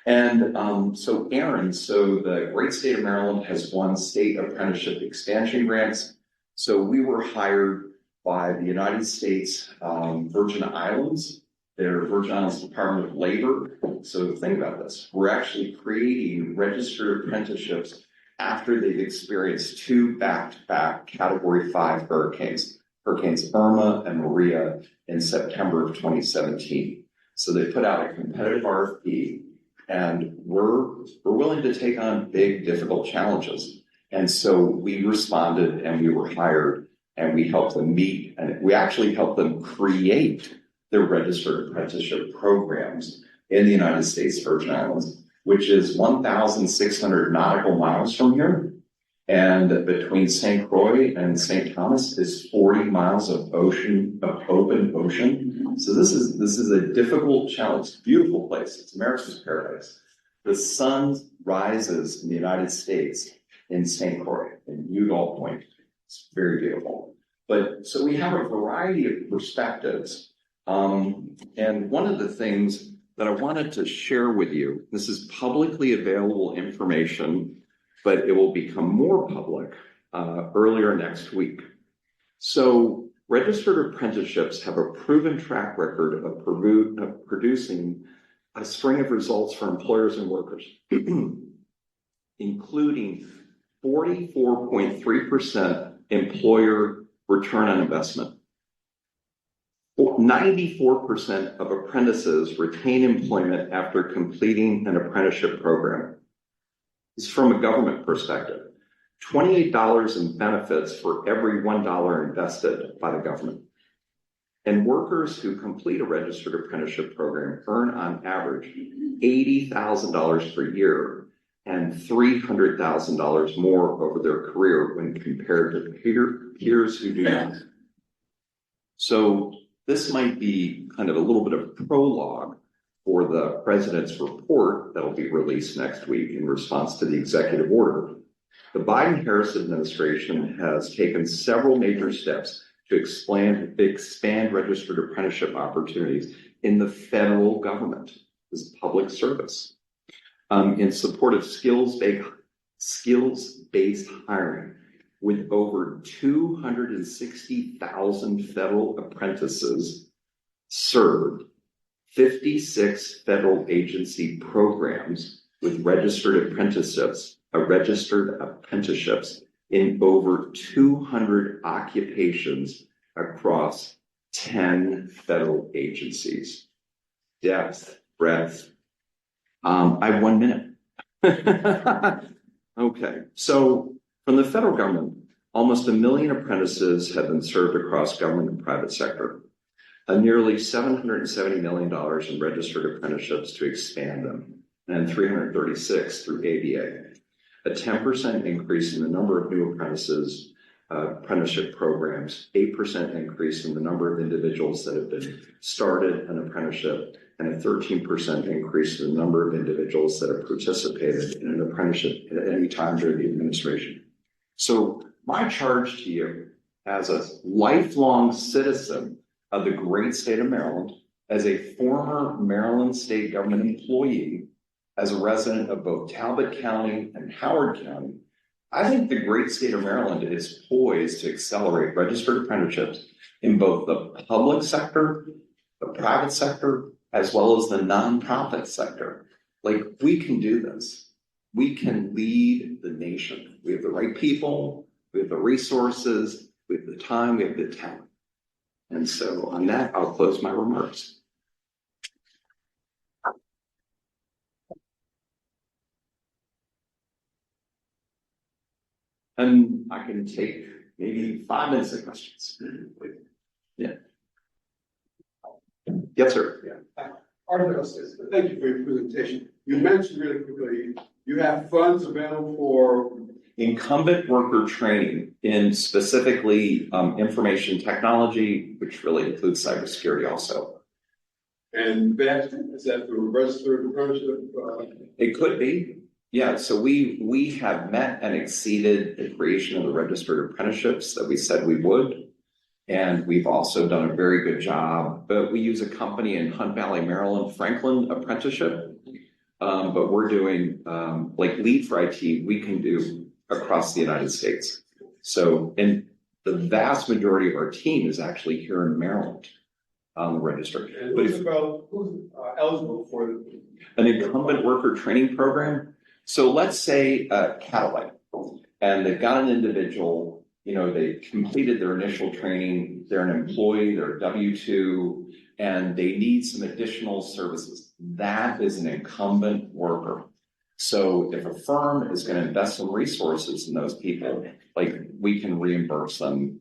And so Aaron, so the great state of Maryland has won state apprenticeship expansion grants. So we were hired by the United States Virgin Islands, their Virgin Islands Department of Labor. So think about this. We're actually creating registered apprenticeships after they've experienced 2 back-to-back Category 5 hurricanes, Hurricanes Irma and Maria in September of 2017. So they put out a competitive RFP, and we're willing to take on big, difficult challenges. And so we responded, and we were hired, and we helped them meet, and we actually helped them create their registered apprenticeship programs in the United States Virgin Islands, which is 1,600 nautical miles from here. And between St. Croix and St. Thomas is 40 miles of ocean, of open ocean. So this is a difficult challenge. It's a beautiful place. It's America's paradise. The sun rises in the United States in St. Croix, in Udall Point. It's very beautiful. But so we have a variety of perspectives. And one of the things that I wanted to share with you, this is publicly available information, but it will become more public earlier next week. So registered apprenticeships have a proven track record of producing a string of results for employers and workers, including 44.3% employer return on investment. 94% of apprentices retain employment after completing an apprenticeship program. This is from a government perspective. $28 in benefits for every $1 invested by the government. And workers who complete a registered apprenticeship program earn on average $80,000 per year and $300,000 more over their career when compared to peers who do not. So this might be kind of a little bit of prologue for the president's report that will be released next week in response to the executive order. The Biden-Harris administration has taken several major steps to expand registered apprenticeship opportunities in the federal government as public service, in support of skills-based hiring, with over 260,000 federal apprentices served, 56 federal agency programs with registered apprenticeships in over 200 occupations across 10 federal agencies. Depth, breadth. I have 1 minute. Okay, so from the federal government, almost 1 million apprentices have been served across government and private sector. Nearly $770 million in registered apprenticeships to expand them, and 336 through ABA. A 10% increase in the number of new apprenticeship programs, 8% increase in the number of individuals that have been started an apprenticeship, and a 13% increase in the number of individuals that have participated in an apprenticeship at any time during the administration. So my charge to you as a lifelong citizen of the great state of Maryland, as a former Maryland state government employee, as a resident of both Talbot County and Howard County, I think the great state of Maryland is poised to accelerate registered apprenticeships in both the public sector, the private sector, as well as the nonprofit sector. Like, we can do this. We can lead the nation. We have the right people, we have the resources, we have the time, we have the talent. And so on that, I'll close my remarks. And I can take maybe 5 minutes of questions. Yeah. Yes, sir. Yeah. Arthur, thank you for your presentation. you mentioned really quickly, you have funds available for incumbent worker training in specifically information technology, which really includes cybersecurity also. And that, is that the registered apprenticeship? It could be. Yeah, so we have met and exceeded the creation of the registered apprenticeships that we said we would. And we've also done a very good job, but we use a company in Hunt Valley, Maryland, Franklin Apprenticeship. But we're doing, like Lead for IT, we can do across the United States. So, and the vast majority of our team is actually here in Maryland on the register. And But who's eligible for an incumbent worker training program. So let's say Cadillac, and they've got an individual, you know, they completed their initial training, they're an employee, they're W-2, and they need some additional services. That is an incumbent worker. So if a firm is going to invest some resources in those people, like we can reimburse them.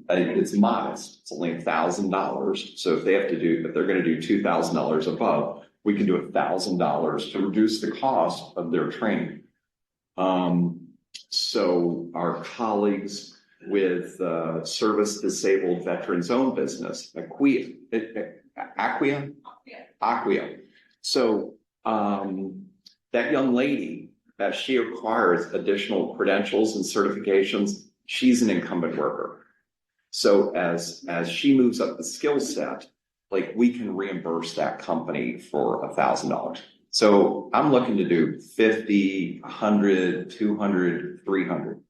It's modest. It's only $1,000. So if they're going to do $2,000 above, we can do $1,000 to reduce the cost of their training. So our colleagues with service disabled veterans owned business, Acquia. So that young lady, as she acquires additional credentials and certifications, she's an incumbent worker. So as she moves up the skill set, like we can reimburse that company for $1,000. So I'm looking to do 50, 100, 200, 300.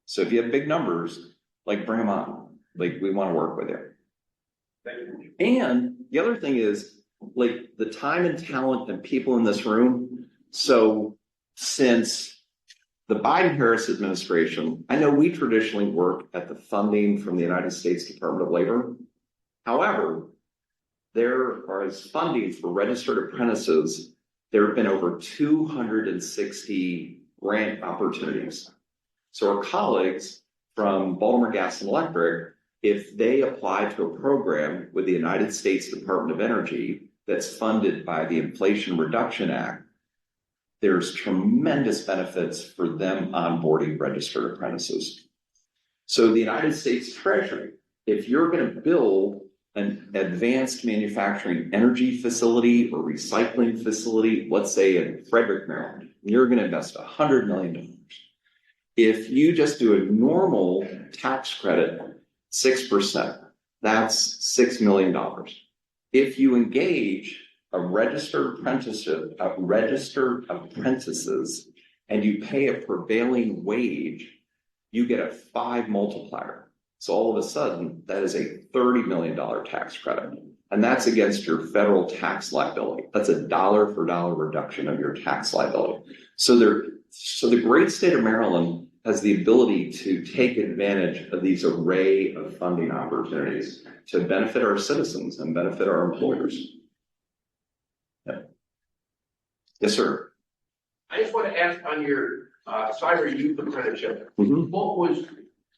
So if you have big numbers, like bring them on. Like we want to work with you. And the other thing is like the time and talent and people in this room. So since the Biden-Harris administration, I know we traditionally work at the funding from the United States Department of Labor. However, there is funding for registered apprentices. There have been over 260 grant opportunities. So our colleagues from Baltimore Gas and Electric, if they apply to a program with the United States Department of Energy that's funded by the Inflation Reduction Act, there's tremendous benefits for them onboarding registered apprentices. So the United States Treasury, if you're going to build an advanced manufacturing energy facility or recycling facility, let's say in Frederick, Maryland, you're going to invest $100 million. If you just do a normal tax credit, 6%, that's $6 million. If you engage a registered apprenticeship, registered apprentices, and you pay a prevailing wage, you get a 5 multiplier. So all of a sudden, that is a $30 million tax credit. And that's against your federal tax liability. That's a dollar for dollar reduction of your tax liability. So the great state of Maryland has the ability to take advantage of these array of funding opportunities to benefit our citizens and benefit our employers. Yeah. Yes, sir. I just want to ask on your cyber youth apprenticeship, Mm-hmm. what was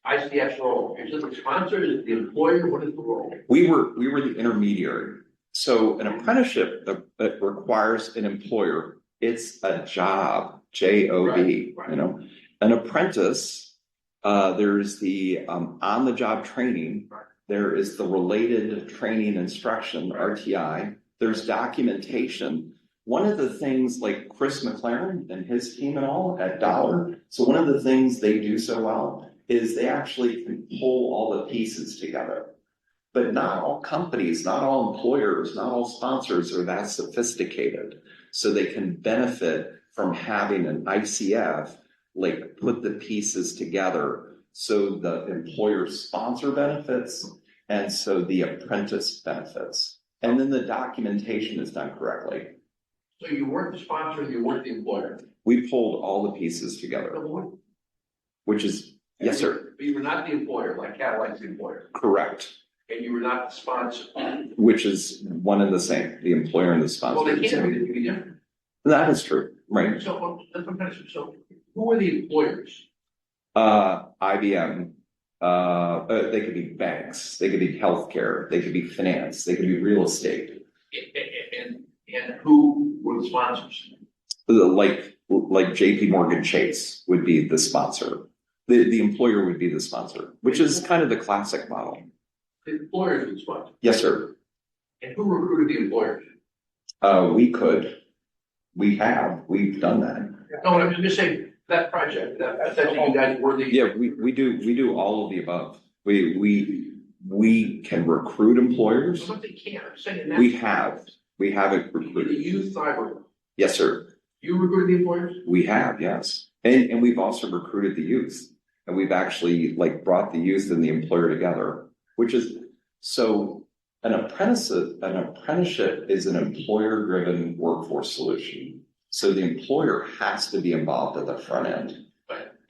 ICF's role? Is it the sponsor? Is it the employer? What is the role? We were the intermediary. So an apprenticeship that requires an employer, it's a job, J-O-B, right. You know. An apprentice, there's the on-the-job training. There is the related training instruction, RTI. There's documentation. One of the things like Chris McLaren and his team and all at Dollar, so one of the things they do so well is they actually can pull all the pieces together. But not all companies, not all employers, not all sponsors are that sophisticated. So they can benefit from having an ICF, like put the pieces together so the employer sponsor benefits and so the apprentice benefits. And then the documentation is done correctly. So you weren't the sponsor, you weren't the employer. We pulled all the pieces together. Which is, yes, sir. But you were not the employer, like Cadillac's the employer. Correct. And you were not the sponsor. Which is one and the same, the employer and the sponsor. Well, they can't be different. That is true, right? So who are the employers? IBM. They could be banks. They could be healthcare. They could be finance. They could be real estate. And who were the sponsors? Like JP Morgan Chase would be the sponsor. The employer would be the sponsor, which is kind of the classic model. The employers would sponsor. Yes, sir. And who recruited the employers? We've done that. No, I'm just saying, that project, that you guys were the. Yeah, we do all of the above. We can recruit employers. But they can't, I'm saying that. We haven't The recruited. youth cyber, Yes, sir. you recruited the employers? We have, yes. And we've also recruited the youth. And we've actually brought the youth and the employer together, which is, so an apprenticeship is an employer-driven workforce solution. So the employer has to be involved at the front end.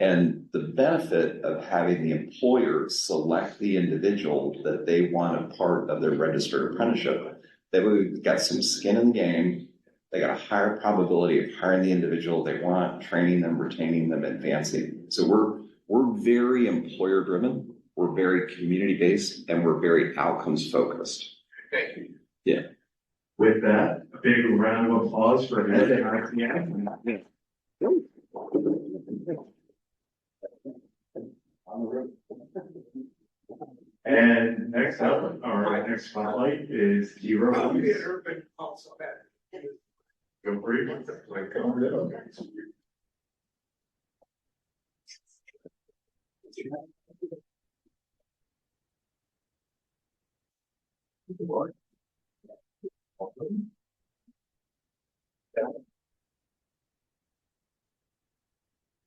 And the benefit of having the employer select the individual that they want a part of their registered apprenticeship, they've got some skin in the game. They got a higher probability of hiring the individual they want, training them, retaining them, advancing. So we're very employer driven, we're very community based, and we're very outcomes focused. Thank you. Yeah. With that, a big round of applause for everything. And next up, our next spotlight is T-Row. Go for it.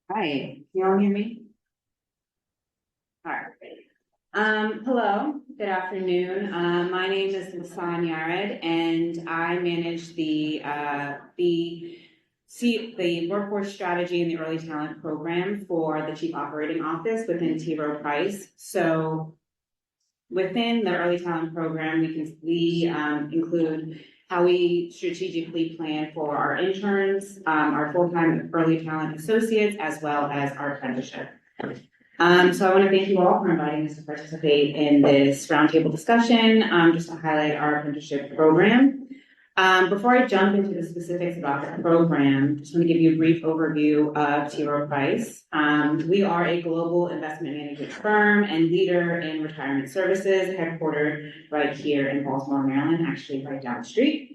Hi, can you all hear me? All right. Hello, good afternoon. My name is Lisan Yared, and I manage the workforce strategy and the early talent program for the Chief Operating Office within T. Rowe Price. So within the early talent program, we include how we strategically plan for our interns, our full-time early talent associates, as well as our apprenticeship. So I want to thank you all for inviting us to participate in this roundtable discussion, just to highlight our apprenticeship program. Before I jump into the specifics about the program, just want to give you a brief overview of T. Rowe Price. We are a global investment management firm and leader in retirement services, headquartered right here in Baltimore, Maryland, actually right down the street.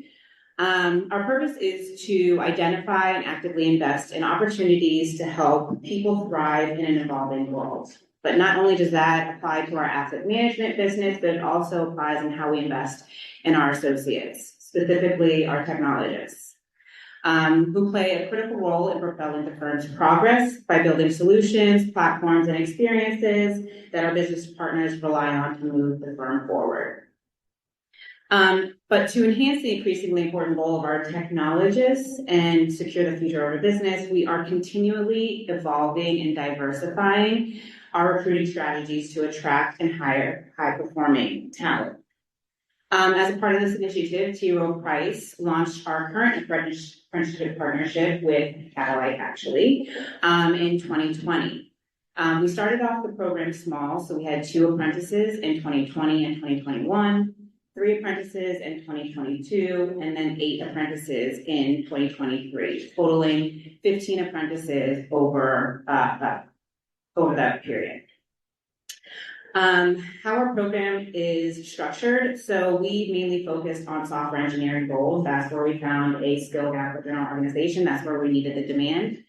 Our purpose is to identify and actively invest in opportunities to help people thrive in an evolving world. But not only does that apply to our asset management business, but it also applies in how we invest in our associates, specifically our technologists, who play a critical role in propelling the firm's progress by building solutions, platforms, and experiences that our business partners rely on to move the firm forward. But to enhance the increasingly important role of our technologists and secure the future of our business, we are continually evolving and diversifying our recruiting strategies to attract and hire high-performing talent. As a part of this initiative, T. Rowe Price launched our current apprenticeship partnership with Catalyte, actually, in 2020. We started off the program small, so we had 2 apprentices in 2020 and 2021, 3 apprentices in 2022, and then 8 apprentices in 2023, totaling 15 apprentices over that period. How our program is structured, so we mainly focused on software engineering roles. That's where we found a skill gap within our organization. That's where we needed the demand.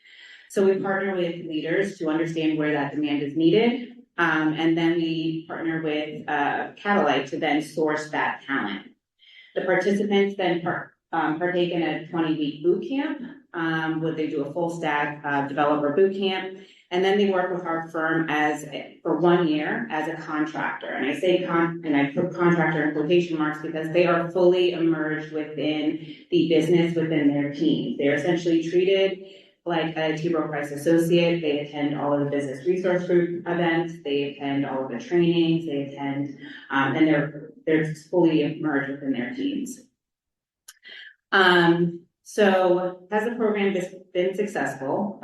So we partner with leaders to understand where that demand is needed. And then we partner with Catalyte to then source that talent. The participants then partake in a 20-week boot camp, where they do a full stack developer boot camp. And then they work with our firm for 1 year as a contractor. And I say and I put contractor in quotation marks because they are fully immersed within the business within their team. They're essentially treated like a T. Rowe Price associate. They attend all of the business resource group events. They attend all of the trainings. They attend, and they're fully immersed within their teams. So has the program been successful?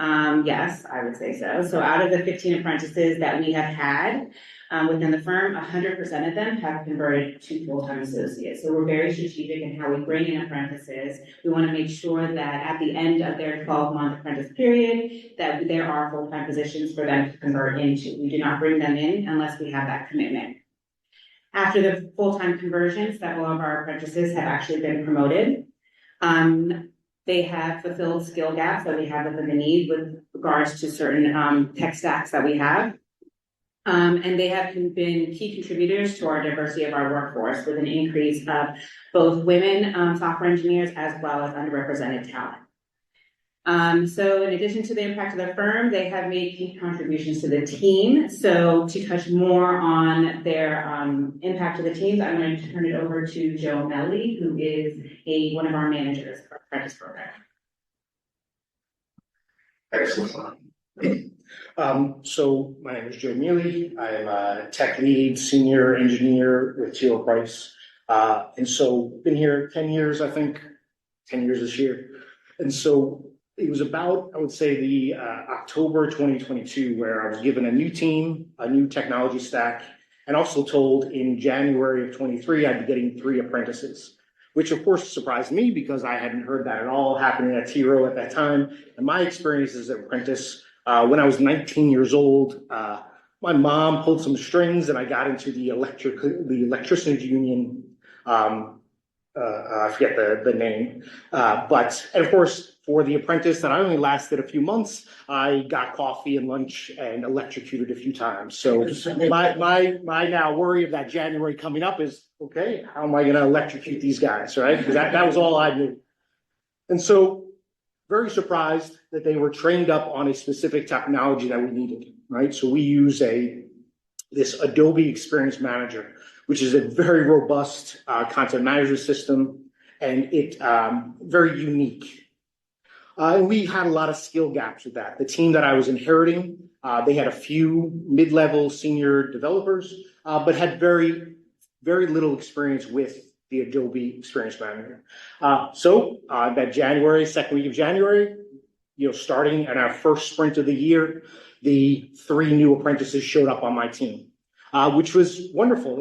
Yes, I would say so. So out of the 15 apprentices that we have had within the firm, 100% of them have converted to full-time associates. So we're very strategic in how we bring in apprentices. We want to make sure that at the end of their 12-month apprentice period, that there are full-time positions for them to convert into. We do not bring them in unless we have that commitment. After the full-time conversion, several of our apprentices have actually been promoted. They have fulfilled skill gaps that we have within the need with regards to certain tech stacks that we have. And they have been key contributors to our diversity of our workforce with an increase of both women software engineers as well as underrepresented talent. So in addition to the impact of the firm, they have made key contributions to the team. So to touch more on their impact to the teams, I'm going to turn it over to Joe Melly, who is one of our managers for our apprentice program. Excellent. So my name is Joe Mealy. I'm a tech lead, senior engineer with T.O. Price. And so been here 10 years, I think, 10 years this year. And so it was about, I would say, the October 2022, where I was given a new team, a new technology stack, and also told in January of 23 I'd be getting 3 apprentices, which of course surprised me because I hadn't heard that at all happening at T-Row at that time. And my experience as an apprentice, when I was 19 years old, my mom pulled some strings and I got into the electricity union. I forget the name, and of course, for the apprentice that I only lasted a few months, I got coffee and lunch and electrocuted a few times. So my now worry of that January coming up is, okay, how am I going to electrocute these guys, right? Because that was all I knew. And so very surprised that they were trained up on a specific technology that we needed, right? So we use this Adobe Experience Manager, which is a very robust content management system, and it very unique. And we had a lot of skill gaps with that. The team that I was inheriting, they had a few mid-level senior developers, but had very, very little experience with the Adobe Experience Manager. So that January, second week of January, starting at our first sprint of the year, the 3 new apprentices showed up on my team, which was wonderful.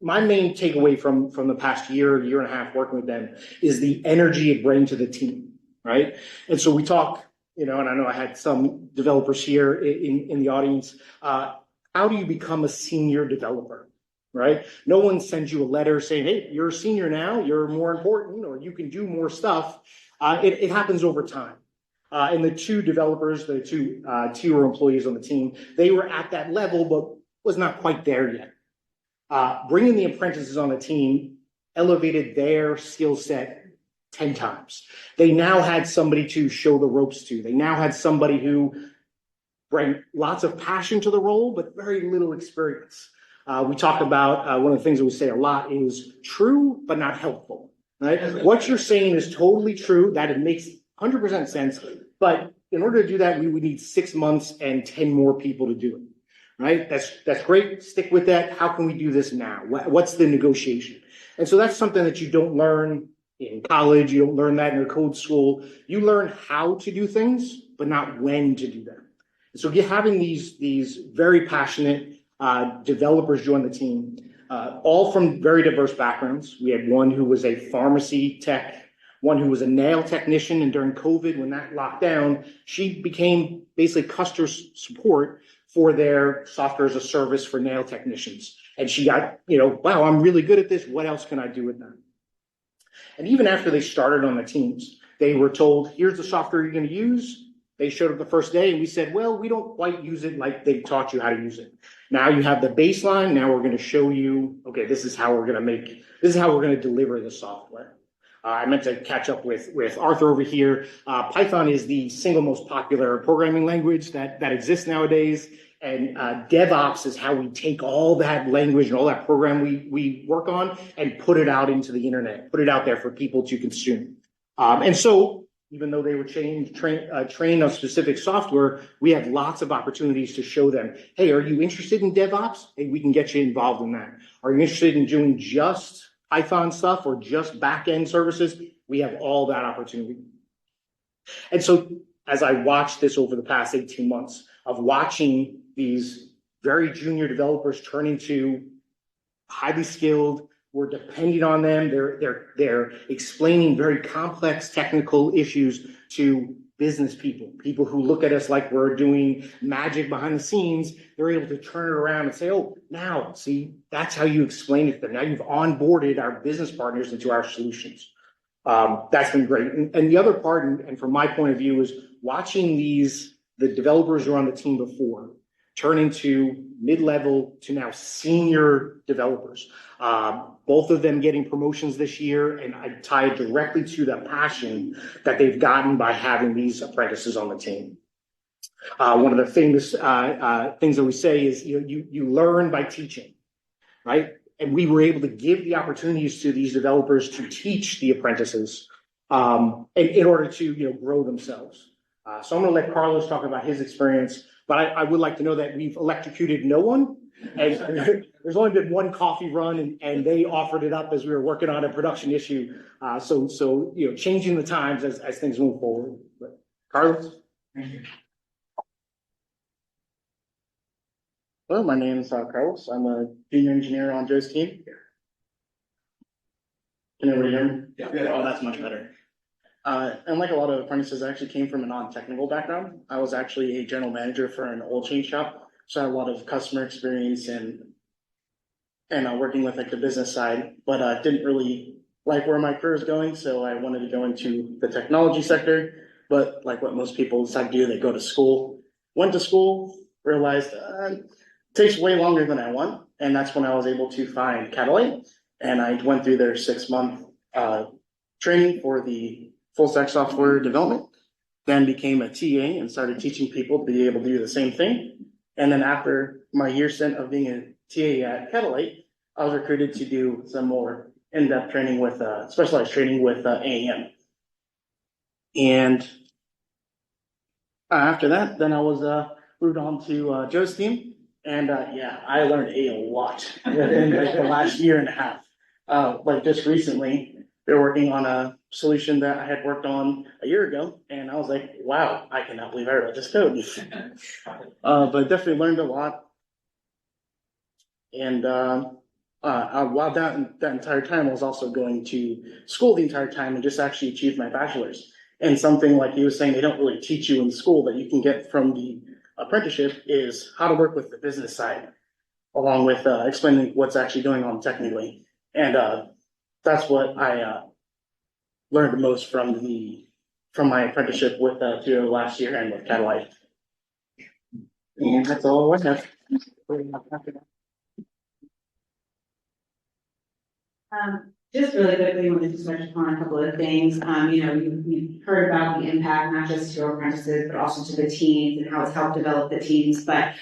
My main takeaway from the past year and a half working with them is the energy it brings to the team, right? And so we talk, and I know I had some developers here in the audience. How do you become a senior developer, right? No one sends you a letter saying, hey, you're a senior now, you're more important, or you can do more stuff. It happens over time. And the 2 developers, the 2 T-Row employees on the team, they were at that level, but was not quite there yet. Bringing the apprentices on the team elevated their skill set 10 times. They now had somebody to show the ropes to. They now had somebody who bring lots of passion to the role, but very little experience. We talk about one of the things that we say a lot is true, but not helpful, right? What you're saying is totally true, that it makes 100% sense, but in order to do that, we would need 6 months and 10 more people to do it. Right? That's great. Stick with that. How can we do this now? What's the negotiation? And so that's something that you don't learn in college. You don't learn that in a code school. You learn how to do things, but not when to do them. And so having these very passionate developers join the team, all from very diverse backgrounds. We had one who was a pharmacy tech, one who was a nail technician, and during COVID, when that locked down, she became basically customer support for their software as a service for nail technicians. And she got, wow, I'm really good at this. What else can I do with them? And even after they started on the teams, they were told, here's the software you're going to use. They showed up the first day and we said, well, we don't quite use it like they taught you how to use it. Now you have the baseline. Now we're going to show you, okay, this is how we're going to deliver the software. I meant to catch up with Arthur over here. Python is the single most popular programming language that exists nowadays. And DevOps is how we take all that language and all that program we work on and put it out into the internet, put it out there for people to consume. And so even though they were trained on specific software, we have lots of opportunities to show them, hey, are you interested in DevOps? Hey, we can get you involved in that. Are you interested in doing just Python stuff or just back-end services? we have all that opportunity. And so as I watched this over the past 18 months of watching these very junior developers turn into highly skilled, we're depending on them. They're explaining very complex technical issues to business people who look at us like we're doing magic behind the scenes. They're able to turn it around and say, oh, now, see, that's how you explain it to them. Now you've onboarded our business partners into our solutions. That's been great. And the other part, and from my point of view, is watching the developers who are on the team before turn into mid-level to now senior developers. Both of them getting promotions this year, and I tie it directly to the passion that they've gotten by having these apprentices on the team. One of the famous things that we say is, you learn by teaching, right? And we were able to give the opportunities to these developers to teach the apprentices in order to grow themselves. So I'm going to let Carlos talk about his experience, but I would like to know that we've electrocuted no one. And there's only been one coffee run, and they offered it up as we were working on a production issue. So changing the times as things move forward. But Carlos. Thank you. Hello, my name is Carlos. I'm a junior engineer on Joe's team. Can everybody hear me? Yeah. Oh, that's much better. And like a lot of apprentices, I actually came from a non-technical background. I was actually a general manager for an oil change shop, so I had a lot of customer experience and working with like the business side, but didn't really like where my career is going, so I wanted to go into the technology sector. But like what most people decide to do, they go to school. Went to school, realized it takes way longer than I want, and that's when I was able to find Catalyte, and I went through their 6-month training for the full stack software development, then became a TA and started teaching people to be able to do the same thing. And then after my year stint of being a TA at Catalyte, I was recruited to do some more in-depth training with specialized training with AAM. And after that, then I was moved on to Joe's team. And I learned a lot in like the last year and a half. Like just recently, they're working on a solution that I had worked on a year ago, and I was like, wow, I cannot believe I wrote this code. But definitely learned a lot. And while that entire time, I was also going to school the entire time and just actually achieved my bachelor's. And something like he was saying, they don't really teach you in school that you can get from the apprenticeship is how to work with the business side, along with explaining what's actually going on technically. And that's what I learned the most from my apprenticeship with Tio last year and with Catalyte. And that's all I have. Just really quickly, wanted to touch upon a couple of things. You've heard about the impact, not just to our apprentices, but also to the teams and how it's helped develop the teams. But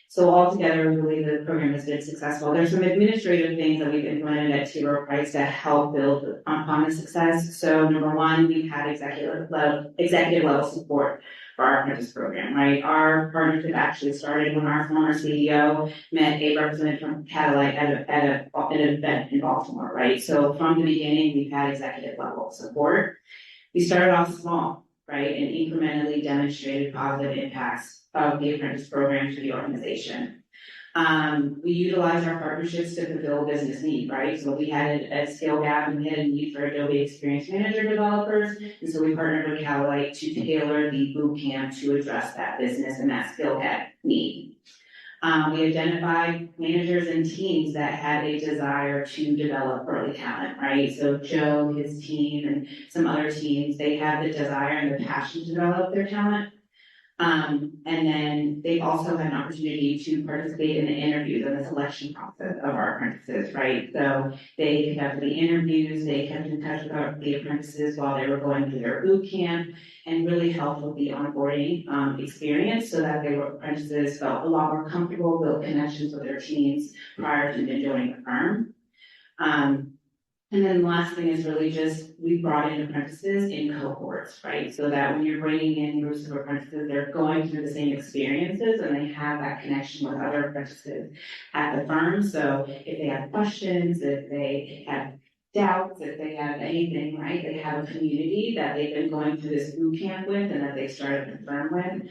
so altogether, really, the program has been successful. There's some administrative things that we've implemented at T. Rowe Price to help build upon the success. So number one, we've had executive level support for our apprentice program, right? Our partnership actually started when our former CEO met a representative from Catalyte at an event in Baltimore, right? So from the beginning, we've had executive level support. We started off small, right? And incrementally demonstrated positive impacts of the apprentice program to the organization. We utilized our partnerships to fulfill business need, right? So we had a skill gap and we had a need for Adobe Experience Manager developers. And so we partnered with Catalyte to tailor the boot camp to address that business and that skill gap need. We identified managers and teams that had a desire to develop early talent, right? So Joe, his team, and some other teams, they have the desire and the passion to develop their talent. And then they've also had an opportunity to participate in the interviews and the selection process of our apprentices, right? So they conducted the interviews, they kept in touch with the apprentices while they were going through their boot camp, and really helped with the onboarding experience so that their apprentices felt a lot more comfortable, built connections with their teams prior to joining the firm. And then the last thing is really just, we brought in apprentices in cohorts, right? So that when you're bringing in groups of apprentices, they're going through the same experiences and they have that connection with other apprentices at the firm. So if they have questions, if they have doubts, if they have anything, right, they have a community that they've been going through this boot camp with and that they started the firm with,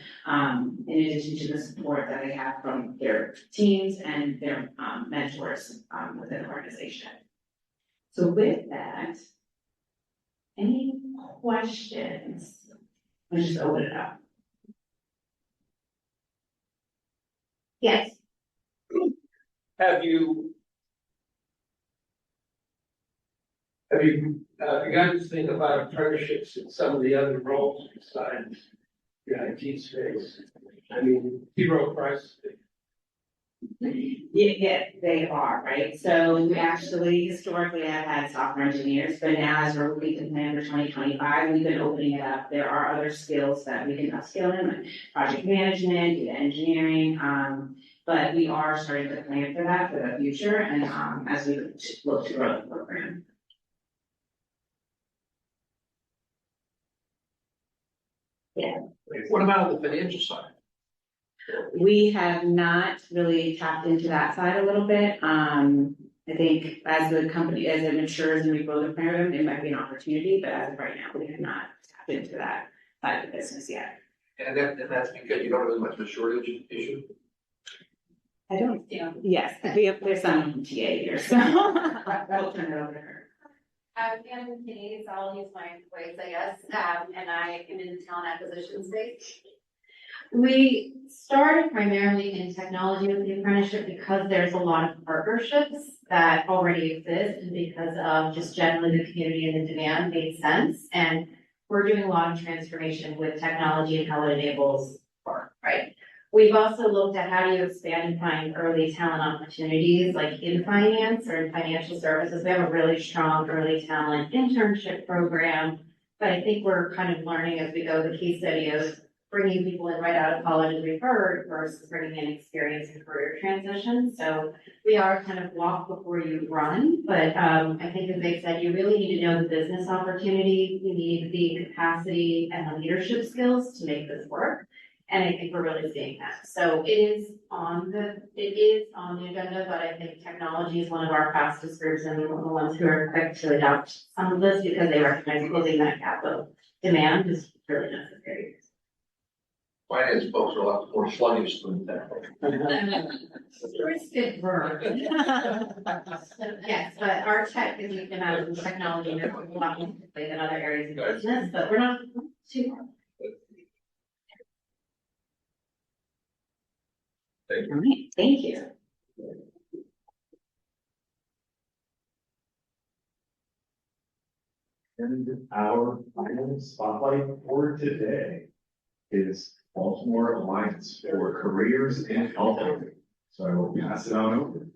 in addition to the support that they have from their teams and their mentors within the organization. So with that, any questions? Let's just open it up. Yes. Have you begun to think about apprenticeships in some of the other roles besides the IT space? I mean, hero price. Yeah, they are, right? So we actually historically have had software engineers, but now as we're looking to plan for 2025, we've been opening it up. There are other skills that we can upskill in, like project management, data engineering, but we are starting to plan for that for the future and as we look to grow the program. Yeah. What about on the financial side? We have not really tapped into that side a little bit. I think as the company, as it matures and we grow the program, it might be an opportunity, but as of right now, we have not tapped into that side of the business yet. And that's because you don't have as much of a shortage issue? I don't, yes, there's some TA here, so I'll turn it over to her. I'm Denise, I'll use my voice, I guess, and I am in the talent acquisition space. We started primarily in technology with the apprenticeship because there's a lot of partnerships that already exist and because of just generally the community and the demand made sense. And we're doing a lot of transformation with technology and how it enables work, right? We've also looked at how do you expand and find early talent opportunities like in finance or in financial services. We have a really strong early talent internship program, but I think we're kind of learning as we go the case study of bringing people in right out of college as we've heard versus bringing in experience and career transition. So we are kind of walk before you run, but I think as they said, you really need to know the business opportunity. You need the capacity and the leadership skills to make this work. And I think we're really seeing that. So it is on the agenda, but I think technology is one of our fastest groups and the ones who are quick to adopt some of this because they recognize closing that gap of demand is really necessary. Finance folks are a lot more sluggish than that. Good verb. Yes, but our tech, as you can imagine, technology is a lot more quickly than other areas of business, but we're not too far. All right, thank you. And our final spotlight for today is Baltimore Alliance for Careers in Healthcare. So I will pass it on over.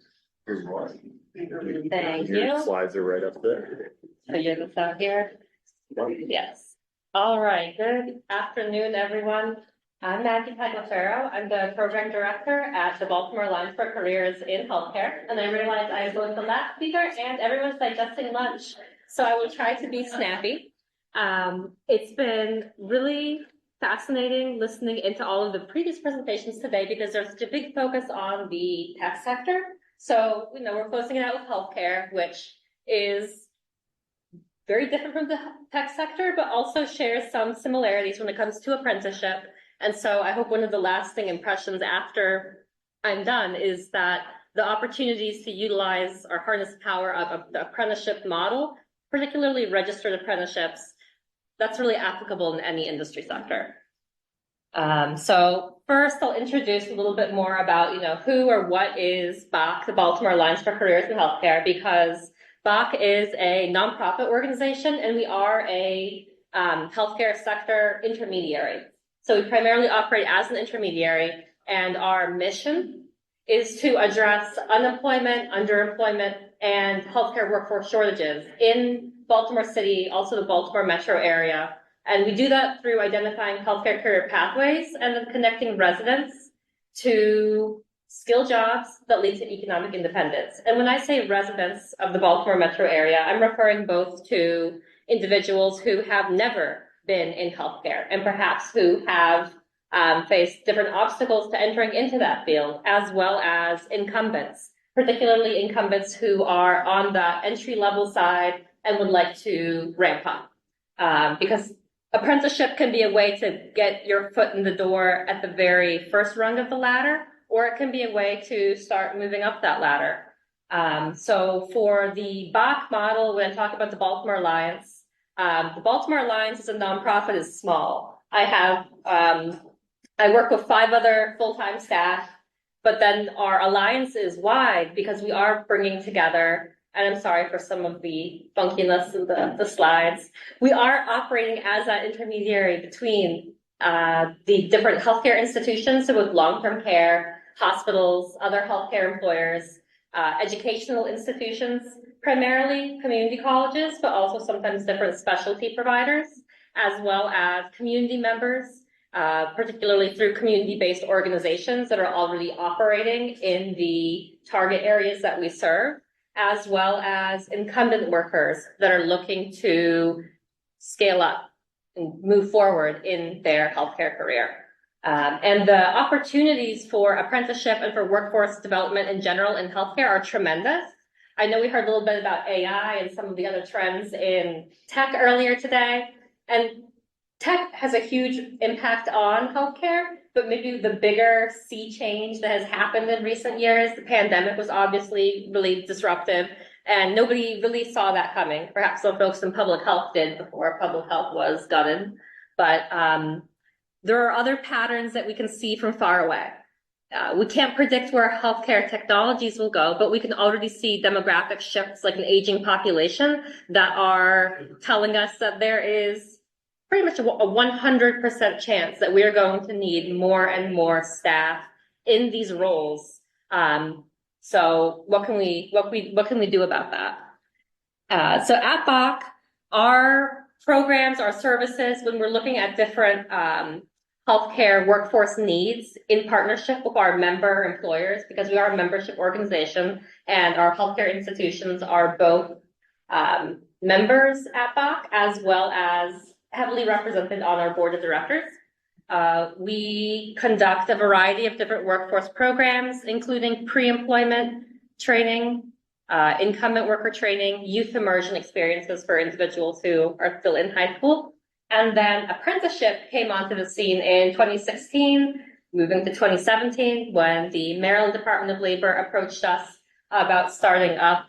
Here's Roy. Thank Your you. slides are right up there. Figure this out here. Yes. All right. Good afternoon, everyone. I'm Maggie Tagliaferro. I'm the program director at the Baltimore Alliance for Careers in Healthcare. And I realize I am both the last speaker and everyone's digesting lunch. So I will try to be snappy. It's been really fascinating listening into all of the previous presentations today because there's such a big focus on the tech sector. So, we're closing it out with healthcare, which is very different from the tech sector, but also shares some similarities when it comes to apprenticeship. And so I hope one of the lasting impressions after I'm done is that the opportunities to utilize or harness the power of the apprenticeship model, particularly registered apprenticeships, that's really applicable in any industry sector. So first I'll introduce a little bit more about, who or what is BAC, the Baltimore Alliance for Careers in Healthcare, because BAC is a nonprofit organization and we are a healthcare sector intermediary. So we primarily operate as an intermediary, and our mission is to address unemployment, underemployment, and healthcare workforce shortages in Baltimore City, also the Baltimore metro area. And we do that through identifying healthcare career pathways and then connecting residents to skill jobs that lead to economic independence. And when I say residents of the Baltimore metro area, I'm referring both to individuals who have never been in healthcare and perhaps who have faced different obstacles to entering into that field, as well as incumbents particularly incumbents who are on the entry-level side and would like to ramp up. Because apprenticeship can be a way to get your foot in the door at the very first rung of the ladder, or it can be a way to start moving up that ladder. So for the BAC model, when I talk about the Baltimore Alliance is a nonprofit, is small. I work with 5 other full-time staff, but then our alliance is wide because we are bringing together, and I'm sorry for some of the funkiness in the slides. We are operating as an intermediary between the different healthcare institutions, so with long-term care, hospitals, other healthcare employers, educational institutions, primarily community colleges, but also sometimes different specialty providers, as well as community members, particularly through community-based organizations that are already operating in the target areas that we serve, as well as incumbent workers that are looking to scale up and move forward in their healthcare career. And the opportunities for apprenticeship and for workforce development in general in healthcare are tremendous. I know we heard a little bit about AI and some of the other trends in tech earlier today, and tech has a huge impact on healthcare, but maybe the bigger sea change that has happened in recent years, the pandemic was obviously really disruptive, and nobody really saw that coming. Perhaps some folks in public health did before public health was gutted, but there are other patterns that we can see from far away. We can't predict where healthcare technologies will go, but we can already see demographic shifts like an aging population that are telling us that there is pretty much a 100% chance that we are going to need more and more staff in these roles. So what can we do about that? So at BAC, our programs, our services, when we're looking at different healthcare workforce needs in partnership with our member employers, because we are a membership organization and our healthcare institutions are both members at BAC as well as heavily represented on our board of directors. We conduct a variety of different workforce programs, including pre-employment training, incumbent worker training, youth immersion experiences for individuals who are still in high school. And then apprenticeship came onto the scene in 2016, moving to 2017, when the Maryland Department of Labor approached us about starting up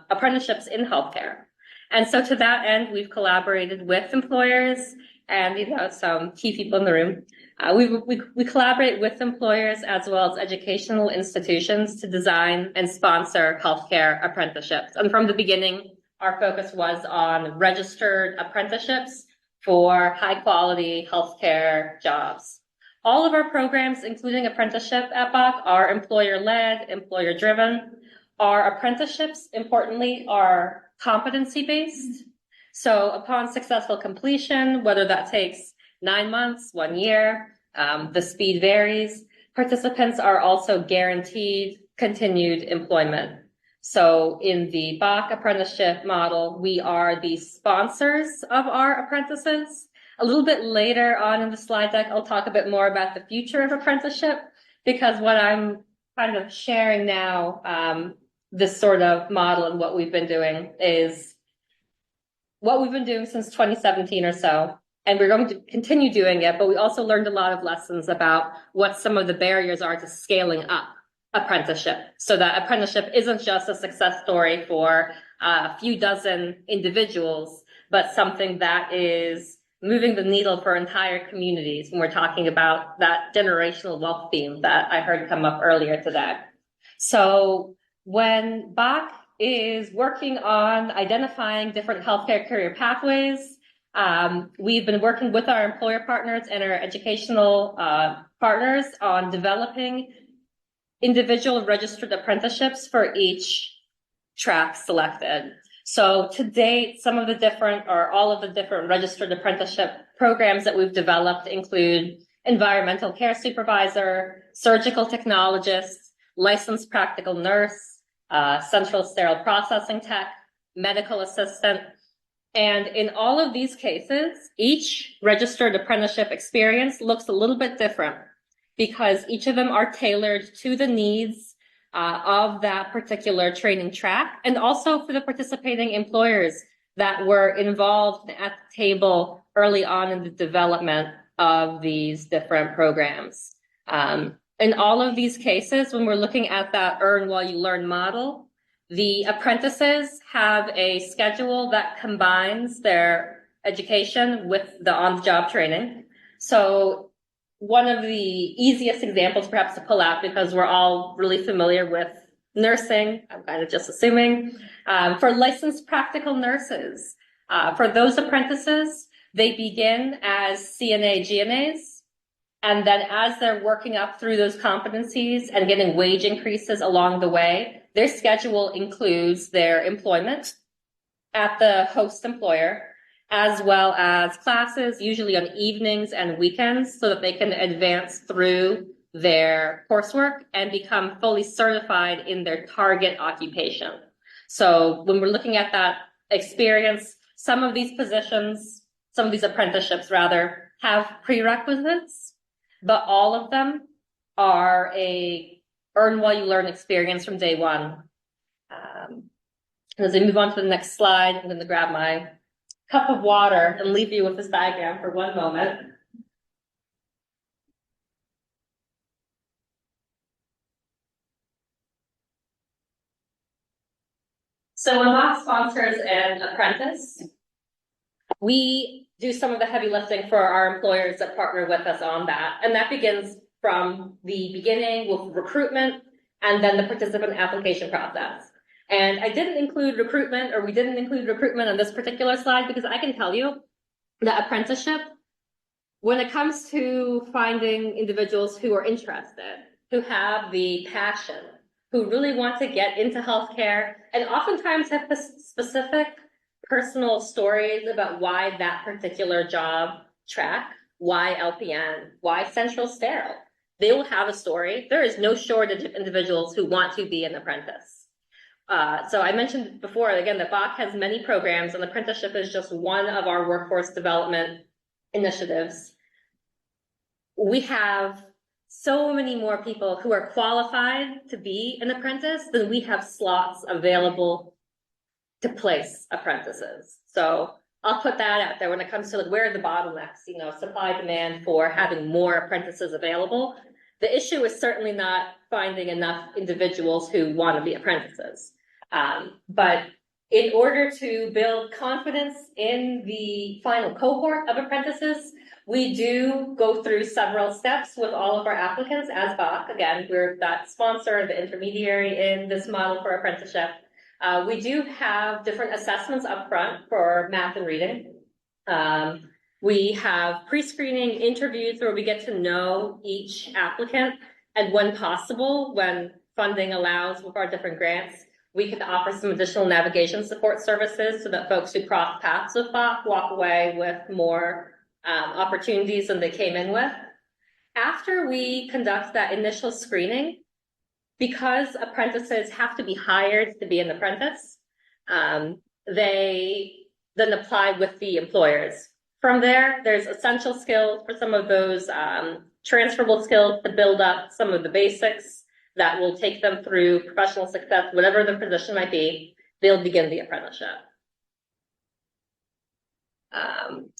apprenticeships in healthcare. And so to that end, we've collaborated with employers and some key people in the room. We collaborate with employers as well as educational institutions to design and sponsor healthcare apprenticeships. And from the beginning, our focus was on registered apprenticeships for high quality healthcare jobs. All of our programs, including apprenticeship at BAC, are employer-led, employer-driven. Our apprenticeships, importantly, are competency-based. So upon successful completion, whether that takes 9 months, 1 year, the speed varies. Participants are also guaranteed continued employment. So in the BAC apprenticeship model, we are the sponsors of our apprentices. A little bit later on in the slide deck, I'll talk a bit more about the future of apprenticeship, because what I'm kind of sharing now, this sort of model and what we've been doing is what we've been doing since 2017 or so. And we're going to continue doing it, but we also learned a lot of lessons about what some of the barriers are to scaling up apprenticeship, so that apprenticeship isn't just a success story for a few dozen individuals, but something that is moving the needle for entire communities when we're talking about that generational wealth theme that I heard come up earlier today. So when BAC is working on identifying different healthcare career pathways, we've been working with our employer partners and our educational partners on developing individual registered apprenticeships for each track selected. So to date, some of the different or all of the different registered apprenticeship programs that we've developed include environmental care supervisor, surgical technologist, licensed practical nurse, central sterile processing tech, medical assistant. And in all of these cases, each registered apprenticeship experience looks a little bit different, because each of them are tailored to the needs of that particular training track, and also for the participating employers that were involved at the table early on in the development of these different programs. In all of these cases, when we're looking at that earn while you learn model, the apprentices have a schedule that combines their education with the on-the-job training. So one of the easiest examples perhaps to pull out, because we're all really familiar with nursing, I'm kind of just assuming, for licensed practical nurses, for those apprentices, they begin as CNA, GNAs, and then as they're working up through those competencies and getting wage increases along the way, their schedule includes their employment at the host employer, as well as classes, usually on evenings and weekends, so that they can advance through their coursework and become fully certified in their target occupation. So when we're looking at that experience, some of these positions, some of these apprenticeships rather, have prerequisites, but all of them are a earn while you learn experience from day one. As we move on to the next slide, I'm going to grab my cup of water and leave you with this diagram for one moment. So when Mock sponsors an apprentice, we do some of the heavy lifting for our employers that partner with us on that. And that begins from the beginning with recruitment and then the participant application process. And I didn't include recruitment, or we didn't include recruitment on this particular slide, because I can tell you that apprenticeship, when it comes to finding individuals who are interested, who have the passion, who really want to get into healthcare, and oftentimes have specific personal stories about why that particular job track, why LPN, why Central Sterile. They will have a story. There is no shortage of individuals who want to be an apprentice. So I mentioned before, again, that Bach has many programs, and apprenticeship is just one of our workforce development initiatives. We have so many more people who are qualified to be an apprentice than we have slots available to place apprentices. So I'll put that out there when it comes to like, where are the bottlenecks, supply demand for having more apprentices available. The issue is certainly not finding enough individuals who want to be apprentices. But in order to build confidence in the final cohort of apprentices, we do go through several steps with all of our applicants as Bach. Again, we're that sponsor, the intermediary in this model for apprenticeship. We do have different assessments up front for math and reading. We have pre-screening interviews where we get to know each applicant, and when possible, when funding allows with our different grants, we can offer some additional navigation support services so that folks who cross paths with Bach walk away with more opportunities than they came in with. After we conduct that initial screening, because apprentices have to be hired to be an apprentice, they then apply with the employers. From there, there's essential skills for some of those transferable skills to build up some of the basics that will take them through professional success, whatever the position might be. They'll begin the apprenticeship.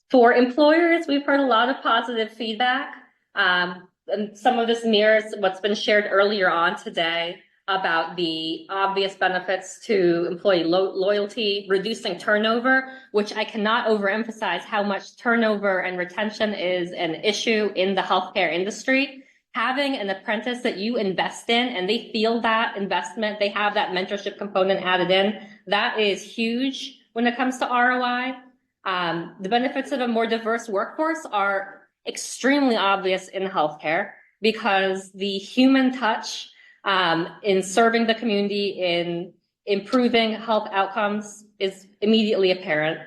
For employers, we've heard a lot of positive feedback. And some of this mirrors what's been shared earlier on today about the obvious benefits to employee loyalty, reducing turnover, which I cannot overemphasize how much turnover and retention is an issue in the healthcare industry. Having an apprentice that you invest in and they feel that investment, they have that mentorship component added in, that is huge when it comes to ROI. The benefits of a more diverse workforce are extremely obvious in healthcare because the human touch in serving the community, in improving health outcomes is immediately apparent.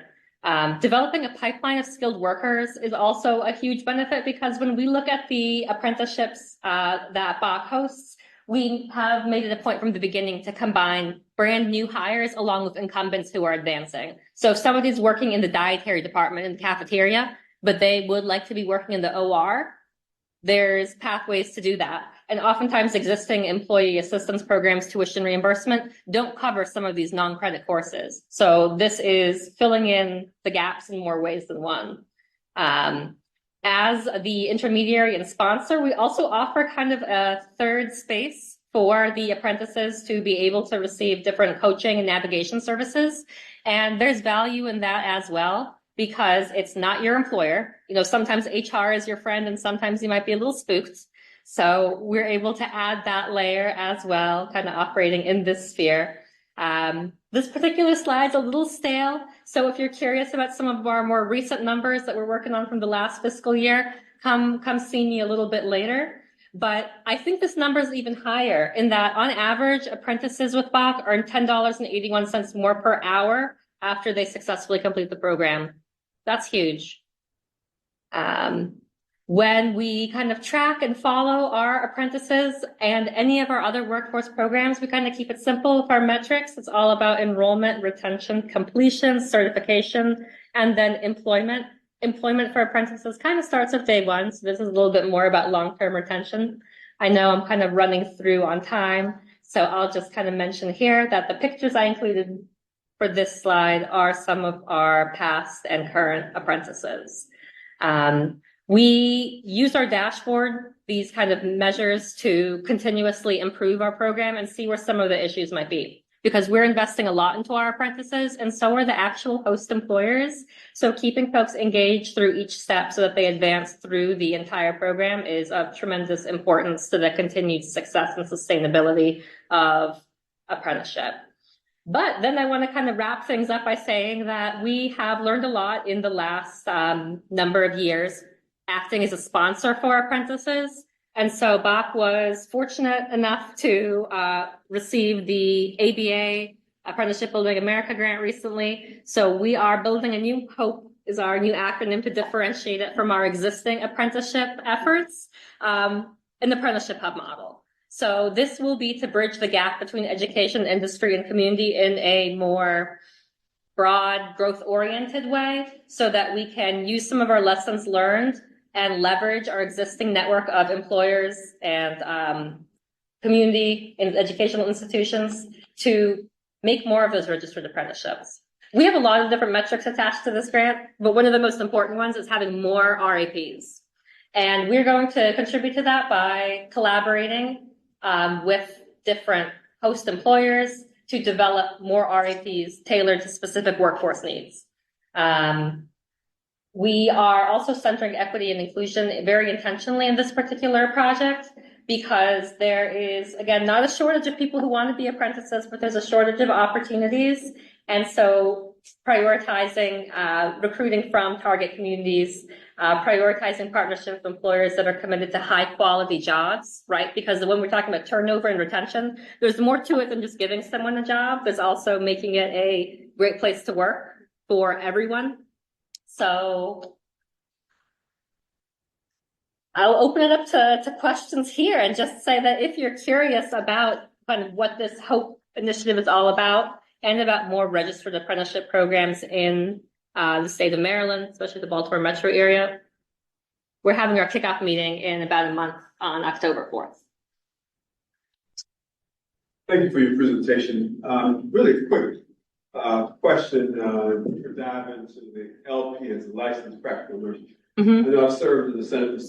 Developing a pipeline of skilled workers is also a huge benefit because when we look at the apprenticeships that Bach hosts, we have made it a point from the beginning to combine brand new hires along with incumbents who are advancing. So if somebody's working in the dietary department in the cafeteria, but they would like to be working in the OR, there's pathways to do that. and oftentimes existing employee assistance programs, tuition reimbursement don't cover some of these non-credit courses. So this is filling in the gaps in more ways than one. As the intermediary and sponsor, we also offer kind of a third space for the apprentices to be able to receive different coaching and navigation services. And there's value in that as well, because it's not your employer. You know, sometimes HR is your friend and sometimes you might be a little spooked. So we're able to add that layer as well, kind of operating in this sphere. This particular slide's a little stale. So if you're curious about some of our more recent numbers that we're working on from the last fiscal year, come see me a little bit later. But I think this number is even higher in that on average, apprentices with Bach earn $10.81 more per hour after they successfully complete the program. That's huge. When we kind of track and follow our apprentices and any of our other workforce programs, we kind of keep it simple with our metrics. It's all about enrollment, retention, completion, certification, and then employment. Employment for apprentices kind of starts with day one. So this is a little bit more about long-term retention. I know I'm kind of running through on time, so I'll just kind of mention here that the pictures I included for this slide are some of our past and current apprentices. We use our dashboard, these kind of measures, to continuously improve our program and see where some of the issues might be. Because we're investing a lot into our apprentices, and so are the actual host employers. So keeping folks engaged through each step so that they advance through the entire program is of tremendous importance to the continued success and sustainability of apprenticeship. But then I want to kind of wrap things up by saying that we have learned a lot in the last number of years acting as a sponsor for apprentices. And so Bach was fortunate enough to receive the ABA Apprenticeship Building America grant recently. So we are building a new HOPE is our new acronym to differentiate it from our existing apprenticeship efforts, an apprenticeship hub model. So this will be to bridge the gap between education, industry, and community in a more broad, growth-oriented way so that we can use some of our lessons learned and leverage our existing network of employers and community and educational institutions to make more of those registered apprenticeships. We have a lot of different metrics attached to this grant, but one of the most important ones is having more RAPs. And we're going to contribute to that by collaborating with different host employers to develop more RAPs tailored to specific workforce needs. We are also centering equity and inclusion very intentionally in this particular project because there is, again, not a shortage of people who want to be apprentices, but there's a shortage of opportunities. And so prioritizing recruiting from target communities, prioritizing partnership with employers that are committed to high quality jobs, right? Because when we're talking about turnover and retention, there's more to it than just giving someone a job. There's also making it a great place to work for everyone. So I'll open it up to questions here and just say that if you're curious about kind of what this HOPE initiative is all about and about more registered apprenticeship programs in the state of Maryland, especially the Baltimore metro area, we're having our kickoff meeting in about a month on October 4th. Thank you for your presentation. Really quick question to dive into the LP as a licensed practical nurse. I know I've served in the Senate for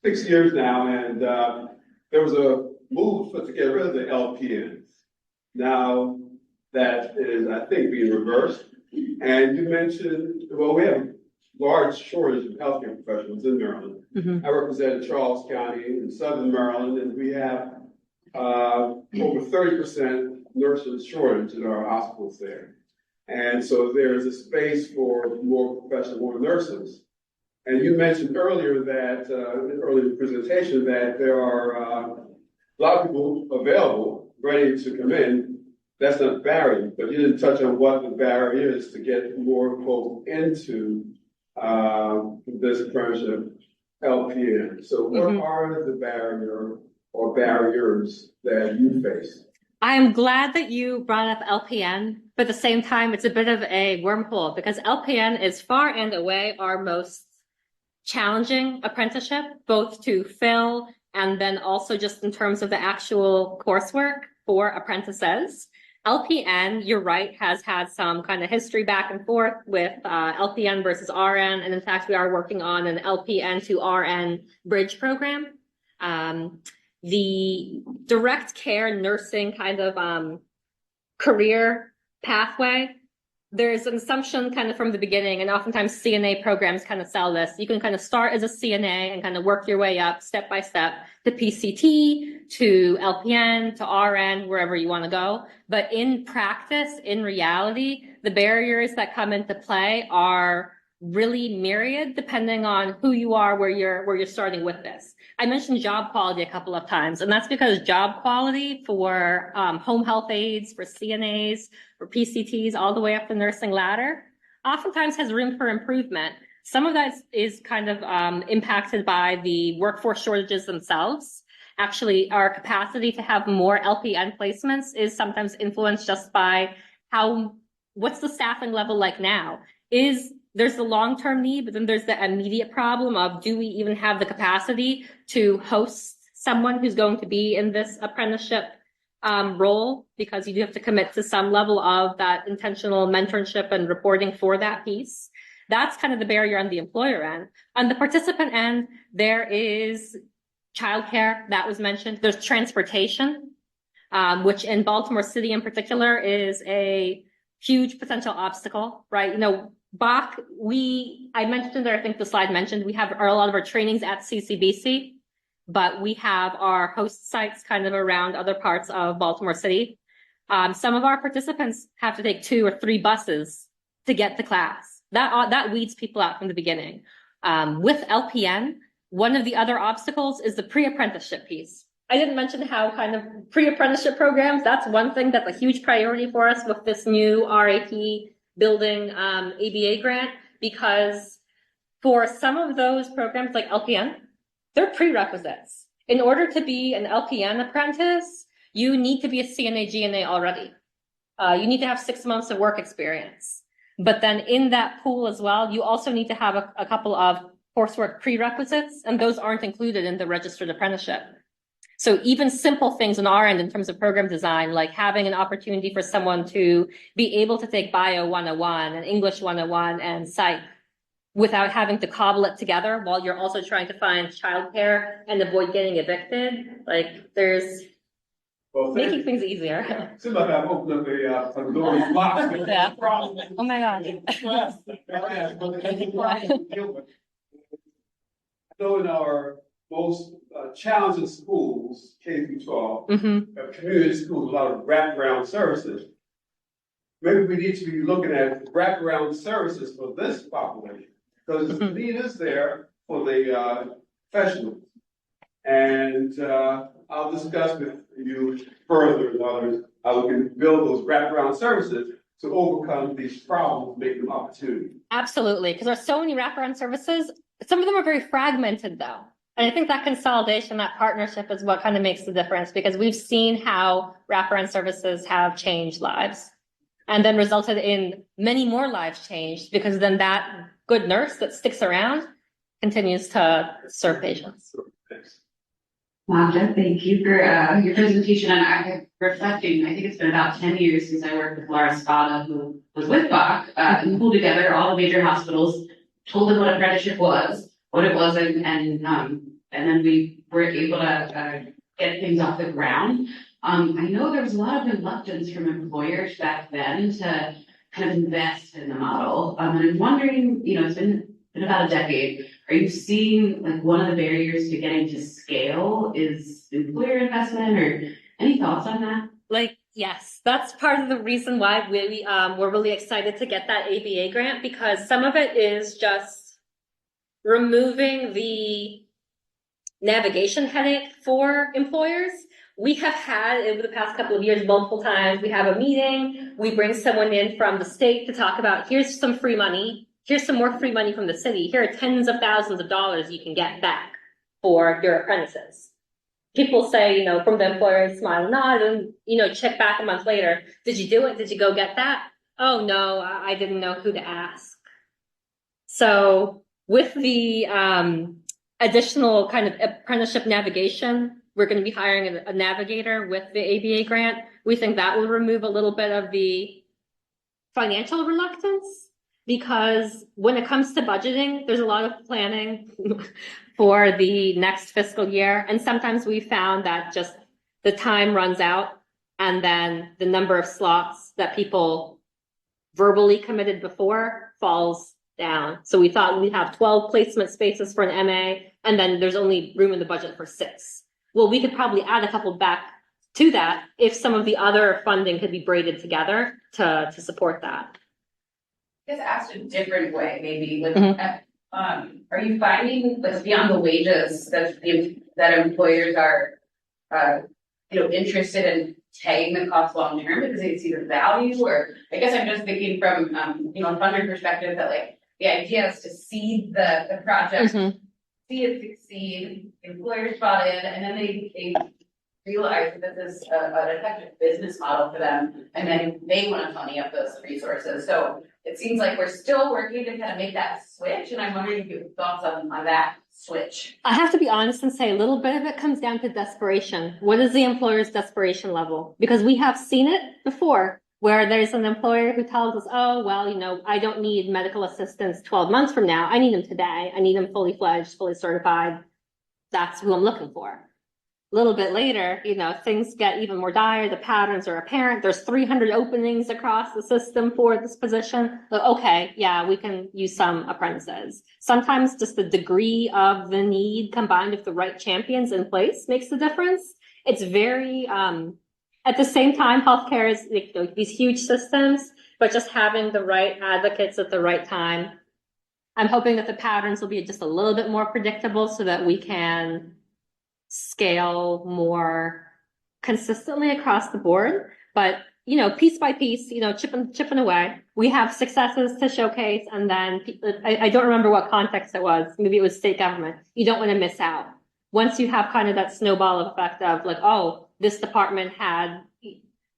6 years now, and there was a move to get rid of the LPNs. Now that is, I think, being reversed. And you mentioned, well, we have a large shortage of healthcare professionals in Maryland. I represent Charles County in southern Maryland, and we have over 30% nurses shortage in our hospitals there. And so there's a space for more professional, more nurses. And you mentioned earlier that, in earlier presentation, that there are a lot of people available, ready to come in. That's not a barrier, but you didn't touch on what the barrier is to get more folk into this apprenticeship LPN. So what are the barrier or barriers that you face? I am glad that you brought up LPN, but at the same time, it's a bit of a wormhole because LPN is far and away our most challenging apprenticeship, both to fill And then also just in terms of the actual coursework for apprentices, LPN, you're right, has had some kind of history back and forth with LPN versus RN. And in fact, we are working on an LPN to RN bridge program. The direct care nursing kind of career pathway, there's an assumption kind of from the beginning, and oftentimes CNA programs kind of sell this. You can kind of start as a CNA and kind of work your way up step by step to PCT, to LPN, to RN, wherever you want to go. But in practice, in reality, the barriers that come into play are really myriad depending on who you are, where you're starting with this. I mentioned job quality a couple of times, and that's because job quality for home health aides, for CNAs, for PCTs, all the way up the nursing ladder, oftentimes has room for improvement. Some of that is kind of impacted by the workforce shortages themselves. Actually, our capacity to have more LPN placements is sometimes influenced just by what's the staffing level like now? There's the long-term need, but then there's the immediate problem of, do we even have the capacity to host someone who's going to be in this apprenticeship role? Because you do have to commit to some level of that intentional mentorship and reporting for that piece. That's kind of the barrier on the employer end. On the participant end, there is childcare that was mentioned. There's transportation, which in Baltimore City in particular is a huge potential obstacle, right? Bach, I mentioned there, I think the slide mentioned, we have a lot of our trainings at CCBC, but we have our host sites kind of around other parts of Baltimore City. Some of our participants have to take 2 or 3 buses to get to class. That weeds people out from the beginning. With LPN, one of the other obstacles is the pre-apprenticeship piece. I didn't mention how kind of pre-apprenticeship programs, that's one thing that's a huge priority for us with this new RAP building ABA grant, because for some of those programs like LPN, they're prerequisites. In order to be an LPN apprentice, you need to be a CNA GNA already. You need to have 6 months of work experience. But then in that pool as well, you also need to have a couple of coursework prerequisites, and those aren't included in the registered apprenticeship. So even simple things on our end in terms of program design, like having an opportunity for someone to be able to take Bio 101 and English 101 and Psych without having to cobble it together while you're also trying to find childcare and avoid getting evicted. Like there's making things easier. Seems like I've opened up a Pandora's box. Yeah. Oh my God. I know in our most challenging schools, K through 12, community schools, a lot of wraparound services. Maybe we need to be looking at wraparound services for this population, because the need is there for the professionals. And I'll discuss with you further and others how we can build those wraparound services to overcome these problems, make them opportunities. Absolutely, because there's so many wraparound services. Some of them are very fragmented though. And I think that consolidation, that partnership is what kind of makes the difference, because we've seen how wraparound services have changed lives and then resulted in many more lives changed, because then that good nurse that sticks around continues to serve patients. Wanda, thank you for your presentation. And I'm reflecting, I think it's been about 10 years since I worked with Laura Spada, who was with Bach, and pulled together all the major hospitals, told them what apprenticeship was, what it wasn't, and then we were able to get things off the ground. I know there was a lot of reluctance from employers back then to kind of invest in the model. And I'm wondering, it's been about a decade. Are you seeing like one of the barriers to getting to scale is employer investment, or any thoughts on that? Yes, that's part of the reason why we're really excited to get that ABA grant, because some of it is just removing the navigation headache for employers. We have had over the past couple of years, multiple times, we have a meeting, we bring someone in from the state to talk about, here's some free money, here's some more free money from the city, here are tens of thousands of dollars you can get back for your apprentices. People say, from the employer, smile and nod, and, check back a month later, did you do it? Did you go get that? Oh no, I didn't know who to ask. So with the additional kind of apprenticeship navigation. We're going to be hiring a navigator with the ABA grant. We think that will remove a little bit of the financial reluctance, because when it comes to budgeting, there's a lot of planning for the next fiscal year. And sometimes we found that just the time runs out, and then the number of slots that people verbally committed before falls down. So we thought we'd have 12 placement spaces for an MA, and then there's only room in the budget for 6. Well, we could probably add a couple back to that if some of the other funding could be braided together to support that. I guess asked a different way, maybe, are you finding, like, beyond the wages that employers are, interested in taking the cost long term because they see the value? Or I guess I'm just thinking from, a funder perspective that, like, the idea is to seed the project, see it succeed, employers bought in, and then they realize that this is an effective business model for them, and then they want to money up those resources. So it seems like we're still working to kind of make that switch, and I'm wondering if you have thoughts on that switch. I have to be honest and say a little bit of it comes down to desperation. What is the employer's desperation level? Because we have seen it before, where there's an employer who tells us, oh, well, I don't need medical assistance 12 months from now. I need them today. I need them fully fledged, fully certified. That's who I'm looking for. A little bit later, things get even more dire. The patterns are apparent. There's 300 openings across the system for this position. Okay, yeah, we can use some apprentices. Sometimes just the degree of the need combined with the right champions in place makes the difference. It's very, at the same time, healthcare is these huge systems, but just having the right advocates at the right time. I'm hoping that the patterns will be just a little bit more predictable so that we can scale more consistently across the board, but piece by piece, chipping away. We have successes to showcase, and then I don't remember what context it was. Maybe it was state government. You don't want to miss out. Once you have kind of that snowball effect of like, oh, this department had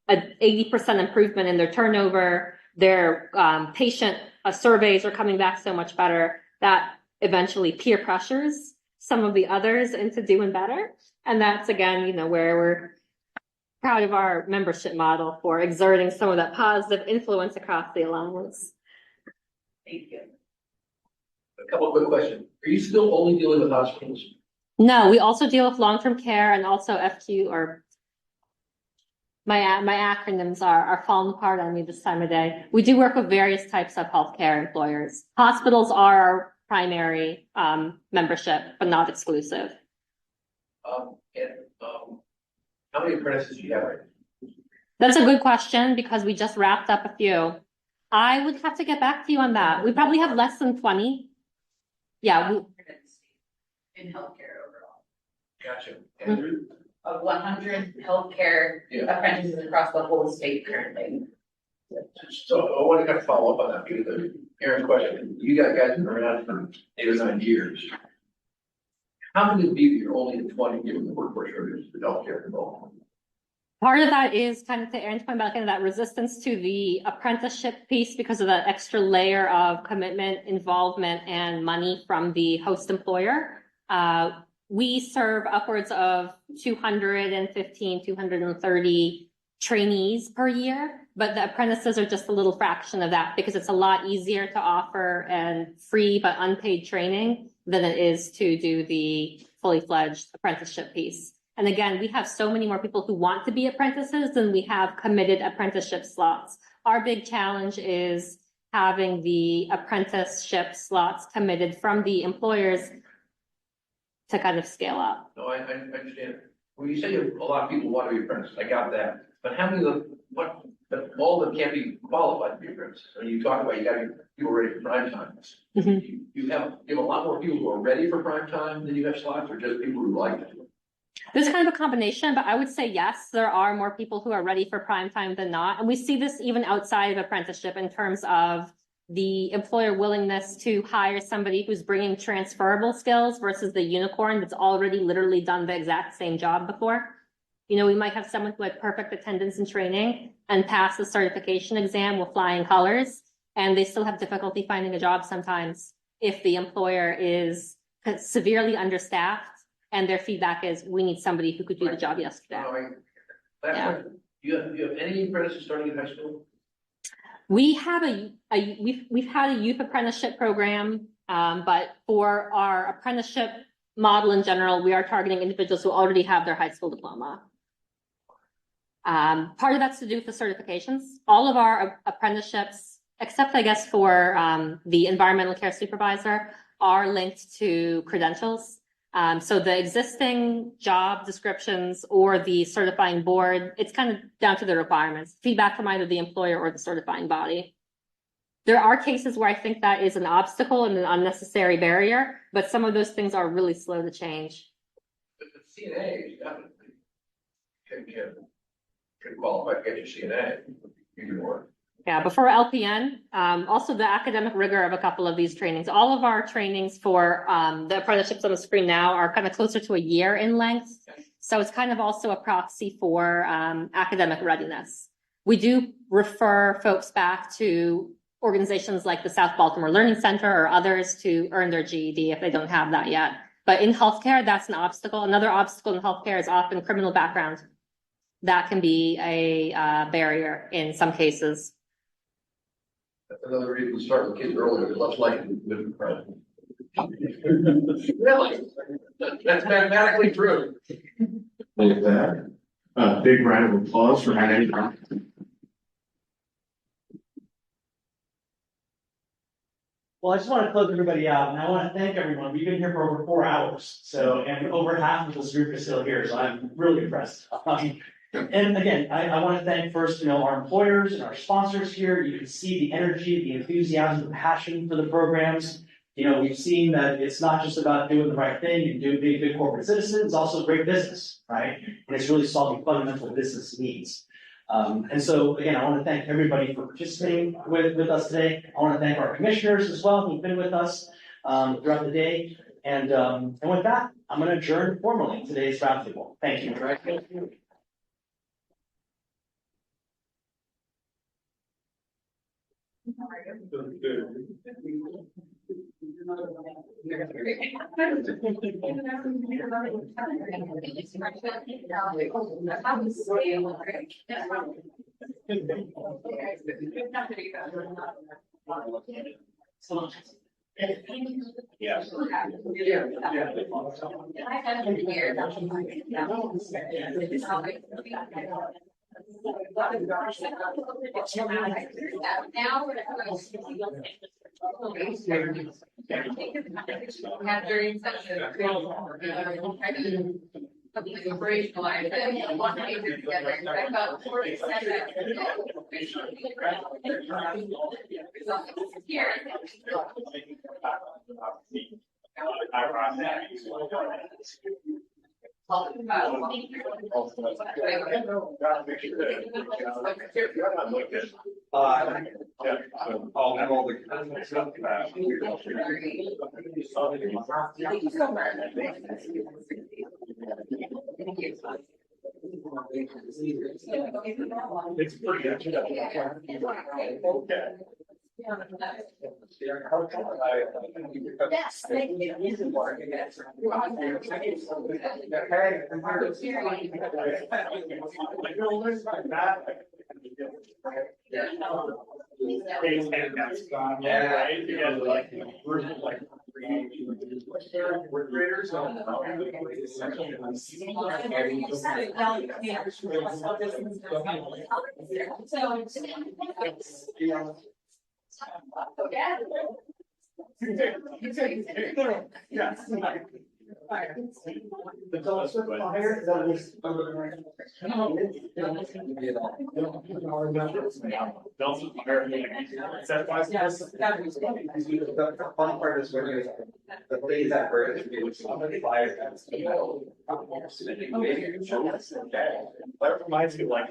an 80% improvement in their turnover, their patient surveys are coming back so much better, that eventually peer pressures some of the others into doing better. And that's, again, where we're proud of our membership model for exerting some of that positive influence across the alliance. Thank you. A couple of quick questions. Are you still only dealing with hospitals? No, we also deal with long-term care and also FQ, or my acronyms are falling apart on me this time of day. We do work with various types of healthcare employers. Hospitals are our primary membership, but not exclusive. How many apprentices do you have right now? That's a good question because we just wrapped up a few. I would have to get back to you on that. We probably have less than 20. Yeah. In healthcare overall. Gotcha. Andrew? Of 100 healthcare apprentices across the whole state currently. So I want to kind of follow up on that because Aaron's question. You guys have been around for 8 or 9 years. How many of you are only in 20 given the workforce shortage for healthcare involved? Part of that is kind of to Aaron's point about kind of that resistance to the apprenticeship piece because of that extra layer of commitment, involvement, and money from the host employer. We serve upwards of 215, 230 trainees per year, but the apprentices are just a little fraction of that because it's a lot easier to offer and free but unpaid training than it is to do the fully fledged apprenticeship piece. And again, we have so many more people who want to be apprentices than we have committed apprenticeship slots. Our big challenge is having the apprenticeship slots committed from the employers to kind of scale up. No, I understand. When you say a lot of people want to be apprentices, I got that. But how many of them, all of them can't be qualified to be apprentices? I mean, you talk about you got to get people ready for prime time. You have a lot more people who are ready for prime time than you have slots, or just people who like it? There's kind of a combination, but I would say yes, there are more people who are ready for prime time than not. And we see this even outside of apprenticeship in terms of the employer willingness to hire somebody who's bringing transferable skills versus the unicorn that's already literally done the exact same job before. We might have someone who had perfect attendance and training and passed the certification exam with flying colors, and they still have difficulty finding a job sometimes if the employer is severely understaffed, and their feedback is, we need somebody who could do the job yesterday. Last Yeah. question. Do you have any apprentices starting in high school? We have we've had a youth apprenticeship program, but for our apprenticeship model in general, we are targeting individuals who already have their high school diploma. Part of that's to do with the certifications. All of our apprenticeships, except I guess for the environmental care supervisor, are linked to credentials. So the existing job descriptions or the certifying board, it's kind of down to the requirements, feedback from either the employer or the certifying body. There are cases where I think that is an obstacle and an unnecessary barrier, but some of those things are really slow to change. But the CNA, can qualify to get your CNA, you can work. Yeah, but for LPN, also the academic rigor of a couple of these trainings, all of our trainings for the apprenticeships on the screen now are kind of closer to a year in length. So it's kind of also a proxy for academic readiness. We do refer folks back to organizations like the South Baltimore Learning Center or others to earn their GED if they don't have that yet. But in healthcare, that's an obstacle. Another obstacle in healthcare is often criminal background. That can be a barrier in some cases. That's another reason to start with kids earlier, they're less likely to live in prison. Really? That's mathematically true. With that, a big round of applause for Annie. Well, I just want to close everybody out, and I want to thank everyone. We've been here for over 4 hours, and over half of this group is still here, so I'm really impressed. And again, I want to thank first, our employers and our sponsors here. You can see the energy, the enthusiasm, the passion for the programs. We've seen that it's not just about doing the right thing and being good corporate citizens, it's also great business, right? And it's really solving fundamental business needs. And so again, I want to thank everybody for participating with us today. I want to thank our commissioners as well who've been with us throughout the day. And with that, I'm going to adjourn formally today's roundtable. Thank you. Have during session. Operationalize it, one paper together, about 40 seconds. Here. I'll have all the stuff back. It's pretty good. Okay. Yes, thank you. The fun part is when the phase that we're in, somebody buys that. That reminds me, like,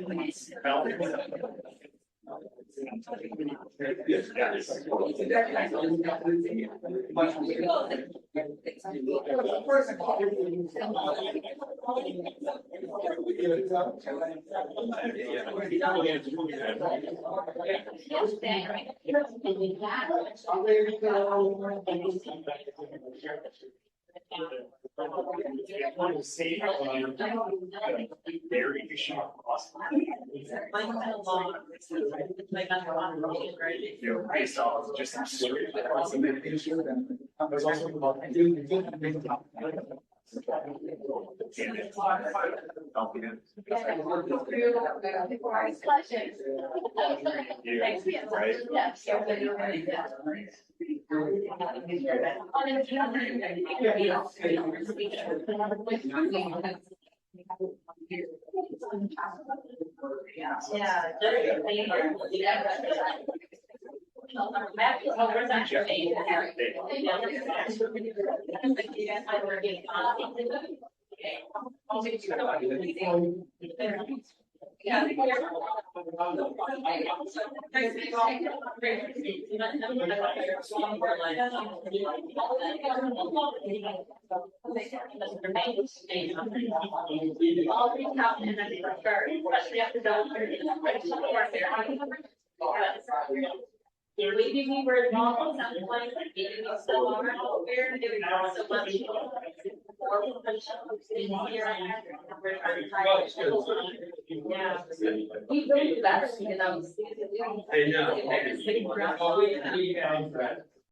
Maybe we were wrong at some point, like maybe we still are out there, maybe not so much. Yeah. We really better, you know. I know.